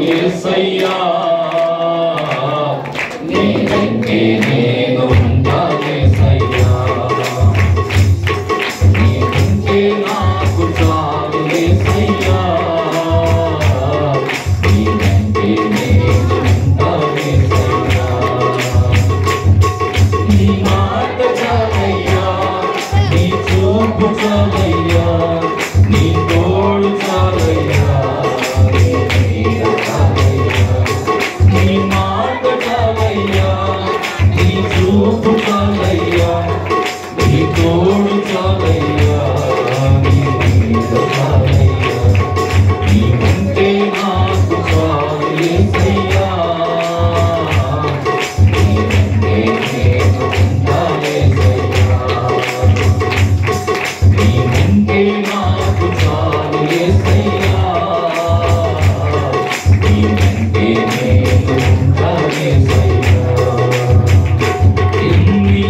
యేసయ్యా నీవెంటే నేను ఉంటా యేసయ్యా నీవెంటే నాకు చాలు యేసయ్యా నీవెంటే నేను ఉంటా యేసయ్యా నీ మాట చాలయ్యా నీ చూపు చాలయ్యా నీ తోడు చాలయ్యా నీ మాట చాలయ్యా నీ చూపు చాలయ్యా నీ తోడు చాలయ్యా నీ మీద చాలయ్యా నీ ఉంటే నాకు చాలు యేసయ్యా నీ ఉంటే నేను ఉంటా యేసయ్యా నీ ఉంటే నాకు చాలు యేసయ్యా నీ ఉంటే నేను ఉంటా యేసయ్యా ఎన్ని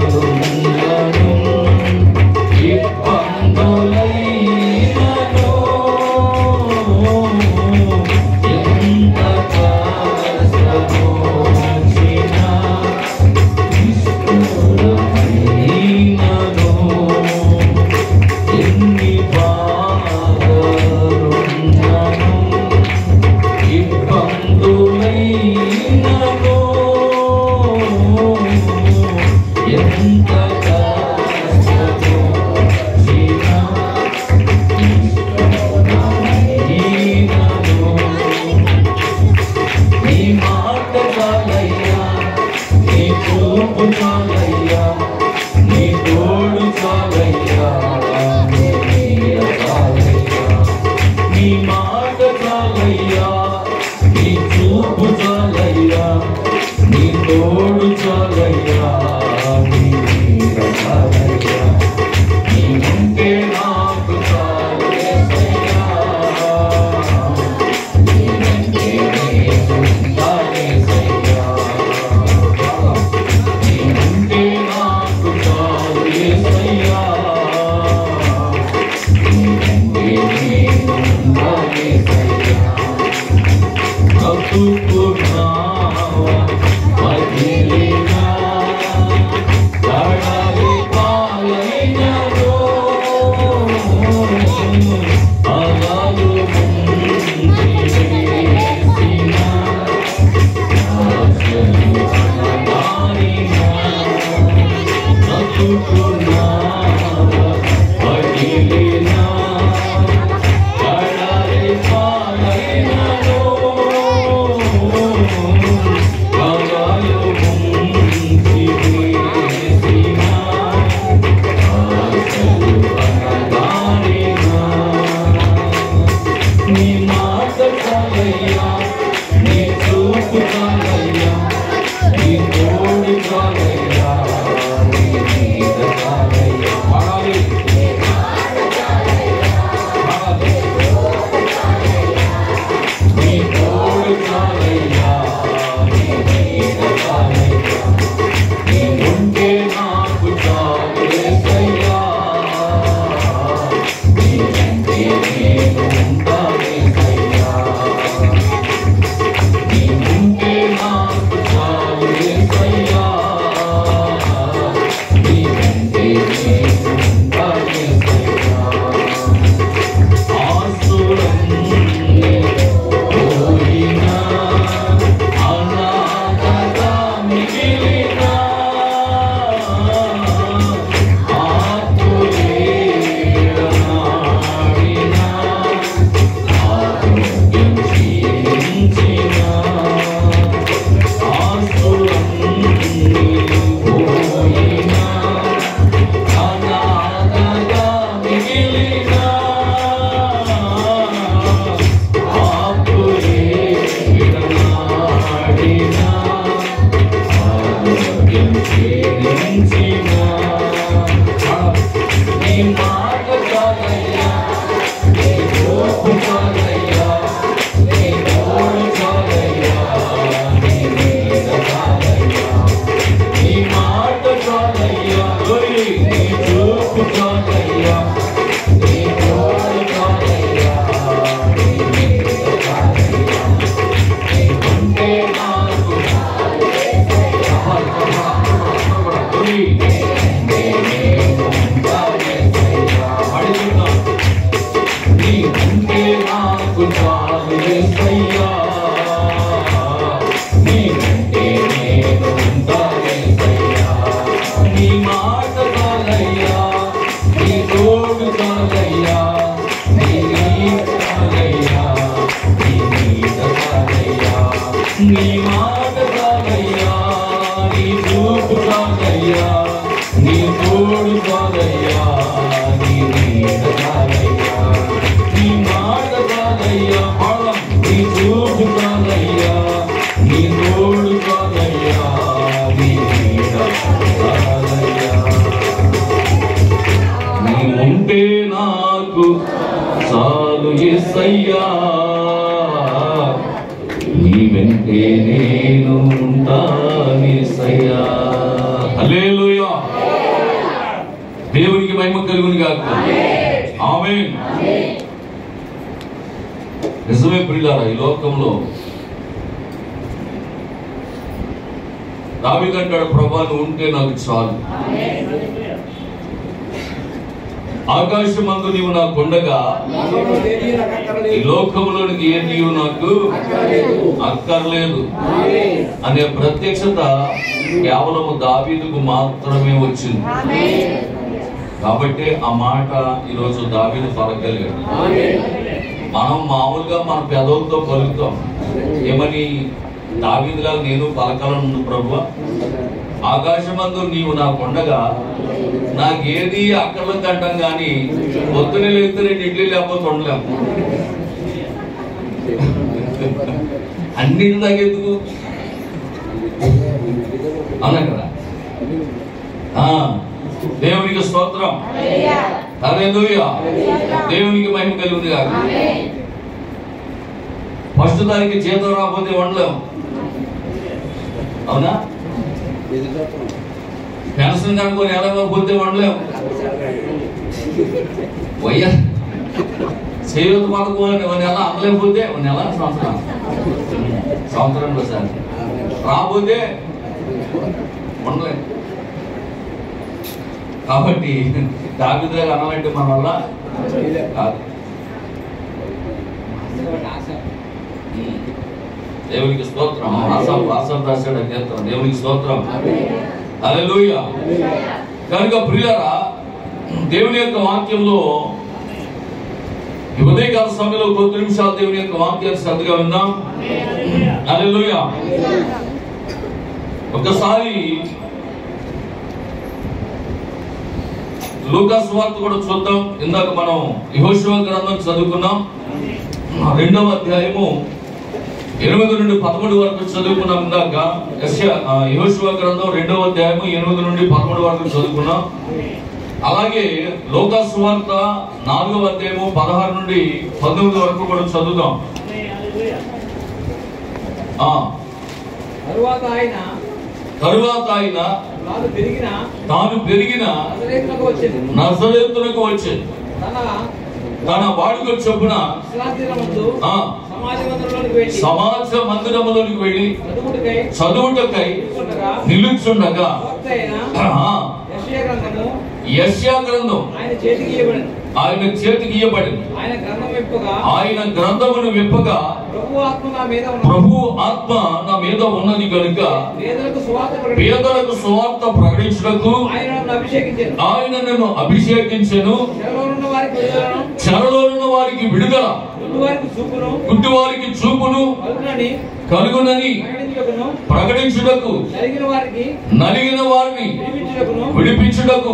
బాధలున్నను ఇబ్బందులైనను ఎంత కష్టము వచ్చినా నిష్ఠురమైనను ఎన్ని బాధలున్నను ఇబ్బందులైనను ఎంత కష్టము వచ్చినా నిష్ఠురమైనను నీ మాట చాలయ్యా నీ చూపు చాలయ్యా నీ తోడు చాలయ్యా నీ నీడ చాలయ్యా నీ మాట చాలయ్యా నీ చూపు చాలయ్యా నీ తోడు చాలయ్యా నీ నీడ చాలయ్యా నీ ఉంటే నాకు చాలు యేసయ్యా నీ ఉంటే నేను ఉంటా యేసయ్యా నీ ఉంటే నాకు చాలు యేసయ్యా నీ ఉంటే నేను ఉంటా యేసయ్యా బ్రతుకున్నావా మదిలినా కడలి పాలైనను అలలు ముంచివేసిన ఆశలు అనగానినా బ్రతుకున్నావా మదిలినా కడలి పాలైనను అలలు ముంచివేసిన ఆశలు అనగానినా నీ మాట చాలయ్యా నీ చూపు చాలయ్యా నీ తోడు చాలయ్యా నీ మీద చాలయ్యా పాడాలి పాడాలి నీ తోడు చాలయ్యా నీ మీద చాలయ్యా నీ ఉంటే నాకు చాలు యేసయ్యా నీ ఉంటే నేను ఉంటా యేసయ్యా ఉంటే నాకు చాలు యేసయ్యా నీ వెంటే నేను ఉంటా యేసయ్యా నీ మాట చాలయ్యా నీ తోడు చాలయ్యా నీ నీడ చాలయ్యా నీ నీడ చాలయ్యా నీ మాట చాలయ్యా నీ చూపు చాలయ్యా నీ తోడు చాలయ్యా నీ నీడ చాలయ్యా నీ మాట చాలయ్యా నీ చూపు చాలయ్యా నీ తోడు చాలయ్యా నీ నీడ చాలయ్యా నీ ఉంటే నాకు చాలు యేసయ్యా నీ వెంటే నేను ఉంటానేసయ్యా హల్లెలూయా దేవునికి మహిమ కలుగును గాక ఆమేన్ నిజమే ప్రియులారా ఈ లోకంలో దావీదు అంటాడు ప్రభువా నువ్వు ఉంటే నాకు చాలు ఆకాశమందు నీవు నాకు ఉండగా ఈ లోకంలోనికి ఏ నీవు నాకు అక్కర్లేదు అనే ప్రత్యక్షత కేవలం దావీదుకు మాత్రమే వచ్చింది కాబట్టి ఆ మాట ఈరోజు దావీదు పలకగలిగాడు మనం మామూలుగా మన పెదవులతో పలుకుతాం ఏమని దావీదులాగా నేను పలకాలను ప్రభువా ఆకాశమందు నీవు నాకు ఉండగా నాకేది అక్కర్లేదు అంటాం కానీ పొద్దునే లేస్తే రెండు ఇడ్లీ లేకపోతే ఉండలేము అన్నింటి తగ్గెందుకు అవునా కదా దేవునికి స్తోత్రం హల్లెలూయా దేవునికి మహిమ కలుగును గాక ఫస్ట్ దానికి జీతం రాకపోతే ఉండలేము అవునా పెన్షన్ కనుక్కొని ఎలాగోపోతే ఉండలేము వయ్యా చేయూత పథకం నెల అందలేకపోతే నెల సంవత్సరంలో సార్ రాకపోతే ఉండలేము కాబట్టి దావీదు అనాలంటే మన వల్ల కాదు దేవునికి స్తోత్రం ఆసాం రాశాడు కీర్తన దేవునికి స్తోత్రం హల్లెలూయా కనుక ప్రియులారా దేవుని యొక్క వాక్యంలో ఈ ఉదయకాల సమయంలో కొద్ది నిమిషాలు దేవుని యొక్క వాక్యాన్ని శ్రద్ధగా విందాం హల్లెలూయా ఒకసారి లూకా సువార్త కూడా చూద్దాం ఇందాక మనం యెహోషువ గ్రంథం చదువుకున్నాం 2వ అధ్యాయము 8 నుండి 11 వరకు చదువుకున్నాం ఇందాక యెహోషువ గ్రంథం 2వ అధ్యాయము 8 నుండి 11 వరకు చదువుకున్నాం అలాగే లూకా సువార్త 4వ అధ్యాయము 16 నుండి 19 వరకు కూడా చదువుదాం తరువాత ఆయన తాను పెరిగిన నజరేతునకు వచ్చేది తన వాడుక చొప్పున సమాజ మందిరములోనికి వెళ్ళి చదువుటకై నిలుచుండగా యెషయా గ్రంథం ఆయన చేతికి ఇయ్యబడింది ఆయన గ్రంథమును విప్పగా ప్రభు ఆత్మ నా మీద ఉన్నది కనుక పేదలకు సువార్త ప్రకటించుటకు ఆయన నన్ను అభిషేకించెను చెరలో ఉన్న వారికి విడుదల గుడ్డివారికి చూపును కలుగునని ప్రకటించుటకు నలిగిన వారిని విడిపించుటకు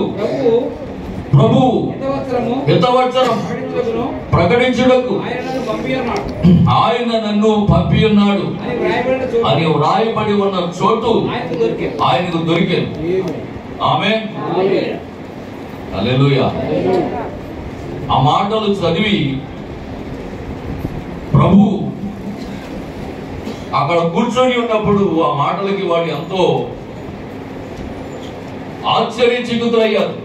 ప్రభు హితవచనం ప్రకటించుటకు ఆయన నన్ను పంపి ఉన్నాడు అని వ్రాయబడి ఉన్న చోటు ఆయనకు దొరికింది ఆమేన్ హల్లెలూయా ఆ మాటలు చదివి ప్రభు అక్కడ కూర్చొని ఉన్నప్పుడు ఆ మాటలకి వాడు ఎంతో ఆశ్చర్యచకితులయ్యారు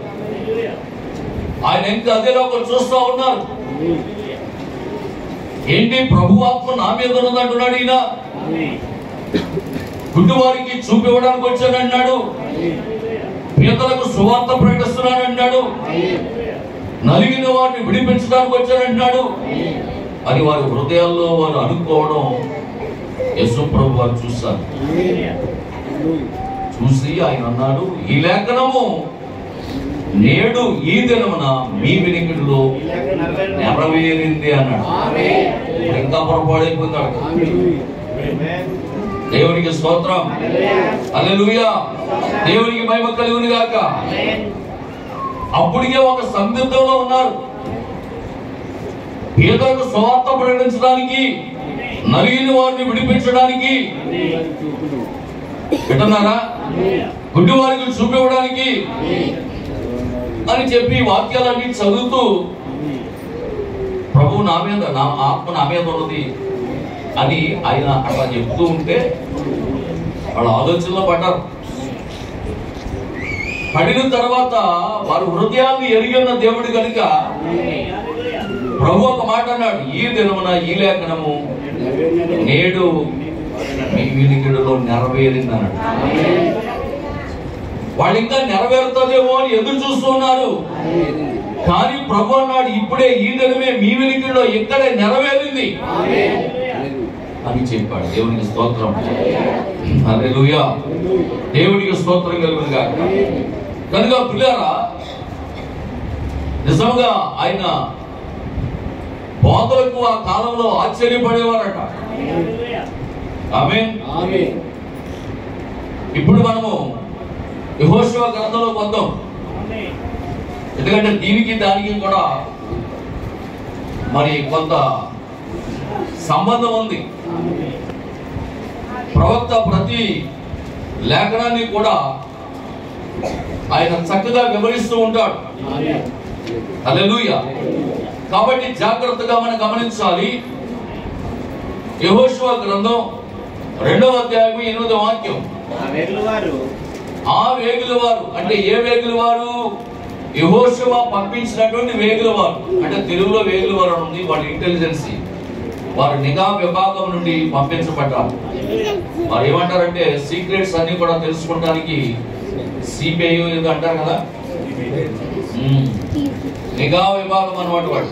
ఆయన ఇంకా అదే లోపల చూస్తూ ఉన్నారు ఏంటి ప్రభు ఆత్మ నా మీద ఉన్నదంటున్నాడు ఈయన గుడ్డివారికి చూపివ్వడానికి వచ్చానన్నాడు పేదలకు సువార్త ప్రకటిస్తున్నానన్నాడు నలిగిన వారిని విడిపించడానికి వచ్చానంటున్నాడు అని వారి హృదయాల్లో వారు అనుకోవడం యేసు ప్రభు వారు చూశారు. చూసి ఆయన అన్నాడు, ఈ లేఖనము నేడు ఈ దినమున మీ వినికిడిలో నెరవేరింది అన్నాడు. ఇంకా పొరపాడైపోతాడు. దేవునికి స్తోత్రం, హల్లెలూయా, దేవునికి మహిమ కలుగును గాక. అప్పటికే ఒక సందిగ్ధంలో ఉన్నారు. పేదలకు సువార్త ప్రకటించడానికి, నలిగిన వారిని విడిపించడానికి, వింటున్నారా, గుడ్డి వారికి చూపివ్వడానికి అని చెప్పి వాక్యాలన్నీ చదువుతూ ప్రభు నా మీద, నా ఆత్మ నా మీద ఉన్నది అని ఆయన అట్లా చెప్తూ ఉంటే వాళ్ళ ఆలోచనలో పడ్డారు. పడిన తర్వాత వారి హృదయాన్ని ఎరిగిన దేవుడు కనుక ప్రభు ఒక మాట అన్నాడు, ఈ దినమున ఈ లేఖనము నేడు మీ వినికిడిలో నెరవేరింది అన్నాడు. వాళ్ళు ఇంకా నెరవేరుతుందేమో అని ఎదురు చూస్తున్నారు. కానీ ప్రభు అన్నాడు, ఇప్పుడే ఈ దినమే మీ వినికిడిలో ఇక్కడే నెరవేరింది అని చెప్పాడు. దేవునికి స్తోత్రం, హల్లెలూయా, దేవునికి స్తోత్రం కలుగును గాక. కనుక పిల్లరా, నిజంగా ఆయన బోధలకు ఆ కాలంలో ఆశ్చర్యపడేవారట. ఆమేన్. ఇప్పుడు మనము యెహోషువ గ్రంథంలోకి వద్దాం. ఎందుకంటే దీనికి దానికి కూడా మరి కొంత సంబంధం ఉంది. ప్రవక్త ప్రతి లేఖనాన్ని కూడా ఆయన చక్కగా వివరిస్తూ ఉంటాడు. హల్లెలూయా. కాబట్టి జాగ్రత్తగా మనం గమనించాలి. యెహోషువ గ్రంథం 2వ అధ్యాయం 8వ వాక్యం. ఆ వేగుల వారు అంటే ఏ వేగుల వారు? యెహోషువ పంపించినటువంటి వేగుల వారు. అంటే తెలుగులో వేగుల వారు ఉంది. వారి ఇంటెలిజెన్సీ, వారు నిఘా విభాగం నుండి పంపించబడ్డారు. వారు ఏమంటారంటే సీక్రెట్స్ అన్ని కూడా తెలుసుకోవడానికి సిబిఐ ఏదో అంటారు కదా, నిఘా విభాగం అన్నమాట. వాడు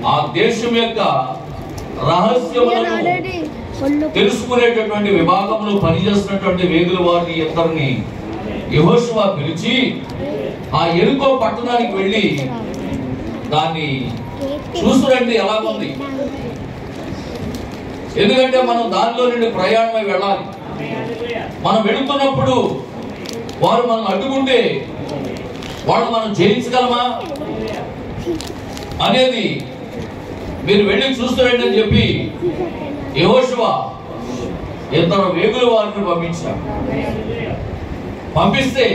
ఆ దేశం యొక్క రహస్యములను తెలుసుకునేటటువంటి విభాగంలో పనిచేస్తున్నటువంటి వేగుల వారిని ఇద్దరిని యెహోషువ పిలిచి ఆ యెరికో పట్టణానికి వెళ్ళి దాన్ని చూసురండి ఎలాగుంది. ఎందుకంటే మనం దానిలో నుండి ప్రయాణమై వెళ్ళాలి. మనం వెళుతున్నప్పుడు వారు మనం అడ్డుకుంటే వాళ్ళు మనం జయించగలమా అనేది మీరు వెళ్ళి చూస్తారండి అని చెప్పి యెహోషువ ఇద్దరు వేగుల వారిని పంపించారు. పంపిస్తే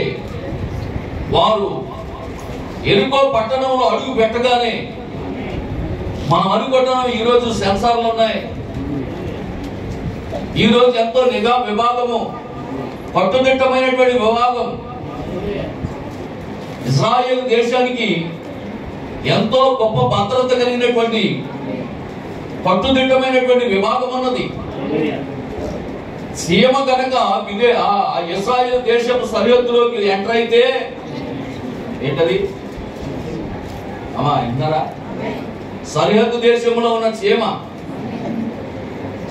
వారు యెరికో పట్టణంలో అడుగు పెట్టగానే, మనం అనుకుంటున్నాం ఈరోజు సెన్సార్లు ఉన్నాయి, ఈరోజు ఎంతో నిఘా విభాగము, కట్టుదిట్టమైనటువంటి విభాగం, ఇజ్రాయేల్ దేశానికి ఎంతో గొప్ప భద్రత కలిగినటువంటి కట్టుదిట్టమైనటువంటి విభాగం ఉన్నది. సీమ కనుక ఇజ్రాయేల్ దేశపు సరిహద్దులోకి ఎంటర్ అయితే ఏంటది అమ్మా విన్నారా? సరిహద్దు దేశంలో ఉన్న చీమ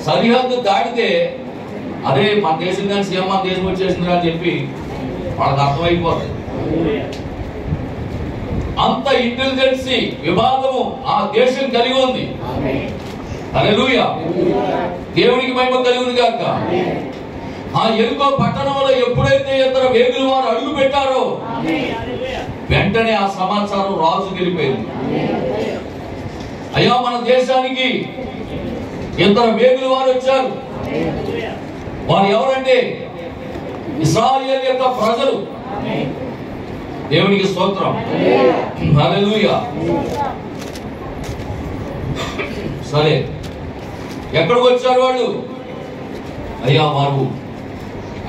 సరిహద్దు దాటితే అదే మన దేశం కానీ సీమ మన దేశం వచ్చేసిందిరా అని చెప్పి వాళ్ళకి అర్థమైపోతుంది. అంత ఇంటెలిజెన్సీ విభాగము ఆ దేశం కలిగి ఉంది. హల్లెలూయా, దేవునికి మహిమ కలుగును గాక. ఆ యెరికో పట్టణంలో ఎప్పుడైతే ఇద్దరు వేగుల వారు అడుగు పెట్టారో వెంటనే ఆ సమాచారం రాజుకి వెళ్ళిపోయింది. అయ్యా, మన దేశానికి ఇద్దరు వేగుల వారు వచ్చారు. వారు ఎవరంటే ఇశ్రాయేలు యొక్క ప్రజలు. దేవునికి స్తోత్రం, హల్లెలూయా. సరే, ఎక్కడికి వచ్చారు వాళ్ళు? అయ్యా, వారు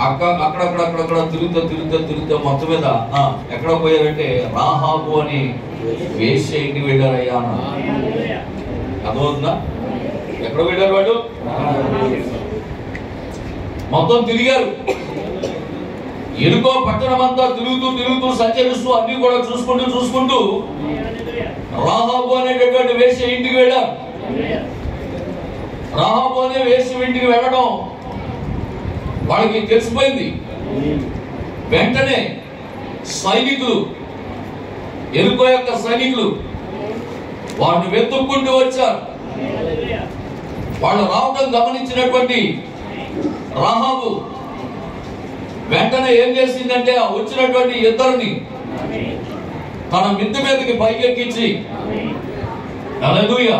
అక్కడక్కడ తిరుగుతా మొత్తం మీద ఎక్కడ పోయారంటే రాహాబు అని వేశ్య ఇంటికి వెళ్ళారయ్యా అన్న. అర్థమవుతుందా? ఎక్కడ వెళ్ళారు వాళ్ళు? మొత్తం తిరిగారు. యెరికో పట్టణం అంతా తిరుగుతూ సంచరిస్తూ అన్ని కూడా చూసుకుంటూ రాహాబు అనేటటువంటి వేశ్య ఇంటికి వెళ్ళారు. రాహాబు అనే వేశ్య ఇంటికి వెళ్ళడం వాళ్ళకి తెలిసిపోయింది. వెంటనే సైనికులు, ఎరుకో యొక్క సైనికులు వారిని వెతుక్కుంటూ వచ్చారు. వాళ్ళు రావడం గమనించినటువంటి రాహాబు వెంటనే ఏం చేసిందంటే ఆ వచ్చినటువంటి ఇద్దరిని తన మిద్దె మీదకి పైకెక్కించి హల్లెలూయా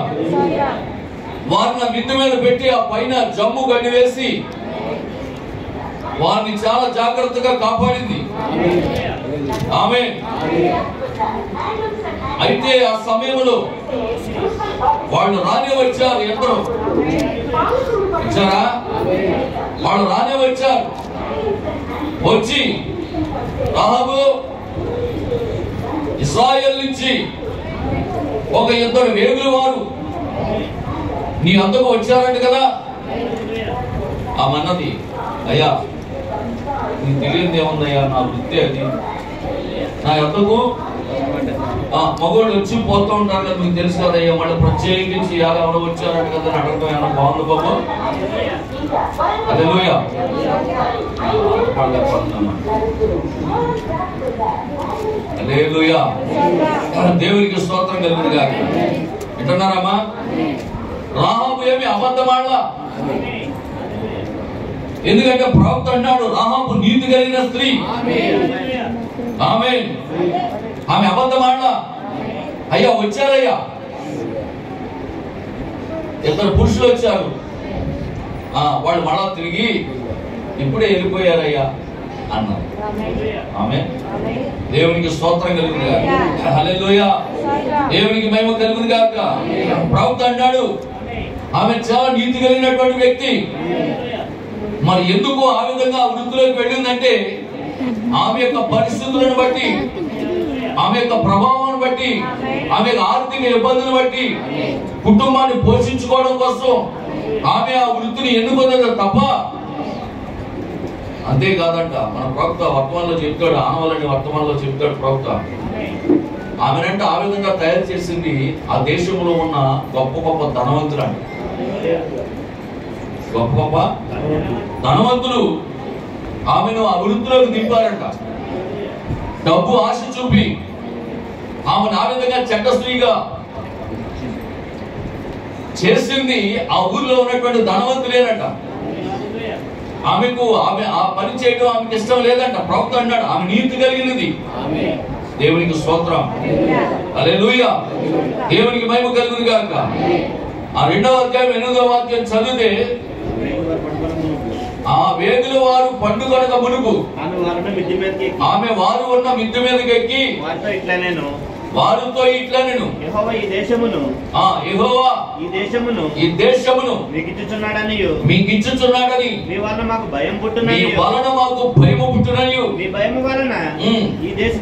వారిని మిద్దె మీద పెట్టి ఆ పైన జమ్ము గడ్డి వేసి వారిని చాలా జాగ్రత్తగా కాపాడింది. ఆమేన్. అయితే ఆ సమయంలో వాళ్ళు రానే వచ్చారు. ఇద్దరు వచ్చారా? వాళ్ళు రానే వచ్చారు. వచ్చి రాహాబు, ఇశ్రాయేలు నుంచి ఒక ఇద్దరు వేగుల వారు నీ అంతకు వచ్చారంట కదా. ఆమన్నది, అయ్యా నీకు తెలియదు ఏముందయ్యా, నా వృత్తి అది. నా ఎంతకు మగవాళ్ళు వచ్చి పోతూ ఉంటారు కదా, మీకు తెలుసు కదయ్యా. మళ్ళీ ప్రత్యేకించి ఎవరు వచ్చారంట కదా అని అడగడం ఏమన్నా బాగుంది బాబు? హల్లెలూయా. హల్లెలూయా. దేవునికి స్తోత్రం కలుగును గాక. వింటున్నారమ్మా? రాహాబు ఏమి అబద్ధమాడలా. ఎందుకంటే ప్రవక్త అన్నాడు రాహాబు నీతి కలిగిన స్త్రీ. ఆమేన్. ఆమె అబద్ధమాడలా. అయ్యా వచ్చారయ్యా, ఇద్దరు పురుషులు వచ్చారు. వాళ్ళు మళ్ళా తిరిగి ఇప్పుడే వెళ్ళిపోయారయ్యా అన్నారు. ఆమేన్. దేవునికి స్తోత్రం కలుగును గాక. హల్లెలూయా. దేవునికి మహిమ కలుగును గాక. ప్రవక్త అన్నాడు ఆమె చాలా నీతి కలిగినటువంటి వ్యక్తి. మరి ఎందుకు ఆ విధంగా వృత్తిలోకి వెళ్ళిందంటే ఆమె యొక్క పరిస్థితులను బట్టి, ఆమె యొక్క ప్రభావాన్ని బట్టి, ఆమె ఆర్థిక ఇబ్బందులను బట్టి కుటుంబాన్ని పోషించుకోవడం కోసం ఆమె ఆ వృత్తిని ఎన్నుకున్నది తప్ప. అంతేకాదంట మన ప్రవక్త వర్తమానంలో చెప్తాడు, ఆనవాళ్ళని వర్తమానంలో చెప్తాడు ప్రవక్త. ఆమెనంటే ఆ విధంగా తయారు చేసింది ఆ దేశంలో ఉన్న గొప్ప గొప్ప ధనవంతులంట. గొప్ప గొప్ప ధనవంతులు ఆమెను ఆ వృత్తిలోకి దింపారంట. డబ్బు ఆశ చూపి ఆమెను ఆ విధంగా చెడ్డ స్త్రీగా చేసింది ఆ ఊర్లో ఉన్నటువంటి ధనవంతులేనట. ఆమెకు ఆమె ఆ పని చేయడం ఆమెకు ఇష్టం లేదంట. ప్రవక్త అన్నాడు ఆమె నీతి కలిగినది. దేవునికి స్తోత్రం. హల్లెలూయా. దేవునికి మహిమ కలుగును గాక. ఆ 2వ అధ్యాయం 8వ వాక్యం చదివితే ఆ వేగుల వారు పండుగనక మునుపు ఆమె వారు ఉన్న మిద్దె మీదకి ఎక్కి వారితో ఇట్లా నేను యెహోవా ఈ దేశమును మీకు ఇచ్చుచున్నాడని మీ వలన మాకు భయం పుట్టునని మీ భయము వలన ఈ దేశ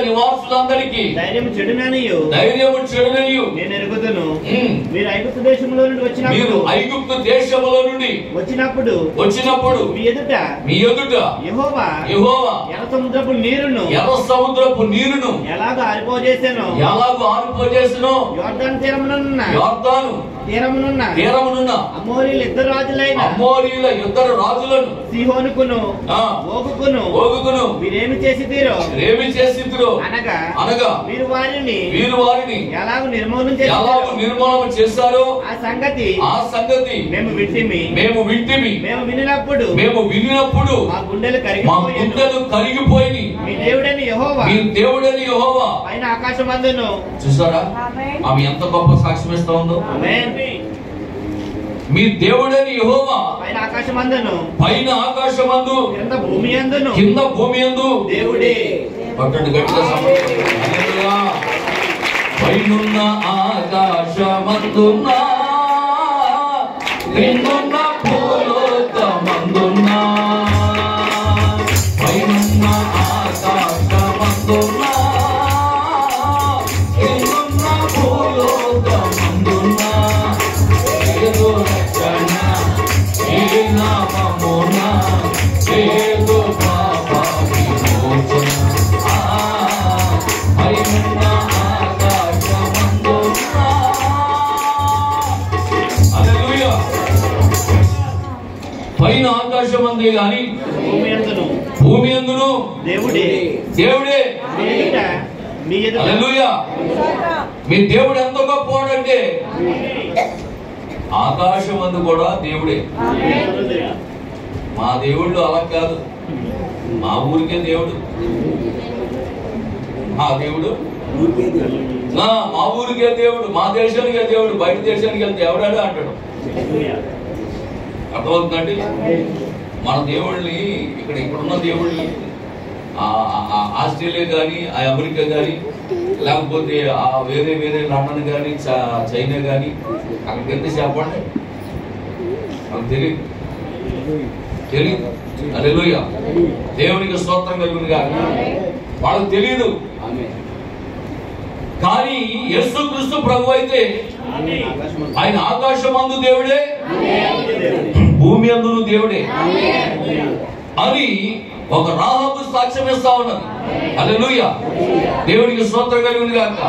నివాసులందరికీ ధైర్యము చెడుననియు నేను ఎరుగుదును. మీరు ఐగుప్తు దేశంలో నుండి వచ్చినప్పుడు మీ ఎదుట యెహోవా ఎర్ర సముద్రపు నీరును ఎలాగో ఆరిపోజేసెను యోర్దాను తీరమునున్న అమోరీల ఇద్దరు రాజులను సీహోనుకును ఓగుకును మీరేమి చేసితిరో అనగా మీరు వారిని ఎలాగో నిర్మూలన చేశారో ఆ సంగతి మేము వింటిమి. మేము వినినప్పుడు మా గుండెలు కరిగిపోయి మీ దేవుడని యెహోవా పైన ఆకాశమందును. చూసారా ఆమె ఎంత గొప్ప సాక్ష్యం ఇస్తా ఉందో. మీ దేవుడని యెహోవా పైన ఆకాశమందు కింద భూమి యందు దేవుడే. పట్టండి గట్టిగా హల్లెలూయా. పైనున్న ఆకాశమందున్న క్రిందున్న భూలోకమందున్న పైనున్న ఆకాశమందున్న క్రిందున్న భూలోకమందున్న ఏదో రక్షణ ఈ నామమున ఏదో పాప విమోచన పైనున్న ఆకాశమందున్న పైన ఆకాశం అందే గాని భూమి అందును దేవుడే. హల్లెలూయా. మీ దేవుడు ఎంత గొప్పవాడంటే ఆకాశం అందు కూడా దేవుడే. మా దేవుళ్ళు అలా కాదు, మా ఊరికే దేవుడు, మా దేవుడు మా ఊరికే దేవుడు, మా దేశానికే దేవుడు, బయట దేశానికి వెళ్తే ఎవడాడా అంటాడు. అర్థమవుతుందండి? మన దేవుళ్ళని ఇక్కడున్న దేవుళ్ళని ఆస్ట్రేలియా కానీ, అమెరికా కానీ, లేకపోతే వేరే వేరే లండన్ కానీ, చైనా కానీ అక్కడికి వెళ్తే చెప్పండి, నాకు తెలియదు. హల్లెలూయా. దేవునికి స్తోత్రం కలుగును గాక. వాళ్ళకి తెలియదు. కానీ యేసుక్రీస్తు ప్రభు అయితే ఆయన ఆకాశమందు దేవుడే, భూమి అందును దేవుడే అని ఒక రాహాబు సాక్ష్యం ఇస్తా ఉన్నది. హల్లెలూయా. దేవునికి స్తోత్రం కలుగును గాక.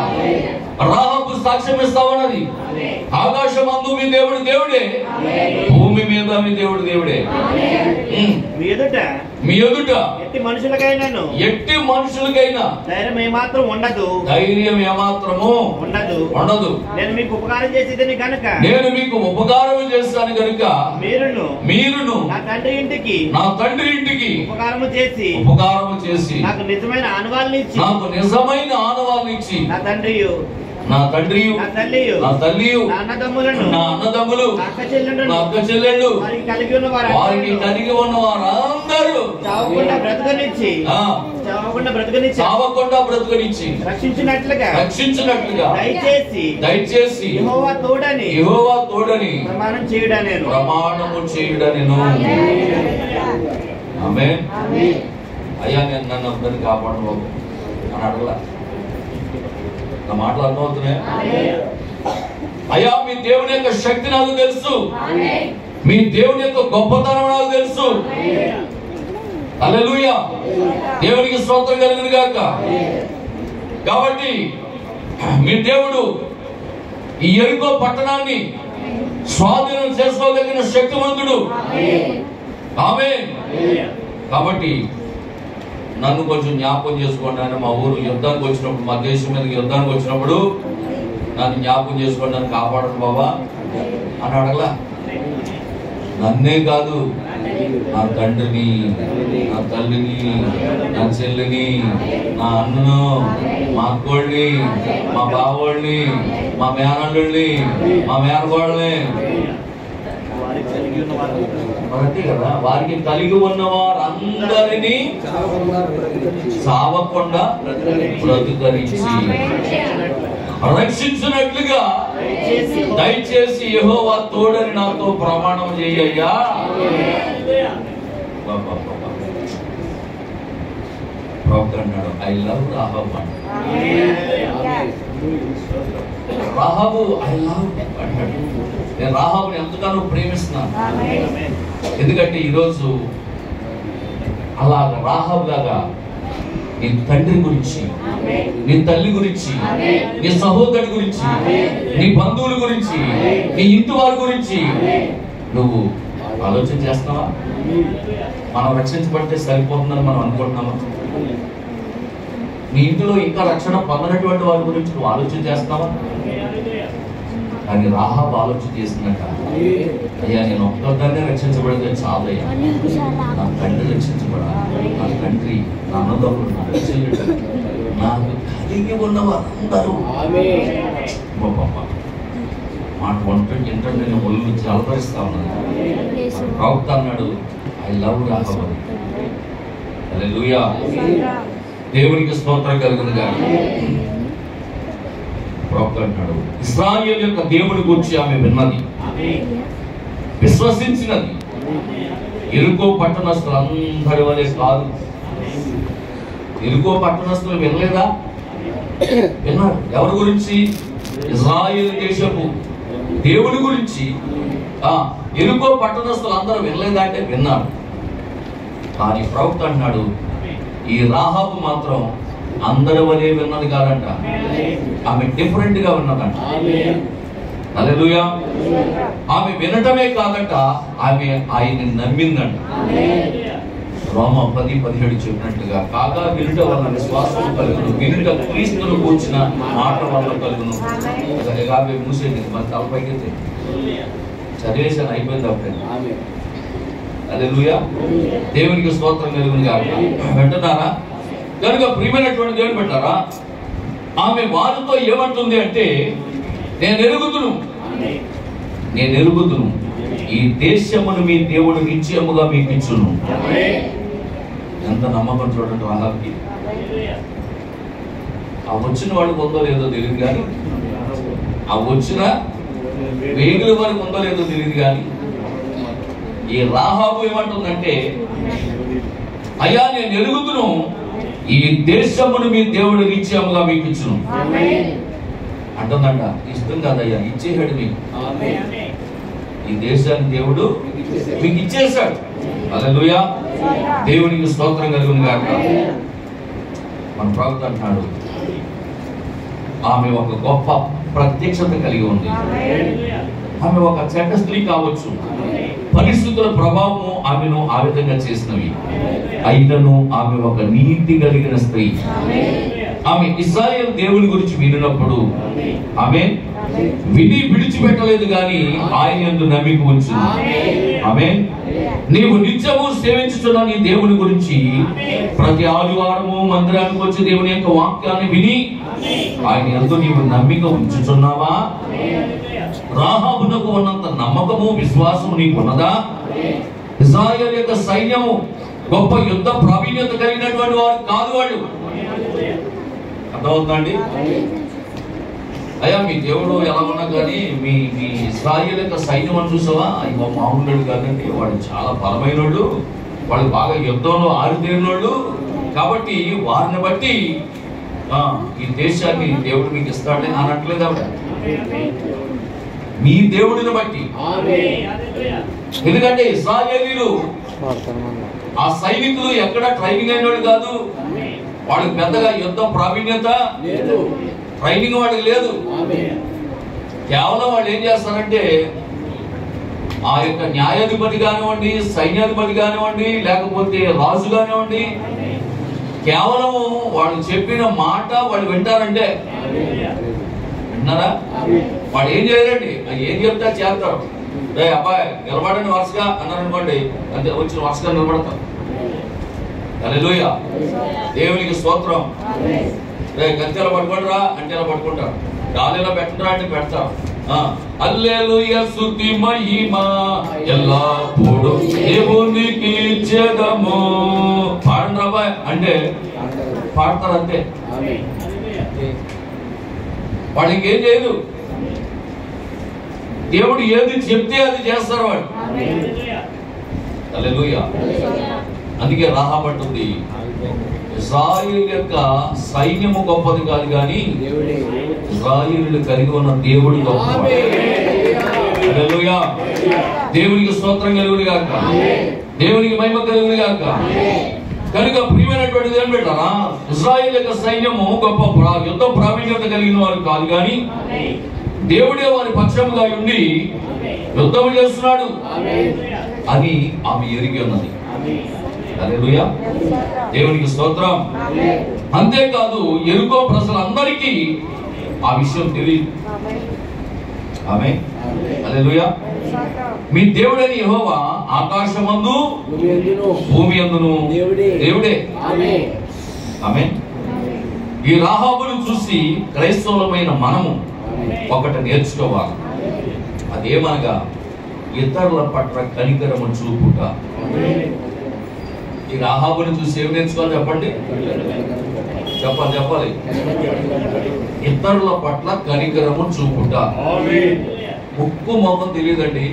రాహాబు సాక్ష్యం ఇస్తా ఉన్నది, ఆకాశమందు మీ దేవుడు దేవుడే, భూమి మీద మీ దేవుడు దేవుడే. మీ ఎదుట ఎట్టి మనుషులకైనా ధైర్యం ఏమాత్రము ఉండదు. నేను మీకు ఉపకారం చేసేదని కనుక మీరును నా తండ్రి ఇంటికి ఉపకారము చేసి నాకు నిజమైన ఆనవాళ్ళని ఇచ్చి నా తండ్రియు నా తల్లియు నా అన్నదమ్ములు నా అక్క చెల్లెళ్ళు వారికి కలిగి ఉన్న వారందరూ చావకుండా బ్రతుకనిచ్చి రక్షించినట్లుగా దయచేసి యెహోవా తోడని ప్రమాణము చేయుడనెను. ఆమేన్. అయ్యా నేను నన్ను అందరినీ కాపాడు బాబు అని అడగల. నా మాటలు అర్థమవుతున్నాయి. అయ్యా మీ దేవుని యొక్క శక్తి నాకు తెలుసు, మీ దేవుని యొక్క గొప్పతనం నాకు తెలుసు. హల్లెలూయా. దేవునికి స్తోత్రం కలుగును గాక. కాబట్టి మీ దేవుడు ఈ యెరికో పట్టణాన్ని స్వాధీనం చేసుకోగలిగిన శక్తివంతుడు. ఆమేన్. కాబట్టి నన్ను కొంచెం జ్ఞాపకం చేసుకోండి ఆయన. మా ఊరు యుద్ధానికి వచ్చినప్పుడు, మా దేశం మీదకి యుద్ధానికి వచ్చినప్పుడు నన్ను జ్ఞాపకం చేసుకోండి, నన్ను కాపాడండి బాబా అని అడగలా. నన్నే కాదు, నా తండ్రిని, నా తల్లిని, నా చెల్లిని, నా అన్నను, మా అక్కోళ్ళని, మా బావోళ్ళని, మా మేనల్లుల్ని, మా మేనగోళ్ళని, అంతే కదా, వారికి కలిగి ఉన్న వారందరినీ సావకుండా బ్రతుకరించి రక్షించినట్లుగా దయచేసి యెహోవా తోడని నాతో ప్రమాణం చేయయ్యా. ప్రవక్త అన్నాడు, I love Rahab Rahab I love అంటాడు. నేను రాహాబుని ఎంతగానో ప్రేమిస్తున్నాను. ఎందుకంటే ఈరోజు అలాగ రాహాబు లాగా నీ తండ్రి గురించి, నీ తల్లి గురించి, నీ సహోదరుడి గురించి, నీ బంధువుల గురించి, నీ ఇంటి వారి గురించి నువ్వు ఆలోచన చేస్తున్నావా? మనం రక్షించబడితే సరిపోతుందని మనం అనుకుంటున్నామా? నీ ఇంటిలో ఇంకా రక్షణ పొందనటువంటి వారి గురించి నువ్వు ఆలోచన చేస్తున్నావా? కానీ రాహాబు ఆలోచన చేసినట్ట, అయ్యా నేను ఒక్కదాన్నే రక్షించబడితే చాలయ్యా, నా తండ్రి రక్షించబడాలి, నా తండ్రి, నా అన్నదమ్ములు, నా చెల్లెలు, నాకు కలిగి ఉన్న వారందరూ. మాట వంటకి ఏంటంటే నేను ఒళ్ళు జలపరిస్తా ఉన్నాను. ప్రవక్త అన్నాడు, ఐ లవ్ రాహాబు. హల్లెలూయా. దేవునికి స్తోత్రం కలుగును గాక. ప్రవక్త అంటాడు, ఇశ్రాయేలు యొక్క దేవుని గురించి ఆమె విన్నది, విశ్వసించినది. యెరికో పట్టణస్థులందరి వలె కాదు. యెరికో పట్టణస్థులు వినలేదా? విన్నారు. ఎవరి గురించి? ఇశ్రాయేలు దేశపు దేవుని గురించి. యెరికో పట్టణస్థులు అందరూ వినలేదా అంటే విన్నారు. కానీ ప్రవక్త అంటున్నాడు, ఈ రాహాబు మాత్రం అందరి వలె విన్నది కాదంట, ఆమె డిఫరెంట్ గా ఉన్నదంట. హల్లెలూయా. ఆమె వినటమే కాదట, ఆమె ఆయన్ని నమ్మిందంట. రోమ 10:17 చెప్పినట్లుగా, కాగా వినుట వల్ల విశ్వాసం కలుగును, వినుట క్రీస్తును కూర్చిన మాట వల్ల కలుగును. ఆమె మూసేది మన తలపైకి చదివేసాను, అయిపోయింది అప్పుడే. హల్లెలూయా. దేవునికి స్తోత్రం కలుగును గాక. వింటున్నారా? కనుక ప్రియమైనటువంటి దేవుని పెట్టారా, ఆమె వారితో ఏమంటుంది అంటే, నేను ఎరుగుదును ఈ దేశమును మీ దేవుడు నిశ్చయముగా మీకు ఇచ్చును. ఎంత నమ్మకం చూడండి రాహాబుకి. ఆ వచ్చిన వాడికి ఉందో లేదో తెలియదు కానీ, ఆ వచ్చిన వేగుల వారికి ఉందో లేదో తెలియదు కానీ, ఈ రాహాబు ఏమంటుందంటే, అయ్యా నేను ఎరుగుదును ఈ దేశమును మీ దేవుడు నిశ్చయముగా మీకు ఇచ్చును అంటుందంట. ఇష్టం కాదయ్యా, ఇచ్చేసాడు మీకు. ఈ దేశాన్ని దేవుడు మీకు ఇచ్చేసాడు. హల్లెలూయా. దేవునికి స్తోత్రం కలుగును గాక. మన ప్రవక్త అంటున్నాడు, ఆమె ఒక గొప్ప ప్రత్యక్షత కలిగి ఉంది. ఆమె ఒక చెడ్డ స్త్రీ కావచ్చు, పరిస్థితుల ప్రభావము ఆమెను ఆ విధంగా చేసినవి, అయినను ఆమె ఒక నీతి కలిగిన స్త్రీ. ఆమె ఇశ్రాయేలు దేవుని గురించి వినినప్పుడు ఆమె విని విడిచిపెట్టలేదు గాని ఆయన యందు నమ్మిక ఉంచింది. ఆమేన్. నీవు నిత్యము సేవించుతున్న నీ దేవుని గురించి ప్రతి ఆదివారము మందిరానికి వచ్చి దేవుని యొక్క వాక్యాన్ని విని ఆయన యందు నీవు నమ్మిక ఉంచుచున్నావా? రాహాబునకు ఉన్నంత నమ్మకము విశ్వాసము నీకు ఉన్నదా? ఇశ్రాయేలు యొక్క సైన్యము గొప్ప యుద్ధ ప్రావీణ్యత కలిగినటువంటి వారు కాదు వాళ్ళు. అర్థమవుతుందండి? అయ్యా మీ దేవుడు ఎలా ఉన్నా కానీ మీ ఇశ్రాయేలు యొక్క సైన్యం అని చూసావా? అయ్యో మామూలు కాదండి, వాడు చాలా బలమైనోళ్ళు, వాళ్ళు బాగా యుద్ధంలో ఆరితేరినోళ్ళు. కాబట్టి వారిని బట్టి ఈ దేశాన్ని దేవుడు మీకు ఇస్తాడని అనట్లేదు ఆవిడ. మీ దేవుడిని బట్టి. ఎందుకంటే ఇశ్రాయేలీయులు ఆ సైనికులు ఎక్కడ ట్రైనింగ్ అయినోళ్ళు కాదు. వాళ్ళకి పెద్దగా యుద్ధ ప్రావీణ్యత ట్రైనింగ్ వాళ్ళకి లేదు. కేవలం వాళ్ళు ఏం చేస్తారంటే ఆ యొక్క న్యాయాధిపతి కానివ్వండి, సైన్యాధిపతి కానివ్వండి, లేకపోతే రాజు కానివ్వండి, కేవలం వాళ్ళు చెప్పిన మాట వాళ్ళు వింటారంటే. విన్నారా? వాడు ఏం చేయరండి, ఏం చెప్తా చేస్తారు. రే అబ్బాయి నిలబడండి వరుసగా అన్నారనుకోండి, అంతే వచ్చిన వరుసగా నిలబడతారు. హల్లెలూయా. దేవునికి స్తోత్రం. రే గంతెలా పట్టుకుంటారా అంటే ఇలా పట్టుకుంటారు, గాలిలో పెట్టరా అంటే పెడతారు. హల్లెలూయా స్తుతి మహిమ ఎల్లప్పుడూ దేవునికి ఇచ్చేదము. పాడండి అబ్బాయి అంటే పాడతారు అంతే. వాడు ఇంకేం చేయదు. దేవుడు ఏది చెప్తే అది చేస్తారు వాడు. హల్లెలూయా. అందుకే రాహాబు అంటుంది, ఇశ్రాయేలు యొక్క సైన్యము గొప్పది కాదు కానీ ఇశ్రాయేలు కలిగి ఉన్న దేవుడు గొప్పవాడు. హల్లెలూయా. దేవునికి స్తోత్రం కలుగును గాక. దేవునికి మహిమ కలుగును గాక. కనుక ప్రియమైనటువంటిది ఏం పెట్టారా, ఇశ్రాయేలు యొక్క సైన్యము గొప్ప యుద్ధ ప్రావీణ్యత కలిగిన వారు కాదు కానీ దేవుడే వారి పక్షముగా ఉండి యుద్ధం చేస్తున్నాడు అని ఆమె ఎరిగి ఉన్నది. హల్లెలూయా. దేవునికి స్తోత్రం. అంతేకాదు యెరికో ప్రజలందరికీ ఆ విషయం తెలియదు. ఆమేన్. హల్లెలూయా. మీ దేవుడైన యెహోవా ఆకాశమందు భూమి యందును దేవుడే. ఆమేన్. ఈ రాహాబును చూసి క్రైస్తవులమైన మనము ఒకటి నేర్చుకోవాలి. అదేమనగా ఇతరుల పట్ల కనికరము చూపుట. ఈ రాహాబుని చూసి ఏం నేర్చుకోవాలి చెప్పండి? చెప్పాలి. ఇతరుల పట్ల కనికరము చూపుట. ఉక్కు మొహం తెలియదండి.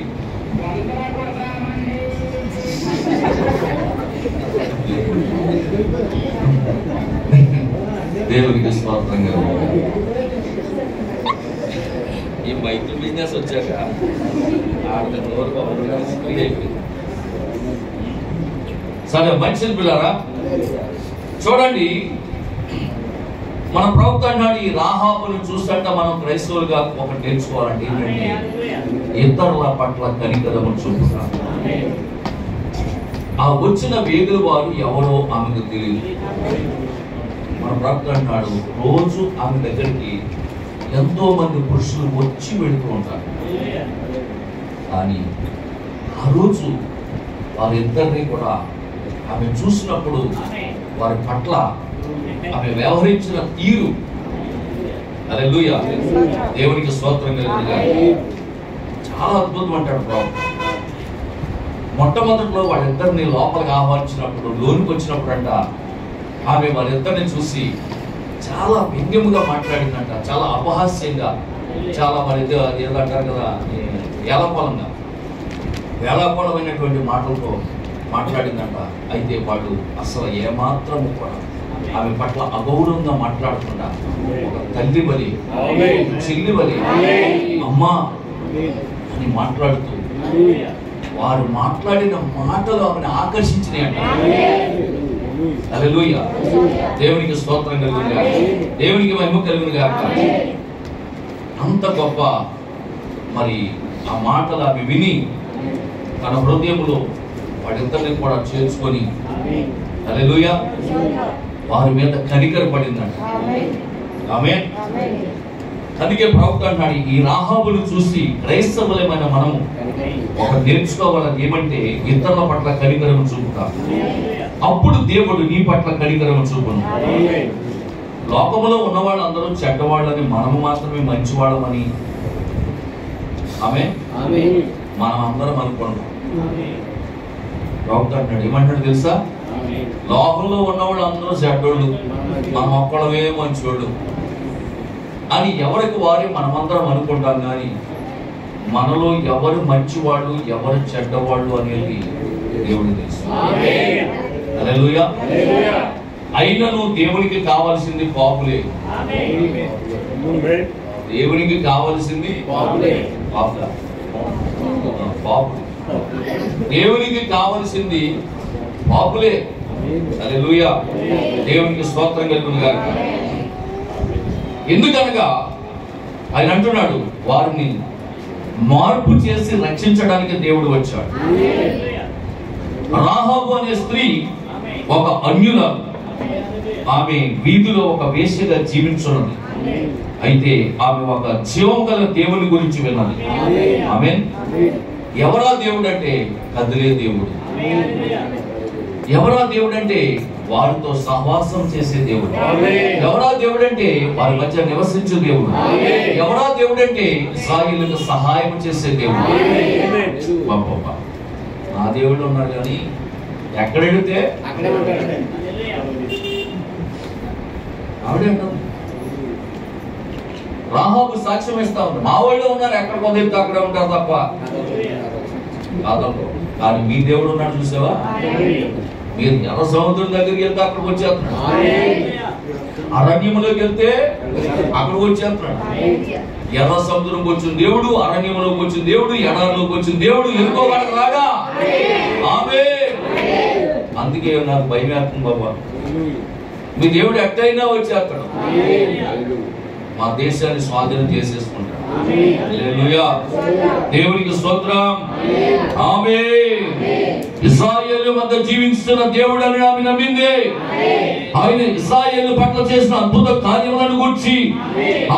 దేవునికి స్తోత్రంగా. ఈ బైక్ బిజినెస్ వచ్చాక సరే మనుషులు పిల్లరా చూడండి, మన ప్రవక్త అన్నాడు, ఈ రాహాబును చూస్తుంటే మనం క్రైస్తవులుగా ఒకటి నేర్చుకోవాలంటే ఏంటంటే ఇతరుల పట్ల కనికరము చూపుతారు. ఆ వచ్చిన వేగుల వారు ఎవరో ఆమెకు తెలియదు. మన ప్రవక్త అన్నాడు, రోజు ఆమె దగ్గరికి ఎంతో మంది పురుషులు వచ్చి వెళుతూ ఉంటారు. కానీ ఆ రోజు వారిద్దరిని కూడా ఆమె చూసినప్పుడు వారి పట్ల ఆమె వ్యవహరించిన తీరు, హల్లెలూయా, దేవునికి స్తోత్రం కలుగుగాక, చాలా అద్భుతం అంటాడు ప్రవక్త. మొట్టమొదటిలో వాళ్ళిద్దరిని లోపలికి ఆహ్వానించినప్పుడు, లోనికి వచ్చినప్పుడు అంట ఆమె వారిద్దరిని చూసి చాలా వ్యంగ్యముగా మాట్లాడిందంట, చాలా అపహాస్యంగా, చాలా మరి ఏదో అంటారు కదా వేళాకోళమైనటువంటి మాటలతో మాట్లాడిందంట. అయితే వాళ్ళు అసలు ఏమాత్రము కూడా ఆమె పట్ల అగౌరవంగా మాట్లాడకుండా ఒక తల్లి బలి, చెల్లి బలి, అమ్మా అని మాట్లాడుతూ వారు మాట్లాడిన మాటలు ఆమెను ఆకర్షించినాయంట. హల్లెలూయా, దేవునికి స్తోత్రం కలుగునుగాక, దేవునికి మహిమ కలుగునుగాక. అంత గొప్ప మరి ఆ మాటలు ఆమె విని తన హృదయంలో వాటిద్దరిని కూడా చేర్చుకొని, హల్లెలూయా, వారి మీద కనికర పడిందంట. ఆమేన్. అందుకే ప్రవక్త అంటాడు, ఈ రాహాబును చూసి క్రైస్తవులమైన మనము ఒక నేర్చుకోవాలని ఏమంటే ఇతరుల పట్ల కనికరము చూపుతాం. అప్పుడు దేవుడు నీ పట్ల కనికరము చూపును. లోకములో ఉన్నవాళ్ళు అందరూ చెడ్డవాళ్ళని, మనము మాత్రమే మంచివాళ్ళమని మనం అందరం అనుకుంటాం. ప్రవక్త అంటాడు, ఏమంటాడు తెలుసా, లోకంలో ఉన్నవాళ్ళు అందరూ చెడ్డోళ్ళు, మనం ఒక్కడమే మంచోళ్ళు అని ఎవరికి వారే మనమందరం అనుకుంటాం. కానీ మనలో ఎవరు మంచివాళ్ళు ఎవరు చెడ్డవాళ్ళు అనేది దేవుడు తెలుసు. హల్లెలూయా. అయినను దేవునికి కావాల్సింది పాపులే. దేవునికి కావాల్సింది పాపులు. దేవునికి కావాల్సింది పాపులే. హల్లెలూయా, దేవునికి స్తోత్రం కలుగునుగాక. ఎందుకనగా ఆయన అంటున్నాడు, వారిని మార్పు చేసి రక్షించడానికి దేవుడు వచ్చాడు. రాహాబు అనే స్త్రీ ఒక అన్యురాలు, ఆమె వీధిలో ఒక వేశ్యగా జీవించున్నది. అయితే ఆమె ఒక జీవం గల దేవుని గురించి విన్నది. ఆమేన్. ఎవరా దేవుడు అంటే కదిలే దేవుడు. ఎవరా దేవుడు అంటే వారితో సహవాసం చేసే దేవుడు. ఎవరా దేవుడు అంటే వారి మధ్య నివసించే దేవుడు. ఎవరా దేవుడు అంటే ఇశ్రాయేలుకు సహాయం చేసే దేవుడు. నా దేవుడు ఉన్నారు కానీ ఎక్కడ అడిగితే ఆవిడే అంటుంది. రాహాబు సాక్ష్యం ఇస్తా ఉంది, మా వాళ్ళు ఉన్నారు, ఎక్కడ కుదిరితే అక్కడే ఉంటారు తప్ప కాదంలో. కానీ మీ దేవుడు ఉన్నాడు చూసావా, మీరు ఎర్ర సముద్రం దగ్గరికి వెళ్తే అక్కడికి వచ్చేస్తున్నాడు, అరణ్యంలోకి వెళ్తే అక్కడికి వచ్చేస్తున్నాడు. ఎర్ర సముద్రంకి వచ్చిన దేవుడు, అరణ్యంలోకి వచ్చిన దేవుడు, ఎడారిలోకి వచ్చిన దేవుడు ఎన్నుకోగలక రాగా. ఆమేన్. అందుకే నాకు భయం వేస్తుంది బాబా, మీ దేవుడు ఎట్టయినా వచ్చేస్తాడు, మా దేశాన్ని స్వాధీనం చేసేసుకుంటాడు. హల్లెలూయా, దేవునికి స్తోత్రం. ఆమేన్. ఇశ్రాయేలు మధ్య జీవిస్తున్న దేవుడు అని ఆమె నమ్మింది. ఆయన ఇశ్రాయేలు పట్ల చేసిన అద్భుత కార్యములను గురించి,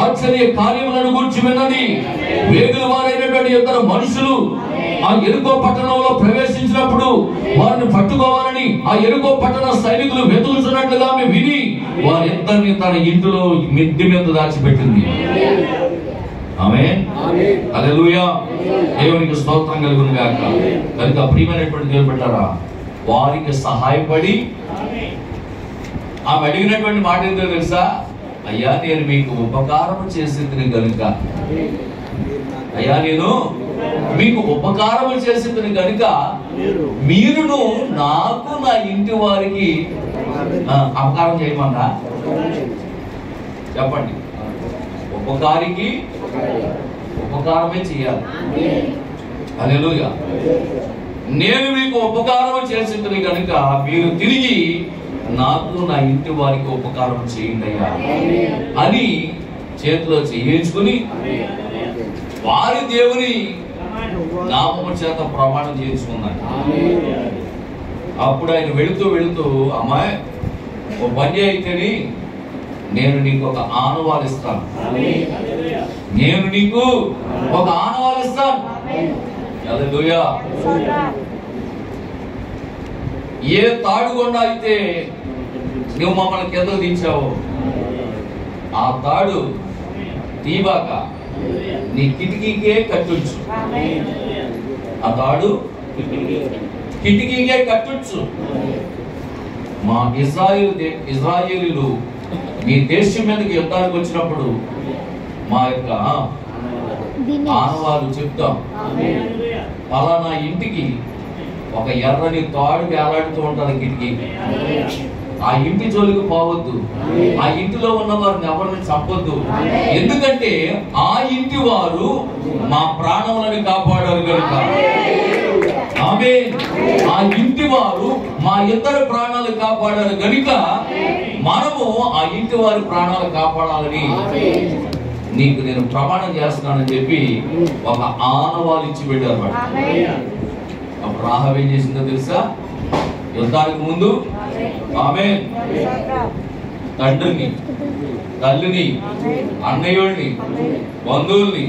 ఆశ్చర్య కార్యములను గురించి విన్నది. వేగుల వారైనటువంటి ఇద్దరు మనుషులు ఆ ఎరుకో పట్టణంలో ప్రవేశించినప్పుడు వారిని పట్టుకోవాలని ఆ ఎరుకో పట్టణ సైనికులు వెతుకుతున్నట్లుగా ఆమె విని వారిద్దరిని తన ఇంటిలో మిద్దె మీద దాచిపెట్టింది. ఆమేన్. హల్లెలూయా, దేవునికి స్తోత్రం కలుగునుగాక. కనుక ప్రియమైనటువంటి దేవుని బిడ్డలారా, వారికి సహాయపడి ఆమె అడిగినటువంటి మాట ఏంటో తెలుసా, అయ్యా నేను మీకు ఉపకారం చేసింది కనుక, అయ్యా నేను మీకు ఉపకారం చేసింది కనుక మీరును నాకు నా ఇంటి వారికి అపకారం చేయమన్నా చెప్పండి. ఉపకారికి ఉపకారమే చేయాలి. హల్లెలూయా. నేను మీకు ఉపకారం చేసింది కనుక మీరు తిరిగి నాకు నా ఇంటి వారికి ఉపకారం చేయండి అయ్యా అని చేతిలో చేయించుకుని వారి దేవుని నామము చేత ప్రమాణం చేయించుకున్నాడు. అప్పుడు ఆయన వెళుతూ అమ్మాయి ఓ పని అయితేని నేను నీకు ఒక ఆనవాలు ఇస్తాను, నేను నీకు ఒక ఆనవాలు ఇస్తాను. హల్లెలూయా. ఏ తాడుగొండ అయితే నువ్వు మమ్మల్ని కిందకు దించావు ఆ తాడు తీవాక నీ కిటికీకే కట్టుంచు, ఆ తాడు కిటికీకే కట్టుంచు. మా ఇజ్రాయేలీలు మీ దేశం మీదకి యుద్ధానికి వచ్చినప్పుడు మా యొక్క ఆనవాళ్ళు చెప్తాం. పలానా ఇంటికి ఒక ఎర్రని తాడు వేలాడుతూ ఉంటుంది కిటికీకి, ఆ ఇంటి జోలికి పోవద్దు, ఆ ఇంటిలో ఉన్న వారిని ఎవరిని చంపొద్దు, ఎందుకంటే ఆ ఇంటి వారు మా ప్రాణములను కాపాడారు కనుక. ఆమేన్. ఆ ఇంటి వారు మా ఇద్దరు ప్రాణాలు కాపాడారు కనుక మనము ఆ ఇంటి వారి ప్రాణాలు కాపాడాలని నీకు నేను ప్రమాణం చేస్తున్నానని చెప్పి ఒక ఆనవాలు ఇచ్చి పెట్టారు. అప్పుడు రాహాబ్ ఏం చేసిందో తెలుసా? యుద్ధానికి ముందు ఆమె తండ్రిని, తల్లిని, అన్నయ్యుల్ని, బంధువుల్ని,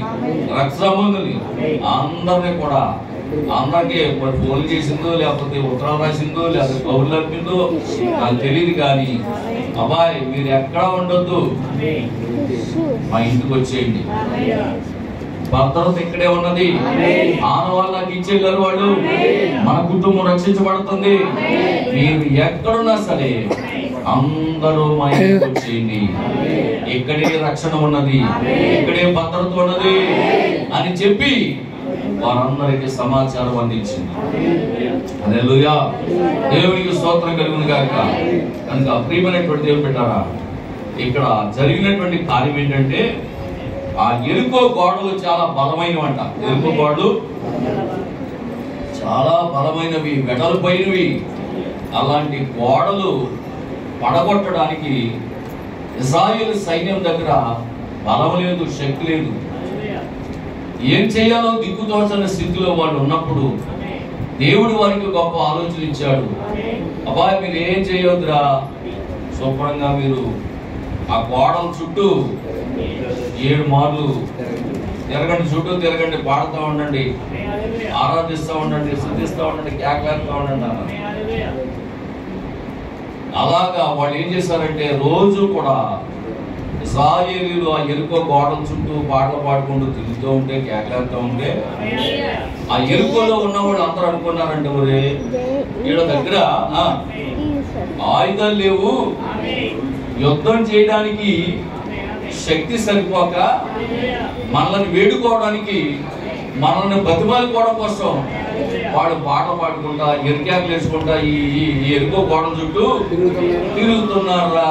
రక్త సంబంధుల్ని అందరినీ కూడా, అందరికీ ఫోన్ చేసిందో లేకపోతే ఉత్తరాలు రాసిందో లేకపోతే కౌలు అర్పిందో నాకు తెలియదు, కానీ అబ్బాయి మీరు ఎక్కడ ఉండొద్దు, మా ఇంటికి వచ్చేయండి, భద్రత ఇక్కడే ఉన్నది, ఆనవాళ్ళు నాకు ఇచ్చేయగలరు వాళ్ళు, మన కుటుంబం రక్షించబడుతుంది, మీరు ఎక్కడున్నా సరే అందరూ మా ఇంటికి వచ్చేయండి, ఇక్కడే రక్షణ ఉన్నది, ఇక్కడే భద్రత ఉన్నది అని చెప్పి వారందరికీ సమాచారం అందించింది. హల్లెలూయా. దేవునికి స్తోత్రం కలుగును గాక. కనుక ప్రియమైనటువంటి దేవుని బిడ్డలారా, ఇక్కడ జరిగినటువంటి కార్యం ఏంటంటే ఆ ఎరుకో గోడలు చాలా బలమైనవంట. ఎరుకో గోడలు చాలా బలమైనవి, వెడల్పోయినవి. అలాంటి గోడలు పడగొట్టడానికి ఇశ్రాయేలు సైన్యం దగ్గర బలం లేదు, శక్తి లేదు. ఏం చేయాలో దిక్కుతోచని స్థితిలో వాళ్ళు ఉన్నప్పుడు దేవుడు వారికి గొప్ప ఆలోచన ఇచ్చాడు. అబ్బాయి మీరు ఏం చేయొద్దురా, శుభ్రంగా మీరు ఆ గోడల చుట్టూ 7 మార్లు తిరగండి, చుట్టూ తిరగండి, పాడుతూ ఉండండి, ఆరాధిస్తూ ఉండండి, స్తుతిస్తూ ఉండండి, కేకలేస్తూ ఉండండి అన్నారు. అలాగా వాళ్ళు ఏం చేశారంటే రోజు కూడా ఇశ్రాయేలీయులు ఆ ఎరుకో గోడల చుట్టూ పాటలు పాడుకుంటూ తిరుగుతూ ఉంటే, కేకలేస్తూ ఉంటే ఆ ఎరుకోలో ఉన్న వాళ్ళు అందరూ అనుకున్నారంటే ఒరే వీళ్ళ దగ్గర ఆయుధాలు లేవు, యుద్ధం చేయడానికి శక్తి సరిపోక మనల్ని వేడుకోవడానికి, మనల్ని బతిమాలుకోవడం కోసం వాడు పాటలు పాడుకుంటా ఎరికాకులు వేసుకుంటా ఈ ఎరుకో గోడల చుట్టూ తిరుగుతున్నారా,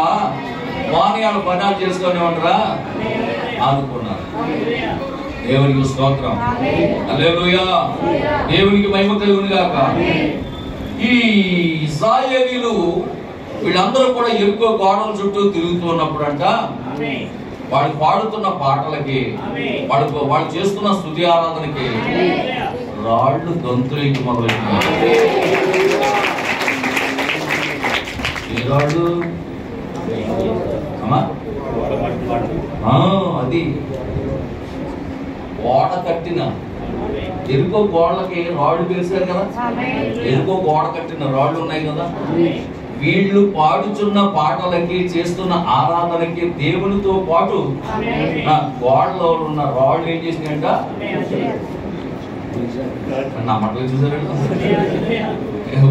వాని వాళ్ళ పనాలు చేసుకునే ఉంటారా అనుకున్నారు. దేవునికి స్తోత్రం. హల్లెలూయా. దేవునికి మహిమ కలుగును గాక. ఈ ఇశ్రాయేలీయులు వీళ్ళందరూ కూడా ఎరుకో గోడల చుట్టూ తిరుగుతున్నప్పుడు అంట వాళ్ళు పాడుతున్న పాటలకి, వాళ్ళు చేస్తున్న స్తుతి ఆరాధనకి రాళ్ళు గొంతులేకి మొదలైతున్నారు. ఏ రాళ్ళు? అది గోడ కట్టిన ఎరుకో గోడలకి రాళ్ళు వేశారు కదా, ఎరుకో గోడ కట్టిన రాళ్ళు ఉన్నాయి కదా, వీళ్ళు పాడుచున్న పాటలకి, చేస్తున్న ఆరాధనకి దేవునితో పాటు గోడలో ఉన్న రాళ్ళు ఏం చేసినాయంట? నా మటలు చూసారండి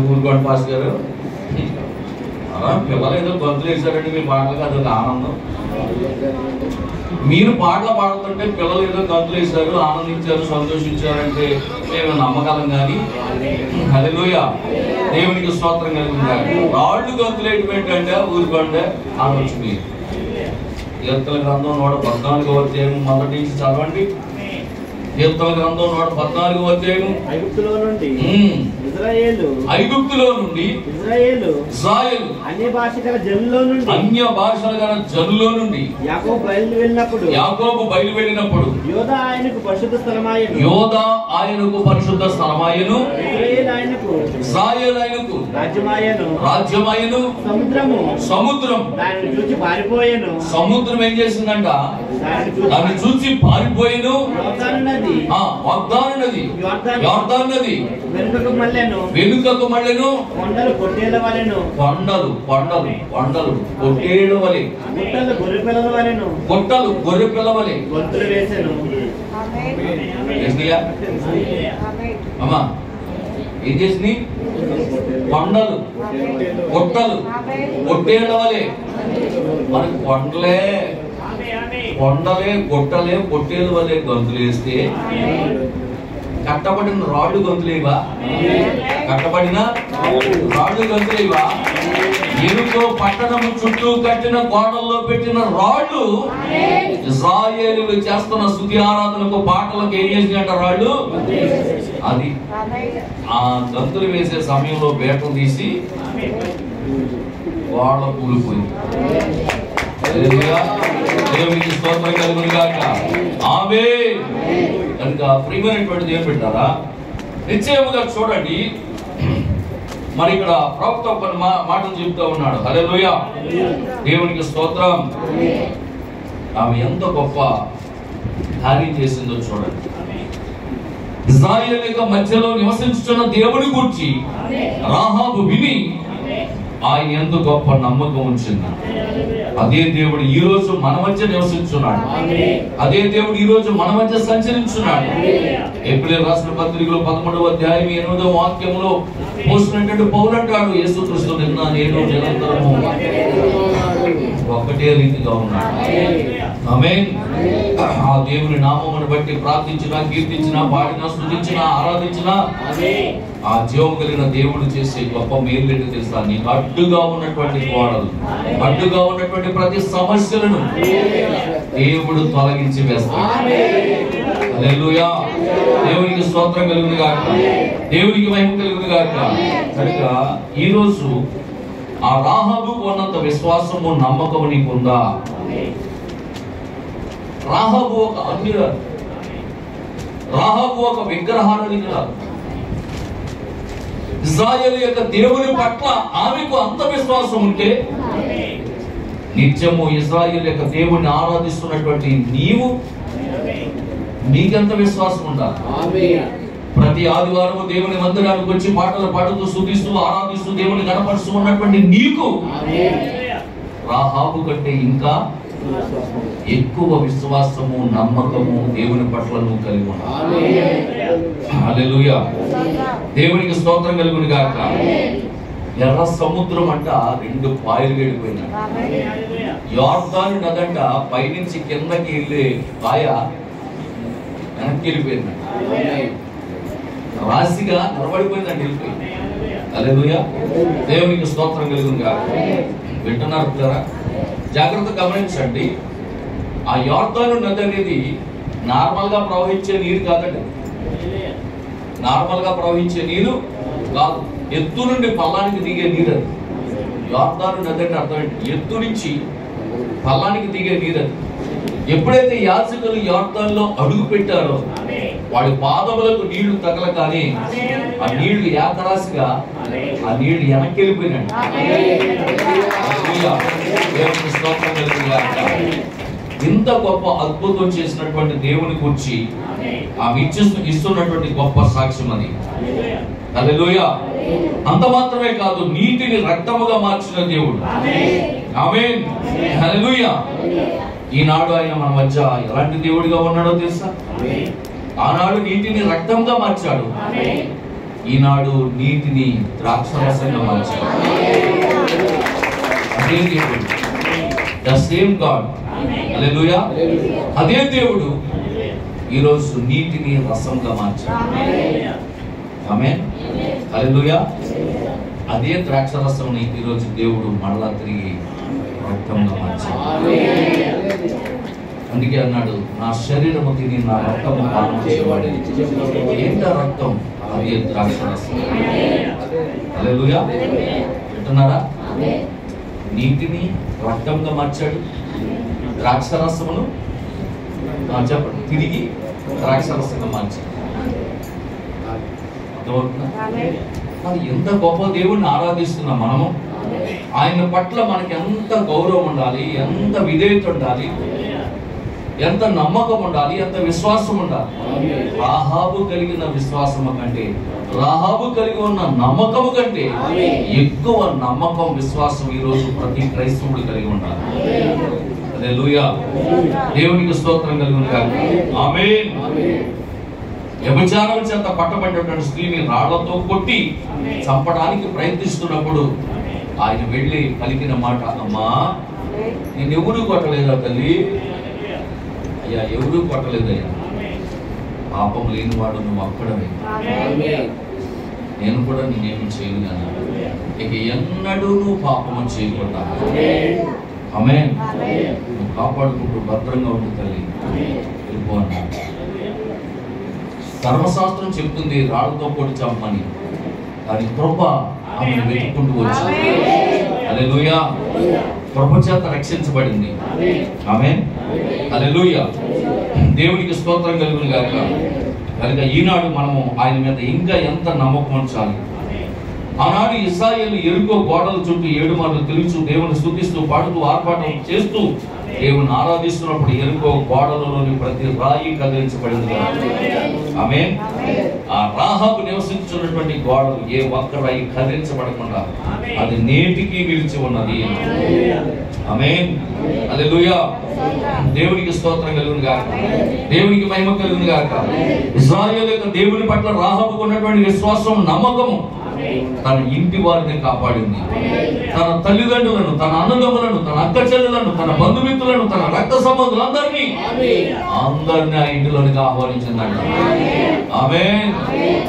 ఊరుకోండి పాస్ గారు, పిల్లలు ఏదో గొంతులు వేసారండి మీ పాటలకు, అదొక ఆనందం. మీరు పాటలు పాడుతుంటే పిల్లలు ఏదో గంతులు వేశారు, ఆనందించారు, సంతోషించారంటే మేము నమ్మగలం. కానీ హల్లెలూయా, దేవునికి స్తోత్రం కలుగుతుంది. రాళ్ళు గంతులు ఏంటంటే ఊరుకోండి అనవచ్చు. మీరు కీర్తన గ్రంథం 114వ అధ్యాయం మొదటి నుంచి చదవండి. కీర్తన గ్రంథం 114వ అధ్యాయం. ఐగుప్తులో నుండి ఇజ్రాయేలు అన్య భాషల జనుల్లో నుండి యాకోబు బయలు వెళ్ళినప్పుడు యోధా ఆయనకు పరిశుద్ధ స్థలమాయను, ఇశ్రాయేలు ఆయనకు రాజ్యమాయను. సముద్రం సముద్రం ఏం చేసిందంట? దాన్ని చూసి పారిపోయాను. వాగ్దాన నది, యోర్దాను నది వెనుకకు మళ్ళెను. కొండలు పొట్టేళ్ల వలెను, గుట్టలు గొర్రె పిల్ల వలె గొంతులు వేసెను. అమ్మా ఏం చేసింది? కొండలు గుట్టలు పొట్టేళ్ల వలె. మనకి కొండలే పొట్టేళ్ళ వలె గొంతులు వేస్తే కట్టబడిన రాళ్ళు గొంతులేవా? కట్టబడిన రాళ్ళు గొంతులేవా? ఎరుకో పట్టణము చుట్టూ కట్టిన గోడల్లో పెట్టిన రాళ్ళు ఇశ్రాయేలీయులు చేస్తున్న స్తుతి ఆరాధనకు పాటలకు ఏం చేసినట్ట రాళ్ళు. అది ఆ గంతులు వేసే సమయంలో బేటలు తీసి వాళ్ళ కూలిపోయింది. దేవునికి స్తోత్రం కలుగును గాక. ఆమేన్. కనుక ప్రియమైనటువంటిది ఏం పెట్టారా? నిశ్చయముగా చూడండి, మరి ఇక్కడ ప్రవక్త కొన్ని మాటలు చెప్తూ ఉన్నాడు. హల్లెలూయా, దేవునికి స్తోత్రం. ఆమె ఎంత గొప్ప కార్యం చేసిందో చూడండి. ఇశ్రాయేలీయుల మధ్యలో నివసించుతున్న దేవుని గురించి రాహాబు విని ఆయన ఎంత గొప్ప నమ్మకం ఉంచింది. అదే దేవుడు ఈ రోజు మన మధ్య నివసించున్నాడు. అదే దేవుడు ఈ రోజు మన మధ్య సంచరించున్నాడు. ఏప్రిల్ రాసిన పత్రికలో 11వ అధ్యాయం 8వ వాక్యంలో పోసినటువంటి పౌలు అంటాడు, యేసుక్రీస్తు నిన్న నేను నిరంతరము ఒకటే రీతిగా ఉన్నాడు. ఆమేన్. ఆ దేవుని నామమును బట్టి ప్రార్థించినా, కీర్తించినా, పాడినా, స్తుతించినా, ఆరాధించినా ఆ జీవం కలిగిన దేవుడు చేసే గొప్ప మేలు ఏంటో తెలుసా? నీకు అడ్డుగా ఉన్నటువంటి గోడలు, అడ్డుగా ఉన్నటువంటి ప్రతి సమస్యలను దేవుడు తొలగించి వేస్తాడు. హల్లెలూయా, దేవునికి స్తోత్రం కలుగును గాక, దేవునికి మహిమ కలుగును గాక. కనుక ఈ రోజు ఆ రాహాబు ఉన్నంత విశ్వాసము, నమ్మకము నీకుందా? రాహాబు ఒక అన్యురాలు, రాహాబు ఒక విగ్రహారాధికురాలు. ఇశ్రాయేలు యొక్క దేవుని పట్ల ఆమెకు అంత విశ్వాసం ఉంటే నిత్యము ఇశ్రాయేలు యొక్క దేవుణ్ణి ఆరాధిస్తున్నటువంటి నీకెంత విశ్వాసం ఉండాలి? ప్రతి ఆదివారం దేవుని మందిరానికి వచ్చి పాటలు పాడుతూ, స్తుతిస్తూ, ఆరాధిస్తూ, దేవుని కనపరుస్తూ ఉన్నటువంటి నీకు రాహాబు కంటే ఇంకా ఎక్కువ విశ్వాసము, నమ్మకము దేవుని పట్ల నువ్వు కలిగి ఉన్నావు. హల్లెలూయా, దేవునికి స్తోత్రం కలుగును గాక. ఎర్ర సముద్రం అంట 2 పాయలు వెళ్ళిపోయినాయి. యోర్దాను నదంట పైనుంచి కిందకి వెళ్ళే పాయ వెనక్కి వెళ్ళిపోయింది, రాశిగా నిలబడిపోయిందండి, వెళ్ళిపోయింది. హల్లెలూయా, దేవునికి స్తోత్రం కలుగును గాక. వింటున్నారు పిల్లరా? జాగ్రత్త గమనించండి. ఆ యోర్దాను నది అనేది నార్మల్ గా ప్రవహించే నీరు కాదండి. నార్మల్ గా ప్రవహించే నీరు కాదు, ఎత్తు నుండి పల్లానికి దిగే నీరు అది. యోర్దాను నది అంటే అర్థం ఏంటి? ఎత్తు నుంచి పల్లానికి దిగే నీరు అది. ఎప్పుడైతే యాజకులు యోర్దానులో అడుగు పెట్టారో వాడి పాదములకు నీళ్లు తగలగానే ఆ నీళ్లు ఏకరాశిగా ఆ నీళ్లు వెనక్కి వెళ్ళిపోయినాడు. ఇంత గొప్ప అద్భుతం చేసినటువంటి దేవుని గురించి ఆమె ఇస్తున్నటువంటి గొప్ప సాక్ష్యం అది. హల్లెలూయా. అంత మాత్రమే కాదు, నీటిని రక్తముగా మార్చిన దేవుడు. ఆమేన్. హల్లెలూయా. ఈనాడు ఆయన మన మధ్య ఎలాంటి దేవుడిగా ఉన్నాడో తెలుసా? ఆనాడు నీటిని రక్తంగా మార్చాడు, ఈనాడు నీటిని ద్రాక్షరసంగా మార్చాడు. అదే దేవుడు, ద సేమ్ గాడ్. హల్లెలూయా. అదే దేవుడు ఈరోజు నీటిని రసంగా మార్చాడు. ఆమేన్. హల్లెలూయా. అదే ద్రాక్షరసంని ఈరోజు దేవుడు మరలా తిరిగి రక్తంగా మార్చాడు. అందుకే అన్నాడు, నా శరీరము తిని నా రక్తము పానం చేయవాడు. ఏంటా రక్తం? అది ద్రాక్షరసం. హల్లెలూయా. వింటున్నారా? నీటిని రక్తంగా మార్చాడు, ద్రాక్షరసమును చెప్పండి తిరిగి ద్రాక్షరసంగా మార్చాడు. అర్థమవుతుందా? మరి ఎంత గొప్ప దేవుణ్ణి ఆరాధిస్తున్నాం మనము. ఆయన పట్ల మనకి ఎంత గౌరవం ఉండాలి, ఎంత విధేయత ఉండాలి, ఎంత నమ్మకం ఉండాలి, ఎంత విశ్వాసం ఉండాలి. రాహాబు కలిగిన విశ్వాసము కంటే, రాహాబు కలిగి ఉన్న నమ్మకము కంటే ఎక్కువ నమ్మకం, విశ్వాసం ఈరోజు ప్రతి క్రైస్తవుడు కలిగి ఉండాలి. హల్లెలూయా. దేవునికి స్తోత్రం కలుగును గాక. ఆమేన్. వ్యభిచారం చేత పట్టబడినటువంటి స్త్రీని రాళ్లతో కొట్టి చంపడానికి ప్రయత్నిస్తున్నప్పుడు ఆయన వెళ్ళి పలికిన మాట, అమ్మా నేను ఎవరు కొట్టలేదా తల్లి? అయ్యా ఎవరు కొట్టలేదయ్యా, పాపం లేనివాడు నువ్వు అక్కడమే, నేను కూడా నేనేమి చేయను, ఇక ఎన్నడూ నువ్వు పాపము చేయకుండా ఆమేన్ నువ్వు కాపాడుకుంటూ భద్రంగా ఉండు తల్లి, వెళ్ళిపో అన్నాడు. ధర్మశాస్త్రం చెప్తుంది రాళ్ళతో కొట్టి చంపని, దాని కృప ఆమెను వెతుక్కుంటూ వచ్చింది. హల్లెలూయా. కృప చేత రక్షించబడింది. ఆమేన్. హల్లెలూయా. దేవునికి స్తోత్రం కలుగును గాక. కనుక ఈనాడు మనము ఆయన మీద ఇంకా ఎంత నమ్మకం ఉంచాలి. ఆనాడు ఇశ్రాయేలు యెరికో గోడల చుట్టూ 7 మార్లు తిరుగుతూ దేవుని స్తుతిస్తూ పాడుతూ ఆర్భాటం చేస్తూ దేవుని ఆరాధిస్తున్నప్పుడు యెరికో గోడలలోని ప్రతి రాయి కదిలించబడింది. ఆమేన్. ఆ రాహాబు నివసించున్నటువంటి గోడలు ఏ ఒక్క రాయి కదిలించబడకుండా అది నేటికి నిలిచి ఉన్నది. ఆమేన్. హల్లెలూయా. దేవునికి స్తోత్రం కలుగును గాక. దేవునికి మహిమ కలుగును గాక. ఇశ్రాయేలు యొక్క దేవుని పట్ల రాహాబుకు ఉన్నటువంటి విశ్వాసం, నమ్మకము తన ఇంటి వారిని కాపాడింది. తన తల్లిదండ్రులను, తన అన్నదమ్ములను, తన అక్క చెల్లెలను, తన బంధుమిత్రులను, తన రక్త సంబంధులందరినీ ఆ ఇంటిలోనికి ఆహ్వానించిందంట. ఆమేన్.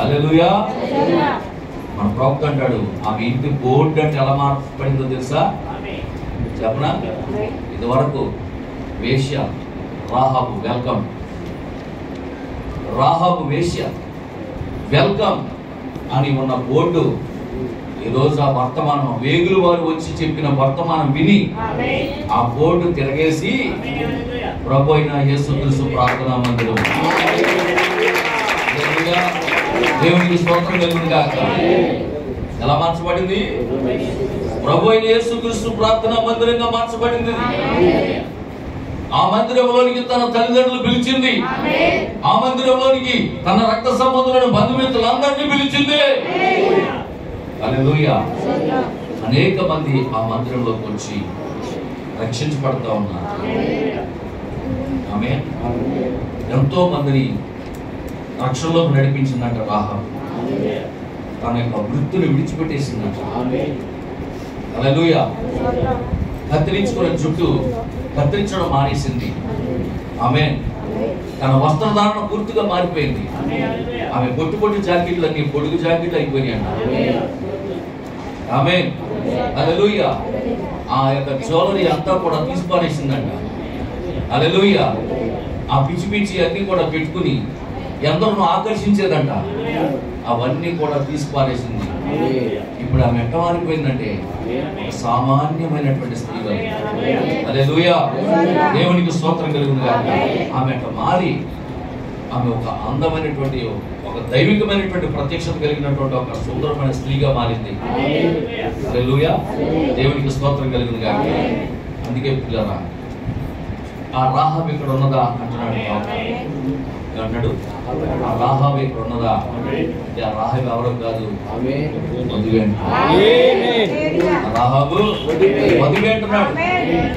హల్లెలూయా. మన ప్రవక్త అంటాడు, ఆమె ఇంటి బోర్డు అంటే ఎలా మార్చబడిందో తెలుసా? చెప్పనా? ఇదివరకు వేశ్య, రాహాబు వెల్కమ్, రాహాబు వేశ్య వెల్కమ్ అని ఉన్న బోర్డు ఈరోజు ఆ వర్తమానం, వేగులు వారు వచ్చి చెప్పిన వర్తమానం విని ఆ బోర్డు తిరగేసి ప్రభు అయిన యేసుక్రీస్తు ప్రార్థనా మందిరం. దేవునికి స్తోత్రం కలుగును గాక. ఎలా మార్చబడింది? ప్రభు అయిన యేసుక్రీస్తు ప్రార్థనా మందిరంగా మార్చబడింది. ఆ మందిరంలోనికి తన తల్లిదండ్రులు పిలిచింది. ఆ మందిరంలోనికి తన రక్త సంబంధులను, బంధుమిత్రులందరినీ పిలిచింది. హల్లెలూయా. అనేక మంది ఆ మందిరంలోకి వచ్చి రక్షించబడతా ఉన్నారు. ఆమేన్. ఎంతో మందిని రక్షణలోకి నడిపించిందంట రాహాబు. తన యొక్క వృత్తిని విడిచిపెట్టేసిందంట. హల్లెలూయా. కత్తిరించుకున్న జుట్టు కత్తిరించడం మానేసింది. ఆమేన్. తన వస్త్రధారణ పూర్తిగా మారిపోయింది. ఆమె పొట్టు జాకెట్లు అన్ని పొడుగు జాకెట్లు అయిపోయినాయంట. ఆమేన్. హల్లెలూయా. ఆ యొక్క జ్యువెలరీ అంతా కూడా తీసుకునేసిందంట. హల్లెలూయా. ఆ పిచ్చి అన్ని కూడా పెట్టుకుని ఎందరినో ఆకర్షించేదంట. అవన్నీ కూడా తీసుకునేసింది. ఇప్పుడు ఆమె ఎట్ట మారిపోయిందంటే సామాన్యమైనటువంటి స్త్రీ. హల్లెలూయా. దేవునికి స్తోత్రం కలుగును గాక. ఆమె అట్ట మారి ఆమె ఒక అందమైనటువంటి, ఒక దైవికమైనటువంటి ప్రత్యక్షత కలిగినటువంటి ఒక సుందరమైన స్త్రీగా మారింది. హల్లెలూయా. దేవునికి స్తోత్రం కలుగును గాక. అందుకే పిల్లరా, ఆ రాహాబు ఇక్కడ ఉన్నదా అంటున్నాడు. అన్నాడు, ఆ రాహాబు ఇక్కడ ఉన్నదా? ఆ రాహాబు ఎవరో కాదు, రాహాబు మదువే అంటున్నాడు.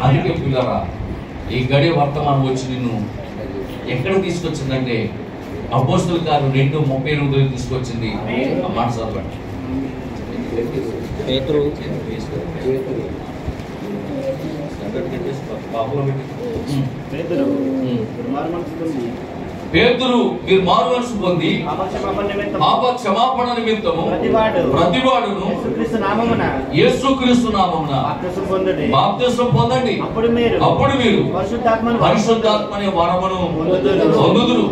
అందుకే పిల్లరా, ఈ గడియ వర్తమానం వచ్చి నిన్ను ఎక్కడ తీసుకొచ్చిందంటే అపోస్తల కార్యం 2:38 తీసుకొచ్చింది. ఆ మాట చదవండి. పేతురు మీరు మారు మనసు పొంది పాప క్షమాపణ నిమిత్తము ప్రతివాడును యేసుక్రీస్తు నామమున బాప్తిస్మం పొందండి. అప్పుడు మీరు పరిశుద్ధాత్మని వరమును పొందుదురు.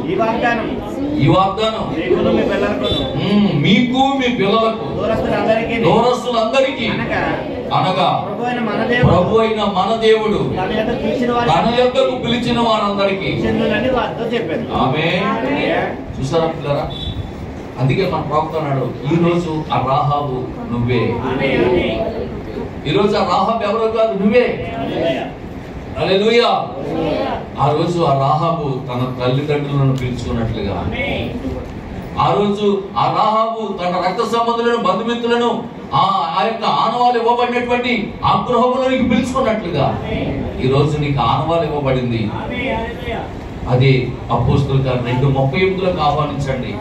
ఈ వాగ్దానం మీకు మీ పిల్లలకు దూరస్తులందరికీ అనగా ప్రభు అయిన మన దేవుడు తన యొక్కకు పిలిచిన వారందరికీ ఆమేన్. చూసారా పిల్లరా? అందుకే మన ప్రవక్త అన్నాడు, ఈ రోజు ఆ రాహాబు నువ్వే. ఈ రోజు ఆ రాహాబు ఎవరో కాదు, నువ్వే. హల్లెలూయా. ఆ రోజు ఆ రాహాబు తన తల్లిదండ్రులను పిలుచుకున్నట్లుగా, ఆ రోజు ఆ రాహాబు తన రక్త సంబంధులను బంధుమిత్రులను ఆ యొక్క ఆనవాలు ఇవ్వబడినటువంటి ఆ గృహములోనికి పిలుచుకున్నట్లుగా ఈ రోజు నీకు ఆనవాలు ఇవ్వబడింది. అది అపోస్తలుల కార్యం 2:38 ఆహ్వానించండి.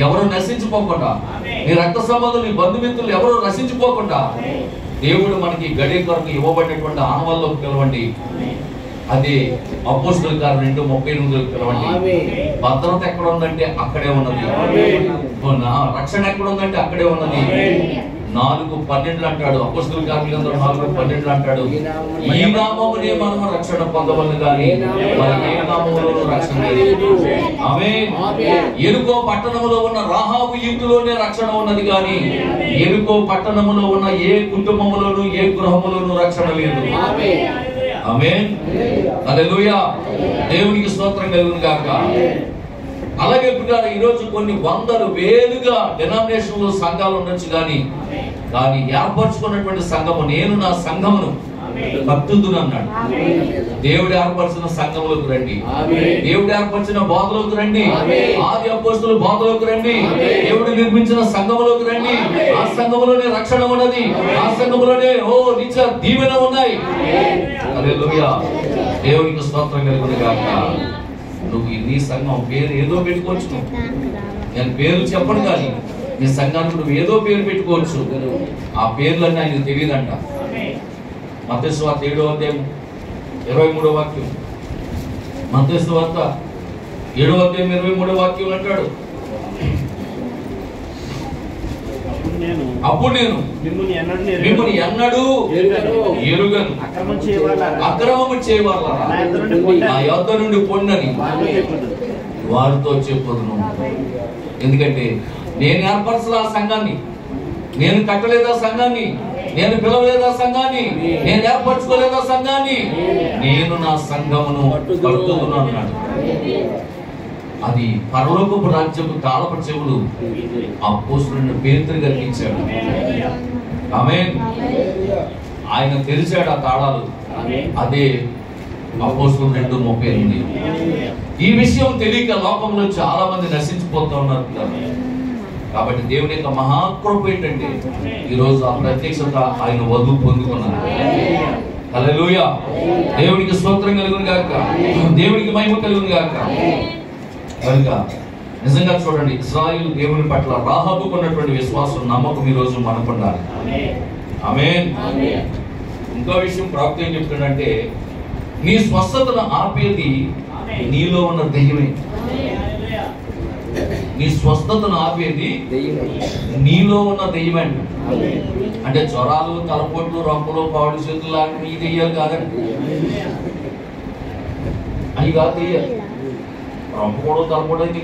ఎవరు నశించిపోకుండా, నీ రక్త సంబంధులు, నీ బంధుమిత్రులు ఎవరు నశించిపోకుండా దేవుడు మనకి గడియ కొరకు ఇవ్వబడినటువంటి ఆనవాల్లోకి పిలవండి. అది అపోస్తలుల కార్యం 2:38 పిలవండి. భద్రత ఎక్కడ ఉందంటే అక్కడే ఉన్నది. రక్షణ ఎక్కడ ఉందంటే అక్కడే ఉన్నది. 4:12 అంటాడు అపోస్తలుల కార్యం 4:12 అంటాడు, ఈ నామమునే మనము రక్షణ పొందవలెను గాని మరి ఏ నామములోనూ రక్షణ లేదు. ఆమేన్. యెరికో పట్టణములో ఉన్న రాహాబు ఇంటిలోనే రక్షణ ఉన్నది గాని యెరికో పట్టణములో ఉన్న ఏ కుటుంబములోనూ ఏ గృహములోనూ రక్షణ లేదు. ఆమేన్. హల్లెలూయా. దేవునికి స్తోత్రం కలుగును గాక. అలాగే ఇప్పుడు ఈ రోజు కొన్ని వందలు వేలుగా డినామినేషన్లు సంఘాలు ఉండొచ్చు కానీ ఏర్పరచుకున్నటువంటి సంఘము, నేను నా సంఘమును కట్టుదును అన్నాడు. దేవుడు ఏర్పరిచిన సంఘములకు రండి, దేవుడు ఏర్పరిచిన బోధలోకి రండి, ఆది అపోస్తలుల బోధలోకి రండి, దేవుడు నిర్మించిన సంఘములోకి రండి. ఆ సంఘములోనే రక్షణ ఉన్నది, ఆ సంఘములోనే నిత్య దీవెన ఉన్నాయి. హల్లెలూయా. దేవునికి స్తోత్రం కలుగును గాక. నువ్వు నీ సంఘం పేరు ఏదో పెట్టుకోవచ్చు, నేను పేరు చెప్పను కానీ నీ సంఘానికి నువ్వు ఏదో పేరు పెట్టుకోవచ్చు. ఆ పేర్లన్నీ ఆయనకు తెలియదంట. మత్తయి సువార్త 7:23 మత్తయి సువార్త 7:23 అంటాడు, అప్పుడు నేను మిమ్మల్ని ఎన్నడూ ఎరుగను, అక్రమము చేయవాళ్ళరా నా యొద్ద నుండి పొండని వారితో చెప్పుదును. ఎందుకంటే నేను ఏర్పరచలే ఆ సంఘాన్ని, నేను కట్టలేదా సంఘాన్ని, నేను పిలవలేదా సంఘాన్ని, నేను ఏర్పరచుకోలేదా సంఘాన్ని, నేను నా సంఘమును కట్టుదును అన్నాడు. అది పరలోకపు రాజ్యపు తాళపు చెవులు అపోస్తలుని పేతురు కలిగించాడు. ఆమేన్. ఆయన తెరిచాడు ఆ తాళాలు. అదే అపోస్తలులు 2:38. ఈ విషయం తెలియక లోకంలో చాలా మంది నశించిపోతూ ఉన్నారు. కాబట్టి దేవుని యొక్క మహాకృప ఏంటంటే ఈరోజు ఆ ప్రత్యక్షత ఆయన వధువు పొందుకున్నారు. హల్లెలూయా. దేవునికి స్తోత్రం కలుగును గాక, దేవునికి మహిమ కలుగును గాక. కనుక నిజంగా చూడండి, ఇశ్రాయేలు దేవుని పట్ల రాహాబుకు ఉన్నటువంటి విశ్వాసం, నమ్మకం ఈ రోజు మనకు ఉండాలి. ఆమేన్. ఇంకో విషయం ప్రవక్త ఏం చెప్తున్నాడంటే, నీ స్వస్థతను ఆపేది నీలో ఉన్న దెయ్యమే. నీ స్వస్థతను ఆపేది నీలో ఉన్న దెయ్యమే. అంటే జ్వరాలు, తలపోట్లు, రొంపలు, పాడు చేతులు లాంటి నీ దెయ్యాలు కాదండి. అవి కాదు దెయ్యాలు. రొంపకూడదు, తలపోటు అయితే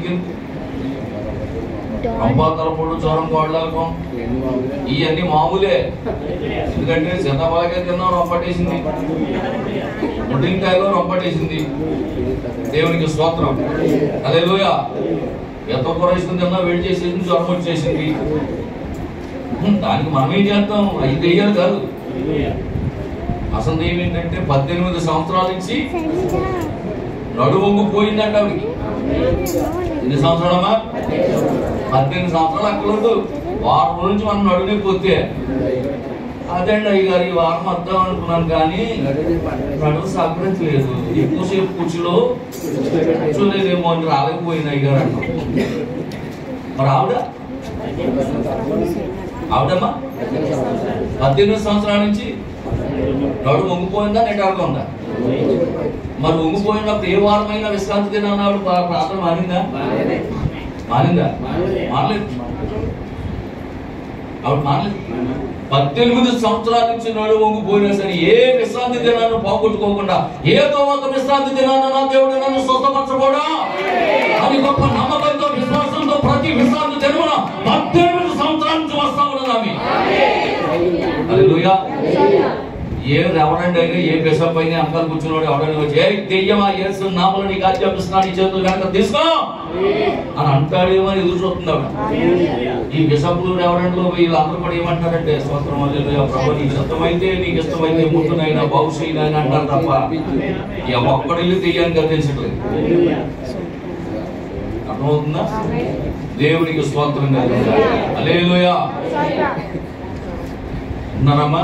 రొంప, తలపోటు, జ్వరం, కోళ్ళకం ఇవన్నీ మామూలే. ఎందుకంటే సీతాఫలకాయ తిన్నా రొంపటేసింది, ముట్టింకాయలో రొంపటేసింది. దేవునికి స్తోత్రం. హల్లెలూయా. ఎంత కూర వేసుకుని తిన్నా వేడి చేసేసింది, జ్వరం వచ్చేసింది. దానికి మనం ఏం చేస్తాం? అవి దెయ్యాలు కాదు. అసలు దెయ్యం ఏంటంటే 18 సంవత్సరాల నుంచి నడువొంగు పోయిందంట ఆవిడికి. ఎన్ని సంవత్సరాలమ్మా? 18 సంవత్సరాలు అక్కర్లేదు. వారం నుంచి మనం నడునే పోతే అదేండి అయ్యగారు ఈ వారం వద్దాం అనుకున్నాను కానీ నడువు సహకరించలేదు, ఎక్కువసేపు కూర్చోలేదేమో అని రాలేకపోయింది అయ్యగారు అంటాం. మరి ఆవిడమ్మా 18 సంవత్సరాల నుంచి నడువు మొంగిపోయిందా, నెటారుగా ఉందా? మరి ఉంగిపోయినప్పుడు ఏ వారమైనా విశ్రాంతి దినాడు ప్రార్థన మారిందా? మారిందా? మారలేదు. ఆవిడ మారలేదు. 18 సంవత్సరాల నుంచి నడుము వంగిపోయినా సరే ఏ విశ్రాంతి దినాన్ని పోగొట్టుకోకుండా ఏదో ఒక విశ్రాంతి దినాన్ని నా దేవుడు నన్ను స్వస్థపరచబోడా అని గొప్ప నమ్మకంతో విశ్వాసంతో ప్రతి విశ్రాంతి దినమున 18 సంవత్సరాల నుంచి వస్తా ఉన్నది ఆమె. హల్లెలూయా. ఏ రెవరెండ్ అయినా ఏ బిషప్ అయినా అంకల్ కూర్చున్నాడు ఎవడైనా వచ్చి ఏ దెయ్యమా యేసు నామములో నీకు ఆజ్ఞాపిస్తున్నాను, నీ చేతులు కనుక తీసుకో అని అంటాడేమో అని ఎదురు చూస్తున్నాడు. ఈ బిషప్లు రెవరెండ్లు వీళ్ళందరూ కూడా ఏమంటారంటే స్తోత్రం హల్లెలూయా ప్రభువా నీకు ఇష్టమైతే ముట్టునైనా బహుశైనా అని అంటారు తప్ప ఒక్కడిల్లు దెయ్యాన్ని గర్తించట్లేదు. అర్థమవుతుందా? దేవునికి స్తోత్రం హల్లెలూయా. ఉన్నారమ్మా?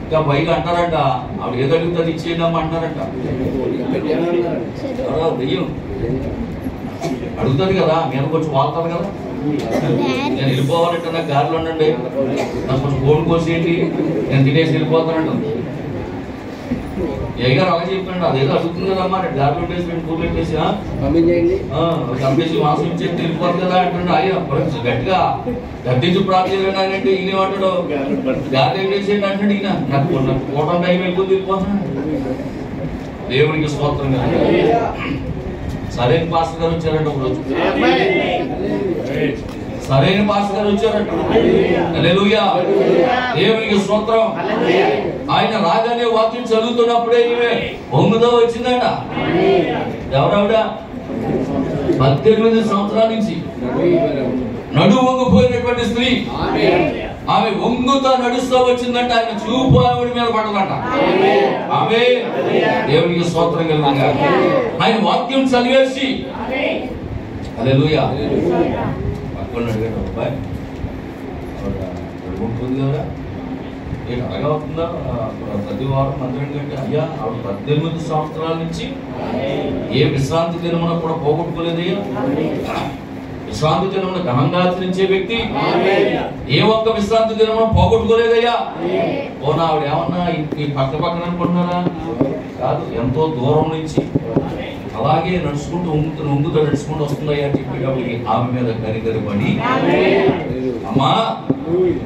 ఇంకా పైగా అంటారంట ఆవిడ ఏదో అడుగుతుంది ఇచ్చేయడమ్మా అంటారంట. దెయ్యం అడుగుతుంది కదా, నేను కొంచెం వాళ్తాను కదా, నేను వెళ్ళిపోవాలంటే నాకు గారిలో ఉండండి, నాకు కొంచెం కోడి కోసేయండి, నేను తినేసి వెళ్ళిపోతానంట. ఏగారు అలా చెప్పండి అదేదో అడుగుతుంది కదమ్మా, నేను గారిలో పెట్టేసి పూలు పెట్టేసి చంపేసి మాంసం ఇచ్చేసి వెళ్ళిపోతుంది కదా అంటుండే. అయ్యా గట్టిగా గద్దించి ప్రార్థన అంటే ఈయన ఏమంటాడు గారి పెట్టేసేయండి అంటాడు. ఈయన నాకు కోటం టైం వెళ్ళిపోతే వెళ్ళిపోతాను. దేవునికి స్తోత్రం కదా. సరైన పాస్టర్ గారు వచ్చారంట ఒకరోజు, సరైన పాస్టర్ గారు వచ్చారంట. హల్లెలూయా. దేవునికి స్తోత్రం. ఆయన రాగానే వాక్యం చదువుతున్నప్పుడే ఈమె వంగుతో వచ్చిందంట. ఎవరావిడ? 18 సంవత్సరాల నుంచి నడుము వంగిపోయినటువంటి స్త్రీ. ఆమె వంగుతో నడుస్తూ వచ్చిందంట. ఆయన చూపు ఆవిడ మీద పడదంట. ఆమె దేవునికి స్తోత్రం కలుగుగా. ఆయన వాక్యం చదివేసి హల్లెలూయా పక్కన అడిగాడు అబ్బాయి ఉంటుంది కదా ఏంటి అలాగా అవుతుందా ప్రతి వారం మందిరం కంటే? అయ్యా ఆవిడ 18 సంవత్సరాల నుంచి ఏ విశ్రాంతి దినమున కూడా పోగొట్టుకోలేదయ్యా. విశ్రాంతి దినమున ఘనంగా ఆచరించే వ్యక్తి ఏ ఒక్క విశ్రాంతి దినమున పోగొట్టుకోలేదయ్యా. పోనా ఆవిడ ఏమన్నా ఈ పక్క పక్కన అనుకుంటున్నారా? కాదు, ఎంతో దూరం నుంచి అలాగే నడుచుకుంటూ ఉంగుతూ నడుచుకుంటూ వస్తుందయ్యా అని చెప్పేటప్పటికి ఆమె మీద కనికరపడి అమ్మా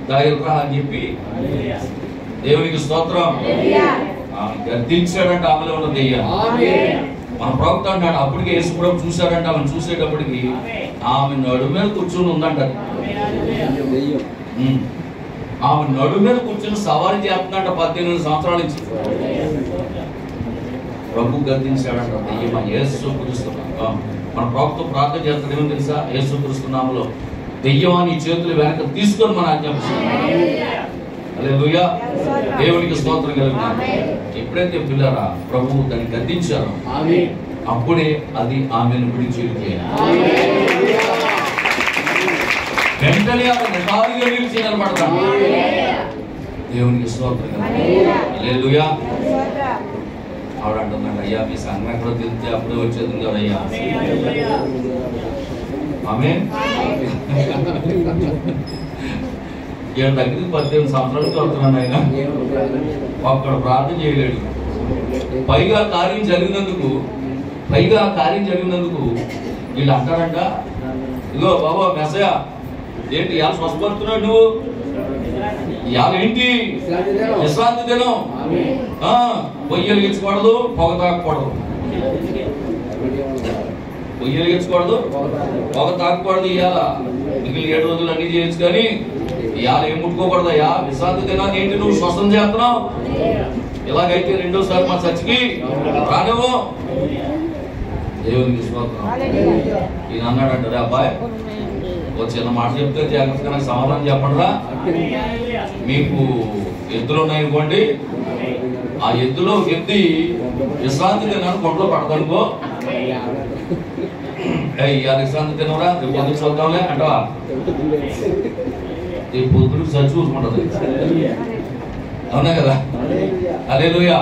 ధైర్యరా అని చెప్పి దేవునికి స్తోత్రం ఆమె గద్దించాడంట. ఆమెలో ఉన్న దెయ్యం మన ప్రవక్త అంటాడు అప్పటికే యేసు ప్రభు చూశాడంట. ఆమెను చూసేటప్పటికి ఆమె నడుము మీద కూర్చొని ఉందంట. ఆమె నడుము మీద కూర్చొని సవారీ చేస్తుందంట 18 సంవత్సరాల నుంచి. ప్రభు గద్దించాడంట దెయ్యమా యేసు క్రీస్తునామములో. మన ప్రవక్త ప్రార్థన చేస్తాడేమో తెలుసా? యేసు క్రీస్తునామములో దెయ్యమా నీ చేతులు వెనక తీసుకొని మన ఆజ్ఞాపిస్తున్నాం. హల్లెలూయా. దేవునికి స్తోత్రం కలుగుతుంది. ఎప్పుడైతే పిల్లరా ప్రభువు దాన్ని గద్దించారో అప్పుడే అది ఆమెను విడిచి వెంటనే ఆమె నిటారుగా నిలిచి నిలబడతాడు. దేవునికి స్తోత్రం కలుగుతుంది. హల్లెలూయా. ఆవిడ అంటుందంట అయ్యా మీ సంఘం ఎక్కడో తెలిస్తే అప్పుడే వచ్చేది కదయ్యా. ఆమేన్. ఈయన దగ్గరికి 18 సంవత్సరాలు చదువుతున్నాను. ఆయన ఒక్కడ ప్రార్థన చేయలేడు. పైగా కార్యం జరిగినందుకు వీళ్ళు అంటారంట ఇదిగో బాబా మెసయా ఏంటి ఇవాళ స్వస్థపడుతున్నాడు నువ్వు, ఇవాళ ఏంటి విశ్రాంతి దినం, పొయ్యి వెలిగించకూడదు పొగ తాగకూడదు, పొయ్యి వెలిగించకూడదు పొగ తాగకూడదు, ఇవాళ మిగిలిన 7 రోజులు అన్ని చేయొచ్చు కానీ ఇవాళ ఏం ముట్టుకోకూడదు. అయ్యా విశ్రాంతి దినాన్ని ఏంటి నువ్వు స్వస్థం చేస్తున్నావు, ఇలాగైతే 2వ సారి మా చర్చికి రానివ్వు. దేవునికి స్తోత్రం. ఈయన అన్నాడంటారే అబ్బాయి ఓ చిన్న మాట చెప్తే జాగ్రత్తగా నాకు సమాధానం చెప్పండిరా. మీకు ఎద్దులు ఉన్నాయనుకోండి, ఆ ఎద్దులో ఎద్ది విశ్రాంతి దినాన్ని కొండలో పడదనుకో, ఇవాళ విశ్రాంతి తినవరా రేపు పొద్దుకు చూద్దాంలే అంటవా, రేపు పొద్దుకు చచ్చి చూసుకుంటది. అవునా కదా? హల్లెలూయా.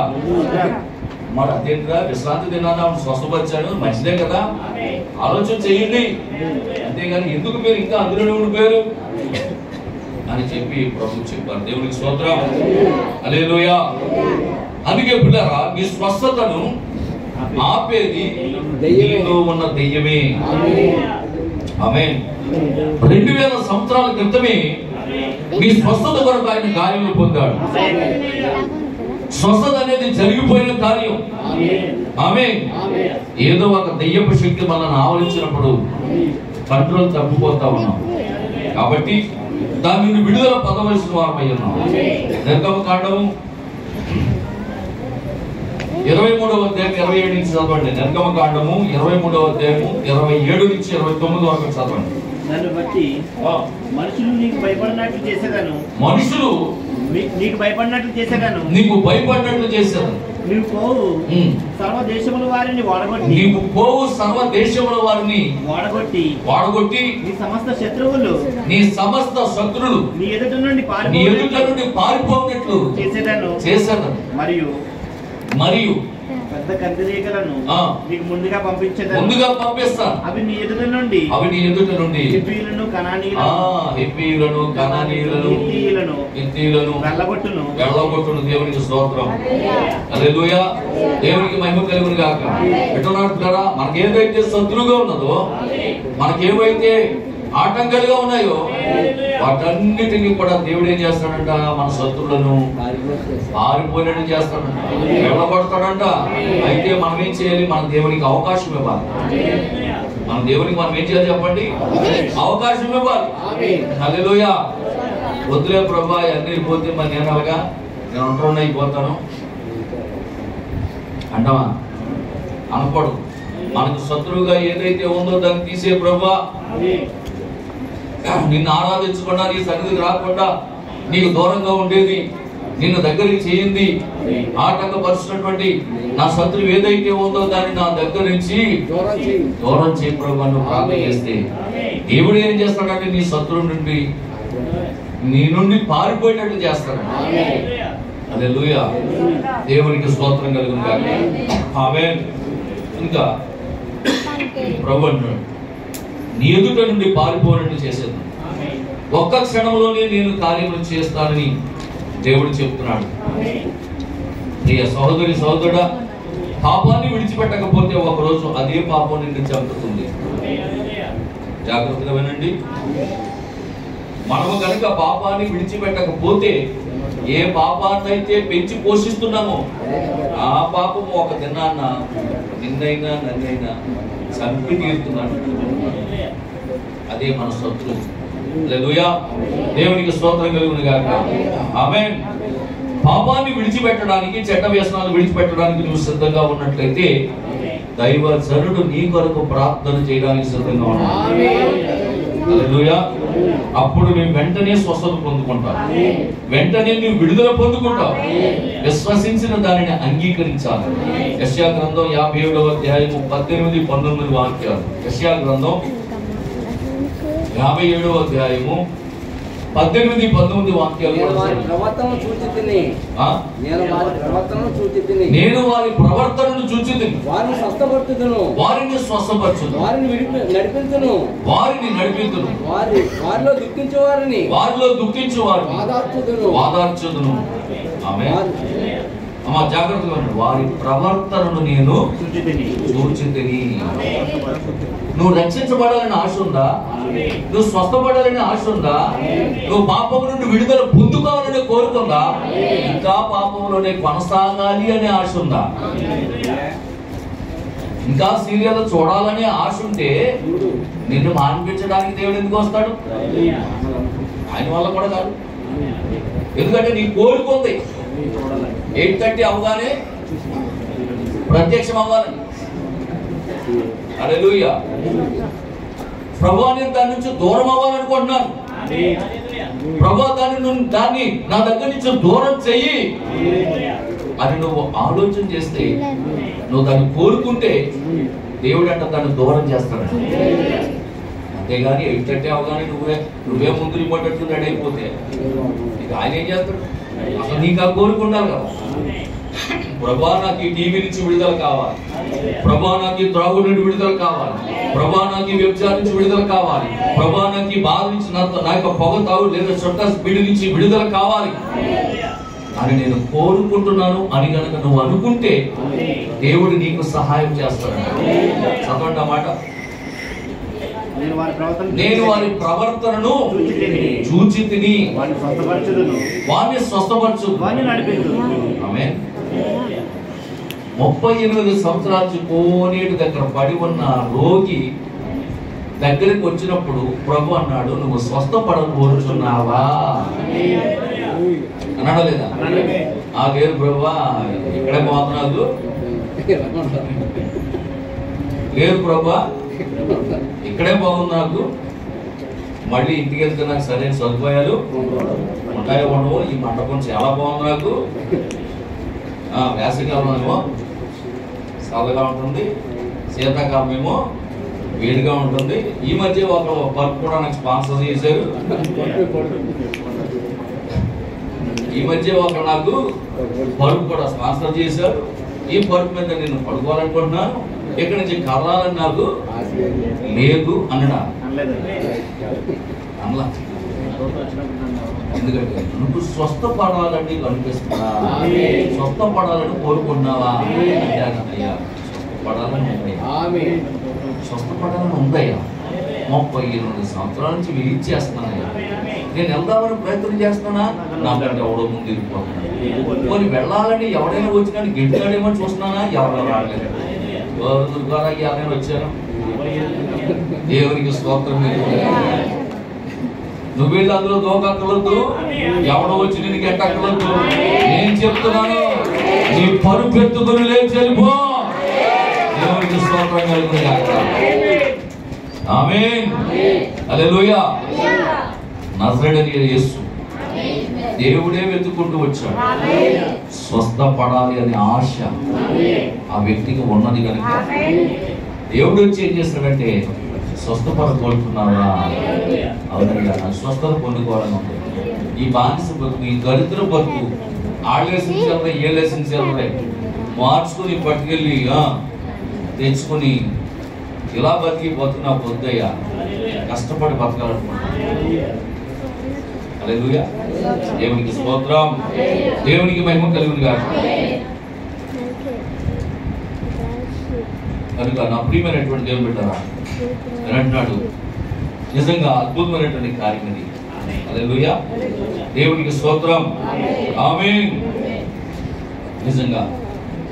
మరి అదేంటిరా విశ్రాంతి దినాన్ని ఆవిడ స్వస్థపరిచాడు మంచిదే కదా, ఆలోచన చేయండి, అంతేగాని ఎందుకు మీరు ఇంకా అందులోనే ఉండిపోయారు అని చెప్పి ప్రభు చెప్పారు. దేవునికి స్తోత్రం. హల్లెలూయా. అందుకే పిల్లరా మీ స్వస్థతను ఆపేది నీలో ఉన్న దెయ్యమే. ఆమేన్. 2000 సంవత్సరాల క్రితమే మీ స్వస్థత కొరకు ఆయన గాయములు పొందాడు. స్వస్థత అనేది జరిగిపోయిన కార్యం. ఆమేన్. ఏదో ఒక దెయ్యపు శక్తి మనల్ని ఆవరించినప్పుడు కంట్రోల్ తప్పిపోతా ఉన్నాం. కాబట్టి దాని నుండి విడుదల పొందవలసిన వారమై ఉన్నాం. నిర్గమకాండము 23వ అధ్యాయం 27 నుంచి చదవండి. నిర్గమకాండము 23వ అధ్యాయము 27 నుంచి 29 వరకు చదవండి. నన్ను బట్టి మనుషులు నీకు భయపడినట్లు చేసేదాను. మనుషులు నీకు భయపడినట్లు చేసేదాను. నీకు భయపడినట్లు చేసేదాను. నీవు పోవు సర్వ దేశముల వారిని వాడగొట్టి. నీవు పోవు సర్వ దేశముల వారిని వాడగొట్టి నీ సమస్త శత్రువులు నీ ఎదుట నుండి పారిపోయినట్లు చేసేదాను. మరియు పెద్ద కందిరీగలను నీకు ముందుగా పంపిస్తాను. అవి నీ ఎదుట నుండి హిబ్బీయులను కనానీయులను వెళ్ళగొట్టును. దేవునికి స్తోత్రం. హల్లెలూయా. దేవునికి మహిమ కలుగును గాక. ఎటున్నారా మనకేదైతే శత్రువుగా ఉన్నదో, మనకేవైతే ఆటంకాలుగా ఉన్నాయో వాటన్నిటినీ కూడా దేవుడు ఏం చేస్తాడంట? మన శత్రువులను పారిపోయినట్టు చేస్తాడంట, వెళ్ళగొడతాడంట. అయితే మనం ఏం చేయాలి? మన దేవునికి అవకాశం ఇవ్వాలి. మన దేవునికి మనం ఏం చేయాలి చెప్పండి? అవకాశం ఇవ్వాలి. హల్లెలూయా. వద్దులే ప్రభా అన్ని పోతే మరి నేను అలాగా నేను ఒంటరిని అయిపోతాను అంటావా? అనకూడదు. మనకు శత్రువుగా ఏదైతే ఉందో దాన్ని తీసే ప్రభా, నిన్ను ఆరాధించకుండా నీ సన్నిధికి రాకుండా నీకు దూరంగా ఉండేది, నిన్ను దగ్గరికి చేయింది, ఆటంకపరుచినటువంటి నా శత్రువు ఏదైతే ఉందో దాన్ని నా దగ్గర నుంచి దూరం చేయి ప్రభు అని ప్రార్థన చేస్తే దేవుడు ఏం చేస్తాడంటే నీ శత్రువు నుండి నీ నుండి పారిపోయేటట్టు చేస్తాడు. హల్లెలూయా. దేవునికి స్తోత్రం కలుగును గాక. ఆమేన్. ఇంకా ప్రభు అంటున్నాడు, నీ ఎదుట నుండి పారిపోయినట్టు చేసేది ఒక్క క్షణంలోనే నేను కార్యములు చేస్తానని దేవుడు చెప్తున్నాడు. ప్రియ సహోదరి సహోదరుడా, పాపాన్ని విడిచిపెట్టకపోతే ఒకరోజు అదే పాపం నిన్ను చంపుతుంది. జాగ్రత్తగా వినండి. మనము కనుక పాపాన్ని విడిచిపెట్టకపోతే, ఏ పాపాన్నైతే పెంచి పోషిస్తున్నామో ఆ పాపము ఒక దినాన్న నిన్నైనా నన్నైనా చంపి తీరుతున్నాడు. అదే మన శత్రువు. హల్లెలూయా. దేవునికి స్తోత్రం కలుగును గాక. ఆమేన్. పాపాన్ని విడిచిపెట్టడానికి, చెడ్డ వ్యసనాలు విడిచిపెట్టడానికి నువ్వు సిద్ధంగా ఉన్నట్లయితే దైవజనుడు నీ కొరకు ప్రార్థన చేయడానికి సిద్ధంగా ఉన్నాడు. హల్లెలూయా. అప్పుడు నువ్వు వెంటనే స్వస్థత పొందుకుంటావు, వెంటనే నువ్వు విడుదల పొందుకుంటావు. విశ్వసించిన దానిని అంగీకరించాలి. యెషయా గ్రంథం 57వ అధ్యాయము 18, 19 వాక్యాలు. యెషయా గ్రంథం 57వ అధ్యాయము 18, 19 వాక్యాలు. నేను వారి ప్రవర్తనను చూచి వారిని స్వస్థపరచుదును, వారిని నడిపించును, వారిలో దుఃఖించువారిని వాదార్చుదును. ఆమేన్. అమ్మా జాగ్రత్తగా ఉండు. వారి ప్రవర్తనను నేను చూచితిని. నువ్వు రక్షించబడాలని ఆశ ఉందా? నువ్వు స్వస్థపడాలని ఆశ ఉందా? నువ్వు పాపం నుండి విడుదల పొందుకోవాలని కోరుకుందా? ఇంకా పాపంలోనే కొనసాగాలి అనే ఆశ ఉందా? ఇంకా సీరియల్ చూడాలనే ఆశ ఉంటే నిన్ను మాన్పించడానికి దేవుడు ఎందుకు వస్తాడు? ఆయన వల్ల కూడా కాదు. ఎందుకంటే నీ కోరుకుంది 8:30 అవగానే ప్రత్యక్షం అవ్వాలని. హల్లెలూయా. ప్రభువా నేను దాని నుంచి దూరం అవ్వాలనుకుంటున్నాను. ప్రభువా దాన్ని నా దగ్గర నుంచి దూరం చెయ్యి అని నువ్వు ఆలోచన చేస్తే, నువ్వు దాన్ని కోరుకుంటే దేవుడు అంటే దాన్ని దూరం చేస్తాడు. అంతేగాని 8:30 అవగానే నువ్వే ముందు రిపోర్ట్ రెడీ అయిపోతే ఇక ఆయన ఏం చేస్తాడు? అసలు నీకు ఆ కోరుకుంటారు కదా. ప్రభువా నాకు ఈ టీవీ నుంచి విడుదల కావాలి, ప్రభువా నాకు ఈ త్రాగు నుండి విడుదల కావాలి, ప్రభువా నాకు ఈ వ్యభిచారం నుంచి విడుదల కావాలి, ప్రభువా నాకు ఈ బాధ నుంచి నా యొక్క పొగ తాగు లేదా చుట్ట స్పీడ్ నుంచి విడుదల కావాలి అని నేను కోరుకుంటున్నాను అని కనుక నువ్వు అనుకుంటే దేవుడు నీకు సహాయం చేస్తాడు. చదవండి ఆ మాట. నేను వారి ప్రవర్తనను చూచి తిని వారిని స్వస్థపరచు. ఆమేన్. 38 సంవత్సరాల నుంచి కోనేటి దగ్గర పడి ఉన్న రోగి దగ్గరికి వచ్చినప్పుడు ప్రభు అన్నాడు, నువ్వు స్వస్థపడకూరుచున్నావా అన్నాడా లేదా? ఆ లేదు ప్రభువా, ఇక్కడే బాగున్నాడు. లేదు ప్రభువా, ఇక్కడే బాగుంది నాకు, మళ్ళీ ఇంటికి వెళ్తే నాకు సరైన సదుపాయాలు ఉంటాయో ఉండవు, ఈ మండపం చాలా బాగుంది నాకు, వేసవికాలం ఏమో చల్లగా ఉంటుంది, శీతాకాలం ఏమో వేడిగా ఉంటుంది. ఈ మధ్య ఒక పరుపు కూడా నాకు స్పాన్సర్ చేశారు. ఈ మధ్య ఒక నాకు పరుపు కూడా స్పాన్సర్ చేశారు. ఈ పరుపు మీద నేను పడుకోవాలనుకుంటున్నాను, ఇక్కడి నుంచి కదలాలని నాకు లేదు అన్నడా అలా. ఎందుకంటే నువ్వు స్వస్థపడాలని కనిపిస్తున్నా, స్వస్థపడాలని కోరుకుంటున్నావా? అయ్యా స్వస్థపడాలని ఉందయ్యా, స్వస్థపడాలని ఉందయ్యా. 38 సంవత్సరాల నుంచి వెయిట్ చేస్తున్నానయ్యా, నేను వెళ్దామని ప్రయత్నం చేస్తున్నా, నాకంటే ఎవడో ముందు వెళ్ళిపోతున్నాను. కొన్ని వెళ్ళాలని ఎవడైనా వచ్చినా గెట్టాడేమో చూస్తున్నానా, ఎవరో రాలేదు. ద్వారా ఎవరైనా వచ్చాను. దేవునికి స్తోత్రం. నువ్వు వెళ్ళి అందులో దోకక్కర్లొద్దు, ఎవడో వచ్చి నేను గెట్టక్కర్లొద్దు. నేను చెప్తున్నాను, నీ పరుపు ఎత్తుకుని లేచి వెళ్ళిపో. దేవునికి స్తోత్రం కలుగుతుంది. ఆమేన్. హల్లెలూయా. నజరేయుడైన యేసు దేవుడే వెతుక్కుంటూ వచ్చాడు. స్వస్థపడాలి అనే ఆశ ఆ వ్యక్తికి ఉన్నది కనుక దేవుడు వచ్చి ఏం చేస్తాడంటే, స్వస్థపడ కోరుతున్నావా? అవునయ్యా, స్వస్థత పొందుకోవాలని ఉంది. ఈ బానిస బతుకు, ఈ దరిద్ర బతుకు, ఆళ్ళేసించాలి ఏళ్ళేసించాలి మార్చుకుని పట్టుకెళ్ళి తెచ్చుకొని ఇలా బతికి బతుకున్నా పొద్దయ్యా, కష్టపడి బతకాలనుకుంటున్నా. హల్లెలూయా. దేవునికి స్తోత్రం, దేవునికి మహిమ కలుగును గాక. కనుక నా ప్రియమైనటువంటి దేవుని బిడ్డలారా, అంటున్నాడు నిజంగా అద్భుతమైనటువంటి కార్యం ఇది. హల్లెలూయా. దేవునికి స్తోత్రం. ఆమేన్. నిజంగా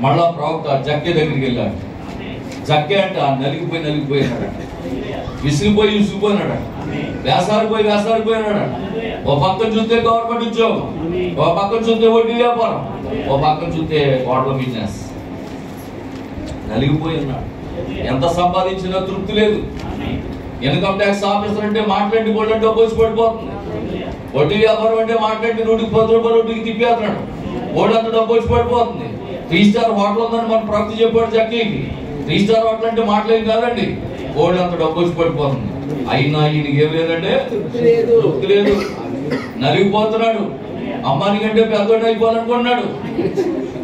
మళ్ళా ప్రవక్త జక్కే దగ్గరికి వెళ్ళాడు. జక్కే అంట నలిగిపోయినాడట, విసిగిపోయినాడట, వేసారిపోయినాడట. ఓ పక్కన చూస్తే గవర్నమెంట్ ఉద్యోగం, ఓ పక్కన చూస్తే వడ్డీ వ్యాపారం, ఓ పక్కన చూస్తే హోటల్ బిజినెస్. నలిగిపోయి ఉన్నాడు. ఎంత సంపాదించినా తృప్తి లేదు. ఇన్కమ్ ట్యాక్స్ ఆఫీసర్ అంటే మాట్లాడి కూడా డబ్బు వచ్చి పడిపోతుంది. వడ్డీ వ్యాపారం అంటే మాట్లాడి 110 రూపాయలు వడ్డీకి తిప్పేస్తున్నాడు, ఓడంతా డబ్బు వచ్చి పడిపోతుంది. 3 స్టార్ హోటల్ ఉందని మన ప్రవక్త చెప్పాడు జక్కీకి. 3 స్టార్ హోటల్ అంటే మాటలేం కాదండి, ఓడంత డబ్బు వచ్చి పడిపోతుంది. అయినా ఈయనకి ఏం లేదంటే తృప్తి లేదు, నలిగిపోతున్నాడు. అమ్మాని కంటే పెద్దోడు అయిపోవాలనుకున్నాడు.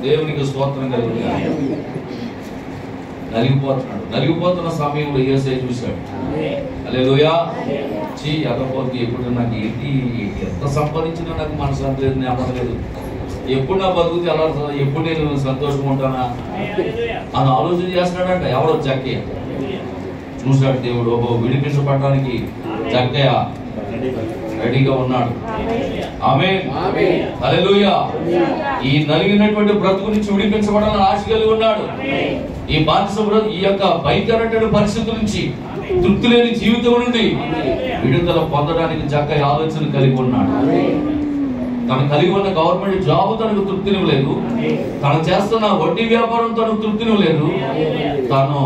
దేవునికి స్తోత్రం కలుగుతుంది. నలిగిపోతున్న సమయంలో యేసయ్య చూశాడు. హల్లెలూయా. ఎకపోతే ఎప్పుడు నాకు ఏంటి, ఎంత సంపాదించినా నాకు మనశ్శాంతి లేదు, నెమ్మది లేదు, ఎప్పుడు నా బతుకుతే ఎలా, ఎప్పుడు నేను సంతోషంగా ఉంటానా అని ఆలోచన చేస్తున్నాడంట. ఎవడో జక్కయ్య చూశాడు. దేవుడు ఓహో విడిపించబడడానికి జక్కయ్య రెడీగా ఉన్నాడు. ఆమేన్. హల్లెలూయా. ఈ నలిగినటువంటి బ్రతుకు నుంచి విడిపించబడాలని ఆశ కలిగి ఉన్నాడు. ఈ బానిస ఈ యొక్క భయంకరమైన పరిస్థితుల నుంచి, తృప్తి లేని జీవితం నుండి విడుదల పొందడానికి జక్కయ్య ఆలోచన కలిగి ఉన్నాడు. తను కలిగి ఉన్న గవర్నమెంట్ జాబ్ తనకు తృప్తినివ్వలేదు, తను చేస్తున్న వడ్డీ వ్యాపారం తనకు తృప్తినివ్వలేదు, తాను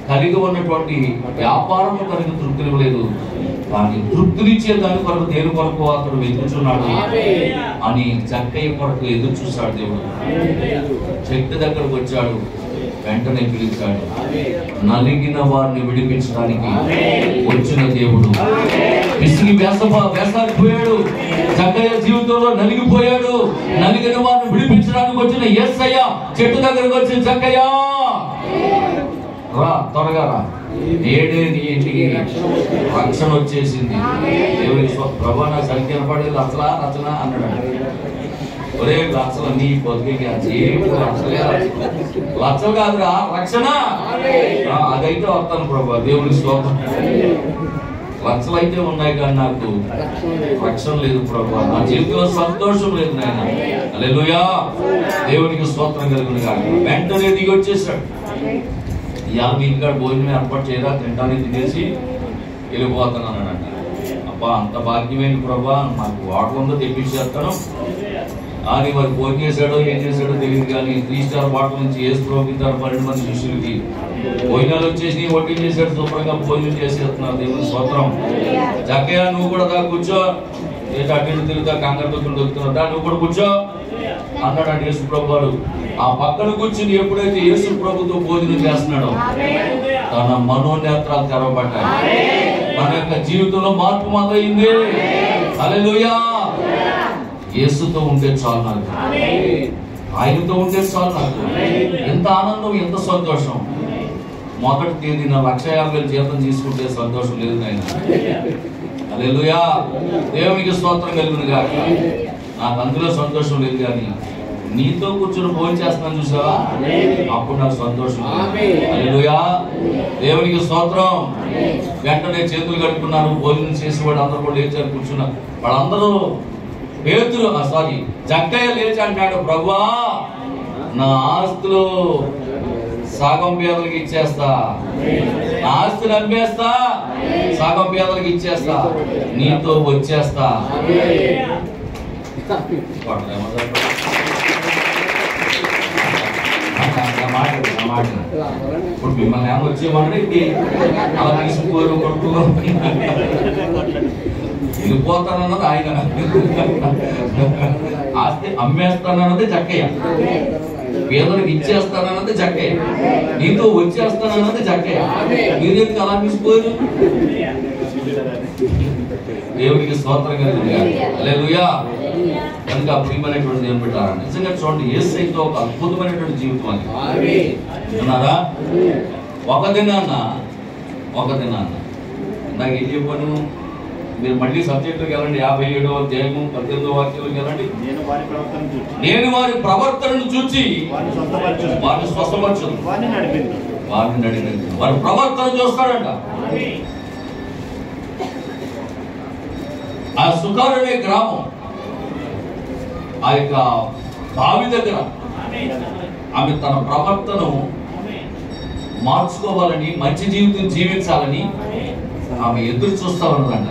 కలిగి ఉన్నటువంటి వ్యాపారం తనకు తృప్తినివ్వలేదు. కానీ తృప్తినిచ్చే దాని కొరకు దేని కొరకు అతడు వెతుకుతున్నాడు అని జక్కయ్య కొరకు ఎదురు చూశాడు. దేవుడు చెట్టు దగ్గరకు వచ్చాడు, వెంటనే పిలిచాడు. నలిగిన వారిని విడిపించడానికి వచ్చిన దేవుడు. విసిగి వేసారిపోయాడు, జక్కయ్య జీవితంలో నలిగిపోయాడు. నలిగిన వారిని విడిపించడానికి వచ్చిన యేసయ్య చెట్టు దగ్గరకు వచ్చి, జక్కయ్య రా, త్వరగా రా, నేడే నీ ఇంటికి రక్షణ వచ్చేసింది. దేవునికి ప్రభు నా సరిగ్గా పడేది రచన అన్నాడు. ఒరే లక్షలు నీ బతుకి లక్షలు కాదురా రక్షణ. అదైతే వస్తాను ప్రభా, దేవుని స్తోత్రం. లక్షలు అయితే ఉన్నాయి కానీ నాకు రక్షణ లేదు ప్రభా, నా జీవితంలో సంతోషం లేదు నాయన. హల్లెలూయా, దేవునికి స్తోత్రం కలుగును గాక. వెంటనే దిగి వచ్చేసాడు. ఇవాళ మీ ఇంటికాడ భోజనం ఏర్పాటు చేయరా, తింటానికి తినేసి వెళ్ళిపోతున్నానంట. అబ్బా అంత భాగ్యమైన ప్రభా, నాకు వాటర్ ఉందో తెప్పించేస్తాను అని మరి భోజనం చేశాడో ఏం చేశాడో తెలియదు కానీ 3 స్టార్ బాటిల్ నుంచి వేసి ప్రోగిస్తారు 12 మంది శిష్యులకి. భోజనాలు వచ్చేసి వడ్డీ చేశాడు, శుభ్రంగా భోజనం చేసేస్తున్నారు. దేవుని స్తోత్రం. చక్కగా నువ్వు కూడా దా కూర్చో, ఏంటి అటు తిరుగుతా కంగారు దొక్కుతున్నా, నువ్వు కూడా కూర్చో అన్నాడు యేసు ప్రభు వారు. ఆ పక్కన కూర్చుని ఎప్పుడైతే యేసు ప్రభుతో భోజనం చేస్తున్నాడో తన మనోనేత్రాలు తెరవబడ్డాయి. మన యొక్క జీవితంలో మార్పు మొదలైంది. హల్లెలూయా. యేసుతో ఉంటే చాలు నాకు, ఆయనతో ఉంటే చాలు నాకు. ఎంత ఆనందం, ఎంత సంతోషం. మొదటి తేదీన 150,000 జీతం తీసుకుంటే సంతోషం లేదు నాయన. హల్లెలూయా, దేవునికి స్తోత్రం కలుగును గాక. నాకు అందులో సంతోషం లేదు కానీ నీతో కూర్చొని భోజనం చేస్తున్నాను చూసావా, అప్పుడు నాకు సంతోషం. హల్లెలూయా, దేవునికి స్తోత్రం. వెంటనే చేతులు కట్టుకున్నారు. భోజనం చేసి వాడు అందరూ కూడా లేచారు, కూర్చున్నారు. వాళ్ళందరూ పేతురు జక్కయ్య లేచి అంటాడు, ప్రభువా నా ఆస్తులు సగం పేదలకు ఇచ్చేస్తా, నా ఆస్తులు అమ్మేస్తా, సగం పేదలకు ఇచ్చేస్తా, నీతో వచ్చేస్తా. ఇప్పుడు మిమ్మల్ని ఏమో వచ్చేయమంటే అలా తీసుకుపోరు కొడుకు వెళ్ళిపోతానన్నది ఆయన, ఆస్తి అమ్మేస్తానన్నది జక్కయ్య, పేదలకు ఇచ్చేస్తానన్నది జక్కయ్య, నీతో వచ్చేస్తానన్నది జక్కయ్య. మీరెందుకు అలా తీసుకుపోరు? దేవునికి స్తోత్రం కలుగును. హల్లెలూయా. కనుక ప్రియమైనటువంటి దేవుని బిడ్డలారా, నిజంగా చూడండి, యేసయ్యతో ఒక అద్భుతమైనటువంటి జీవితం అది. విన్నారా? ఒక దినాన్న నాకు ఏం చెప్పాను, మీరు మళ్ళీ సబ్జెక్టుకి వెళ్ళండి. 57వ అధ్యాయము 18వ వాక్యంలోకి వెళ్ళండి. నేను వారి ప్రవర్తనను చూచి వారిని స్వస్థపరచను, వారిని నడిపించు. వారి ప్రవర్తన చూస్తాడంట. ఆ సుకారు అనే గ్రామం, ఆ యొక్క బావి దగ్గర ఆమె తన ప్రవర్తనను మార్చుకోవాలని, మంచి జీవితం జీవించాలని ఆమె ఎదురు చూస్తా ఉన్నదంట.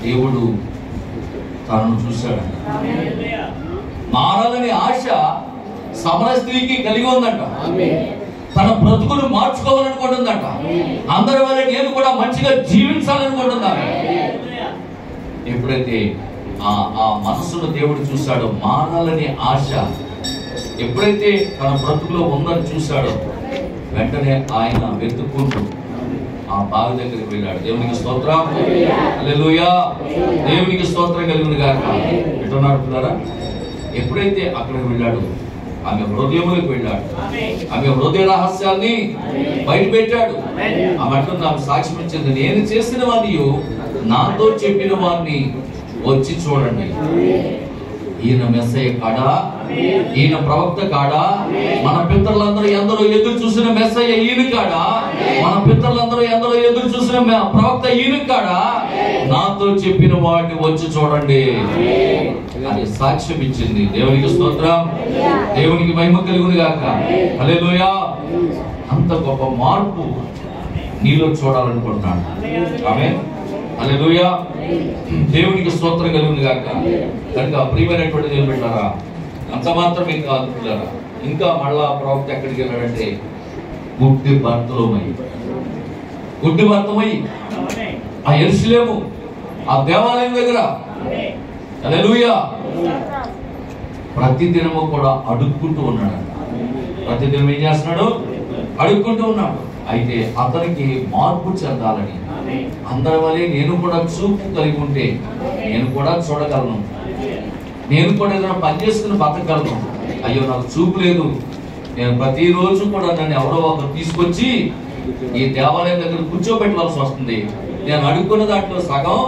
దేవుడు తనను చూశాడంట. మారాలని ఆశ సమర స్త్రీకి కలిగి ఉందంట. తన బ్రతుకును మార్చుకోవాలనుకుంటుందంట. అందరి వల్ల నేను కూడా మంచిగా జీవించాలనుకుంటున్నా. ఎప్పుడైతే ఆ మనసును దేవుడు చూశాడో, మారాలని ఆశ ఎప్పుడైతే తన బ్రతుకులో ఉందని చూశాడో, వెంటనే ఆయన వెతుక్కుంటూ ఆ బావి దగ్గరికి వెళ్ళాడు. దేవునికి స్తోత్రం. హల్లెలూయా, దేవునికి స్తోత్రం కలుగును గాక. ఎటున్నారు పిల్లరా? ఎప్పుడైతే అక్కడికి వెళ్ళాడు, ఆమె హృదయంలోకి వెళ్ళాడు, ఆమె హృదయ రహస్యాన్ని బయట పెట్టాడు. ఆమె అంటుంది, ఆమె సాక్ష్యం ఇచ్చింది, నేను చేసిన వాణ్ణి నాతో చెప్పిన వాడిని వచ్చి చూడండి. ఈయన మెస్సయ్య కాడా, ఈయన ప్రవక్త కాడా, మన పితరులందరూ ఎందరో ఎదురు చూసిన మెస్సయ్య ఈయన కాడా, మన పితరులందరూ ఎందరో ఎదురు చూసిన ప్రవక్త ఈయన కాడా, నాతో చెప్పిన వాడిని వచ్చి చూడండి అని సాక్ష్యం ఇచ్చింది. దేవునికి స్తోత్రం, దేవునికి మహిమ కలుగును గాక. హల్లెలూయా. అంత గొప్ప మార్పు నీలో చూడాలనుకుంటున్నాడు. ఆమేన్. హల్లెలూయా. దేవునికి స్తోత్రం కలుగును గాక. కనుక ప్రియమైనటువంటి దేవుని బిడ్డలారా, అంత మాత్రమే కాదు పిల్లరా, ఇంకా మళ్ళా ప్రవక్త ఎక్కడికి వెళ్ళాడంటే గుడ్డి భర్తమై ఆ యెరూషలేము ఆ దేవాలయం దగ్గర హల్లెలూయా ప్రతిదినము కూడా అడుక్కుంటూ ఉన్నాడు. ప్రతిదినం ఏం చేస్తున్నాడు? అడుక్కుంటూ ఉన్నాడు. అయితే అతనికి మార్పు చెందాలని, అందరి వల్లే నేను కూడా చూపు కలిగి ఉంటే నేను కూడా చూడగలను, నేను కూడా ఏదైనా పని చేసుకుని బతకగలను. అయ్యో నాకు చూపు లేదు, నేను ప్రతిరోజు కూడా నన్ను ఎవరో ఒకరు తీసుకొచ్చి ఈ దేవాలయం దగ్గర కూర్చోబెట్టవలసి వస్తుంది, నేను అడుక్కున్న దాంట్లో సగం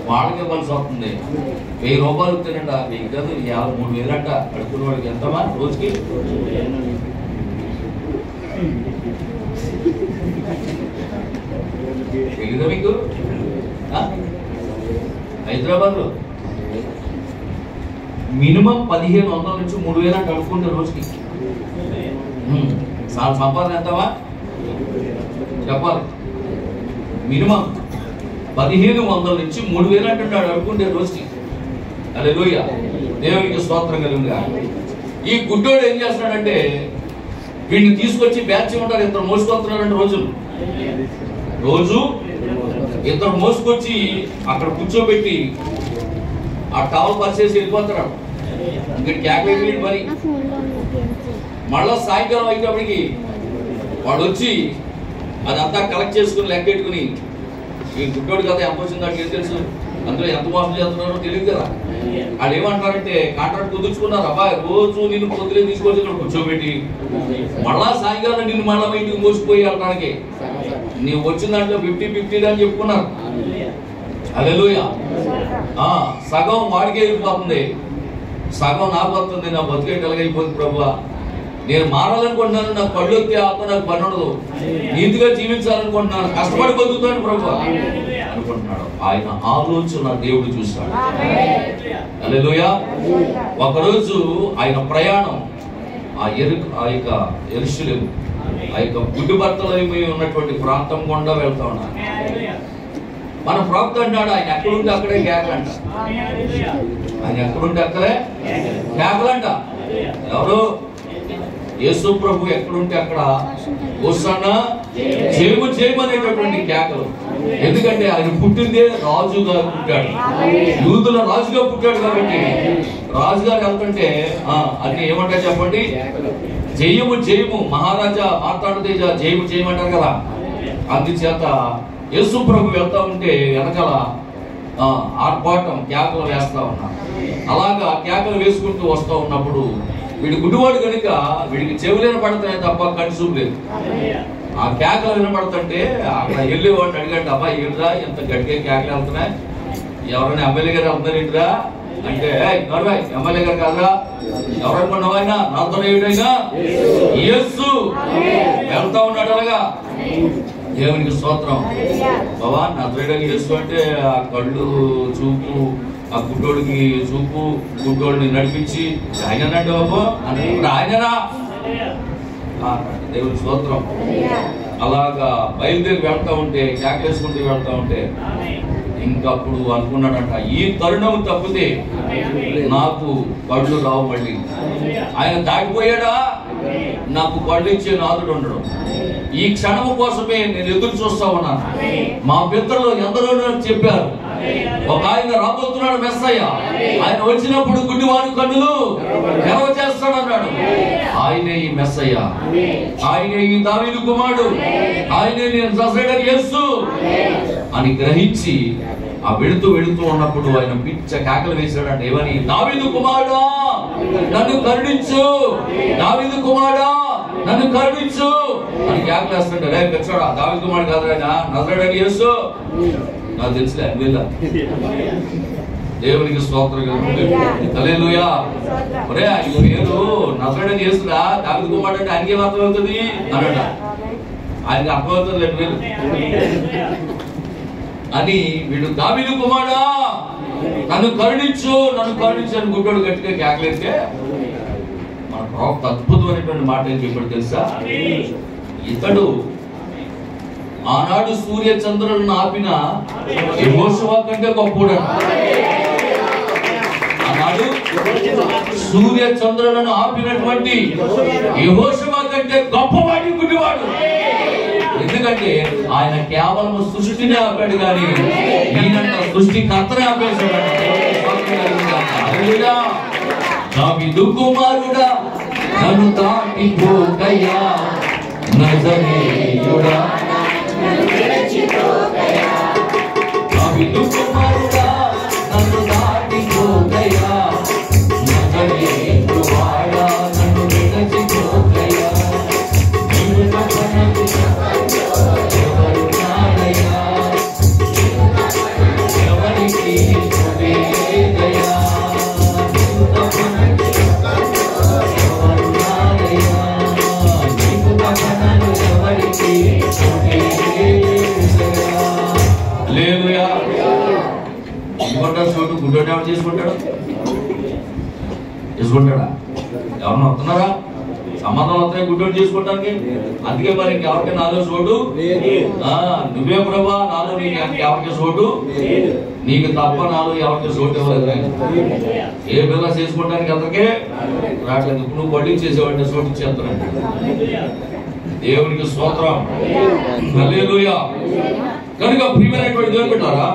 వాళ్ళకి ఇవ్వాల్సి వస్తుంది. 1000 రూపాయలు ఇస్తానంట, 1000 కాదు 3,000 అంట. అడుక్కున్న వాడికి ఎంతమా రోజుకి? తెలీదా మీకు? హైదరాబాద్లో మినిమం 1,500 నుంచి 3,000 అంటే అడుక్కుంటే రోజుకి. సంపాదన ఎంతవా చెప్పాలి? మినిమం 1,500 నుంచి 3,000 అంటున్నాడు అడుక్కుంటే రోజుకి. హల్లెలూయా, దేవునికి స్తోత్రం కలుగుగా. ఈ గుడ్డోడు ఏం చేస్తున్నాడంటే వీడిని తీసుకొచ్చి బ్యాచ్ ఉంటారు, ఇద్దరు మోసుకొస్తున్నారంటే రోజు ఇద్దరు మోసుకొచ్చి అక్కడ కూర్చోబెట్టి ఆ టవల్ పరిచేసి వెళ్ళిపోతాడు. ఇక్కడ క్యాబేజీ మరి మళ్ళా సాయంకాలం అయ్యేటప్పటికి వాడు వచ్చి అదంతా కలెక్ట్ చేసుకుని లెక్కెట్టుకుని, ఈ గుడ్డోడు కదా ఎంత వచ్చిందో ఏం తెలుసు, అందులో ఎంత మోసం చేస్తున్నారో తెలియదు కదా. వాళ్ళు ఏమంటారంటే కాంట్రాక్ట్ కుదుర్చుకున్నారు, అబ్బాయి రోజు నిన్ను పొద్దులే తీసుకొచ్చి ఇక్కడ కూర్చోబెట్టి మళ్ళా సాయంకాలం నిన్ను మళ్ళా ఇంటికి మోసిపోయి వెళ్ళడానికి నీవు వచ్చిన దాంట్లో 50-50 అని చెప్పుకున్నారు. హల్లెలూయా. సగం వాడికే వెళ్ళిపోతుంది, సగం నాకు వస్తుంది. నా బతుకేట ఎలాగైపోతుంది ప్రభువా, నేను మారాలనుకుంటున్నాను, నాకు కళ్ళు వచ్చే ఆత్మ నాకు పని ఉండదు, నీతిగా జీవించాలనుకుంటున్నాను, కష్టపడి బతుకుతాను ప్రభువా అనుకుంటున్నాడు. ఆయన ఆలోచన దేవుడు చూశాడు. హల్లెలూయా. ఒకరోజు ఆయన ప్రయాణం ఆ యొక్క యెరూషలేము, ఆ యొక్క గుడ్డి బట్టలమై ఉన్నటువంటి ప్రాంతం గుండా వెళ్తా ఉన్నారు. మన ప్రవక్త అంటాడు ఆయన ఎక్కడుంటే అక్కడే కేకలంట. ఆయన ఎక్కడుంటే అక్కడే కేకలంట. ఎవరు? యేసు ప్రభు ఎక్కడుంటే అక్కడ హోసన్నా చేయమనేటటువంటి కేకలు. ఎందుకంటే ఆయన పుట్టిందే రాజుగా పుట్టాడు, యూదుల రాజుగా పుట్టాడు. కాబట్టి రాజుగారు వెళ్తుంటే అది ఏమంటారు చెప్పండి? జయము జయము, మహారాజా మార్తాండ తేజ జయము చేయమంటారు కదా. అందుచేత యేసు ప్రభు వెళ్తా ఉంటే వెనకాల ఆర్భాటం కేకలు వేస్తా ఉన్నారు. అలాగా కేకలు వేసుకుంటూ వస్తూ ఉన్నప్పుడు వీడి గుడ్డివాడు కనుక వీడికి చెవులు వినపడుతున్నాయి తప్ప కంటి చూపు లేదు. ఆ కేకలు వినపడుతుంటే అక్కడ వెళ్ళేవాడిని అడిగాడు, అబ్బా ఏంట్రా ఎంత గట్టిగా కేకలు వెళ్తున్నాయి, ఎవరైనా ఎమ్మెల్యే గారు వెళ్తున్నారు ఏంట్రా అంటే, ఎమ్మెల్యే గారు కాదురా, ఎవరనుకున్నావు ఆయన నాతో ఏడైనా యేసు వెళ్తా ఉన్నాడు. అలాగా దేవునికి స్తోత్రం. బాబా నాతో యేసు అంటే ఆ కళ్ళు చూపు, ఆ గుడ్డోడికి చూపు, గుడ్డోడిని నడిపించి ఆయనండి బాబు అని ఆయనరా. దేవుని స్తోత్రం. అలాగా బయలుదేరి వెళ్తా ఉంటే కేకలేసుకుంటూ వెళ్తా ఉంటే ఇంకప్పుడు అనుకున్నాడంట, ఈ తరుణం తప్పితే నాకు కళ్ళు రావు మళ్ళీ. ఆయన దాటిపోయాడా, నాకు కళ్ళు ఇచ్చే నాదుడు ఉండడు. ఈ క్షణం కోసమే నేను ఎదురు చూస్తా ఉన్నాను. మా పితరులు ఎందరో చెప్పారు, ఒక ఆయన రాబోతున్నాడు మెస్సయ్య, ఆయన వచ్చినప్పుడు గుడ్డివాడి కన్నులు తెరవ చేస్తాడన్నాడు. ఆయనే ఈ మెస్సయ్య, ఆయనే ఈ దావీదు కుమారుడు, ఆయనే నేను నజరేయుడైన యేసు అని గ్రహించి ఆ వెళుతూ ఉన్నప్పుడు ఆయన పిచ్చ కేకలు వేశాడంటే, ఏమని? దావీదు కుమారుడా నన్ను కరుణించు, దావీదు కుమారుడా నన్ను కరుణించు అని కేకలు వేస్తుంటే, రే పిచ్చాడా దావీదు కుమారుడు కాదు ఆయన నజరేయుడైన యేసు. నాకు తెలుసులే వీళ్ళ. దేవునికి స్తోత్రం. హల్లెలూయా. ఒరే ఆయన పేరు నజరేయుడైన యేసురా, దావీదు కుమారుడు అంటే ఆయనకేం అర్థం అవుతుంది అన్నట. ఆయనకి అర్థమవుతుంది లేదు వీళ్ళు అని. వీడు దావీదు కుమారుడా నన్ను కరుణించు, నన్ను కరుణించు అని గుడ్డోడు గట్టిగా కేకలేస్తే మన ప్రవక్త అద్భుతమైనటువంటి మాట ఏం చెప్పాడు తెలుసా? ఇతడు ఆనాడు సూర్య చంద్రులను ఆపిన యెహోషువ కంటే గొప్పవాడు. ఆనాడు సూర్య చంద్రులను ఆపినటువంటి యెహోషువ కంటే గొప్పవాడి గుడ్డివాడు. ఎందుకంటే ఆయన కేవలం సృష్టిని ఆపాడు కానీ ఈయనంట సృష్టికర్తనే ఆపేశాడు. దావీదు కుమారుడా నన్ను దాటిపోకయ్యా, నజరేయుడా దావీదు కుమారుడా నన్ను దాటిపోకయ్యా, నజరేయుడా నన్ను విడచిపోకయ్యా, చేసుకుంటాడు చోటు గుడ్డోడు ఎవరు చేసుకుంటాడా? ఎవరన్నా వస్తున్నారా? సంబంధాలు వస్తాయి గుడ్డోడు చేసుకోవడానికి. అందుకే మరి ఇంకెవరికి నాలో చోటు? నువ్వే ప్రభా నాలో నీకు ఎవరికి చోటు? నీకు తప్ప నాలో ఎవరికి చోటు ఇవ్వలేదు. ఏ పిల్ల చేసుకోవడానికి అంతకే రావట్లేదు. నువ్వు వడ్డీ చేసేవాడిని చోటు ఇచ్చేస్తానండి. దేవునికి స్తోత్రం. హల్లెలూయా. కనుక ప్రియమైనటువంటి దేవుని బిడ్డలారా,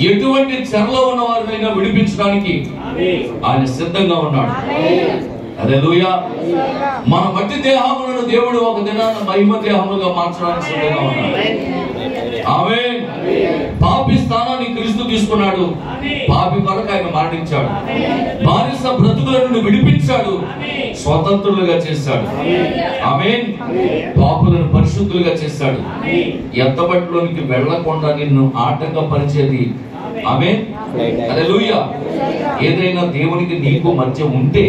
ఎటువంటి చెరలో ఉన్న వారినైనా విడిపించడానికి ఆయన సిద్ధంగా ఉన్నాడు. హల్లెలూయా. మన మట్టి దేహములను దేవుడు ఒక దినాన మహిమ దేహములుగా మార్చడానికి సిద్ధంగా ఉన్నాడు. ఆమేన్. పాపి స్థానాన్ని క్రీస్తు తీసుకున్నాడు. పాపి కొరకు ఆయన మరణించాడు. బానిస బ్రతుకుల నుండి విడిపించాడు. స్వతంత్రులుగా చేశాడు. ఆమేన్. పాపులను పరిశుద్ధులుగా చేశాడు. ఎత్తబట్లోనికి వెళ్లకుండా నిన్ను ఆటంకపరిచేది. ఆమేన్. హల్లెలూయా. ఏదైనా దేవునికి నీకు మధ్య ఉంటే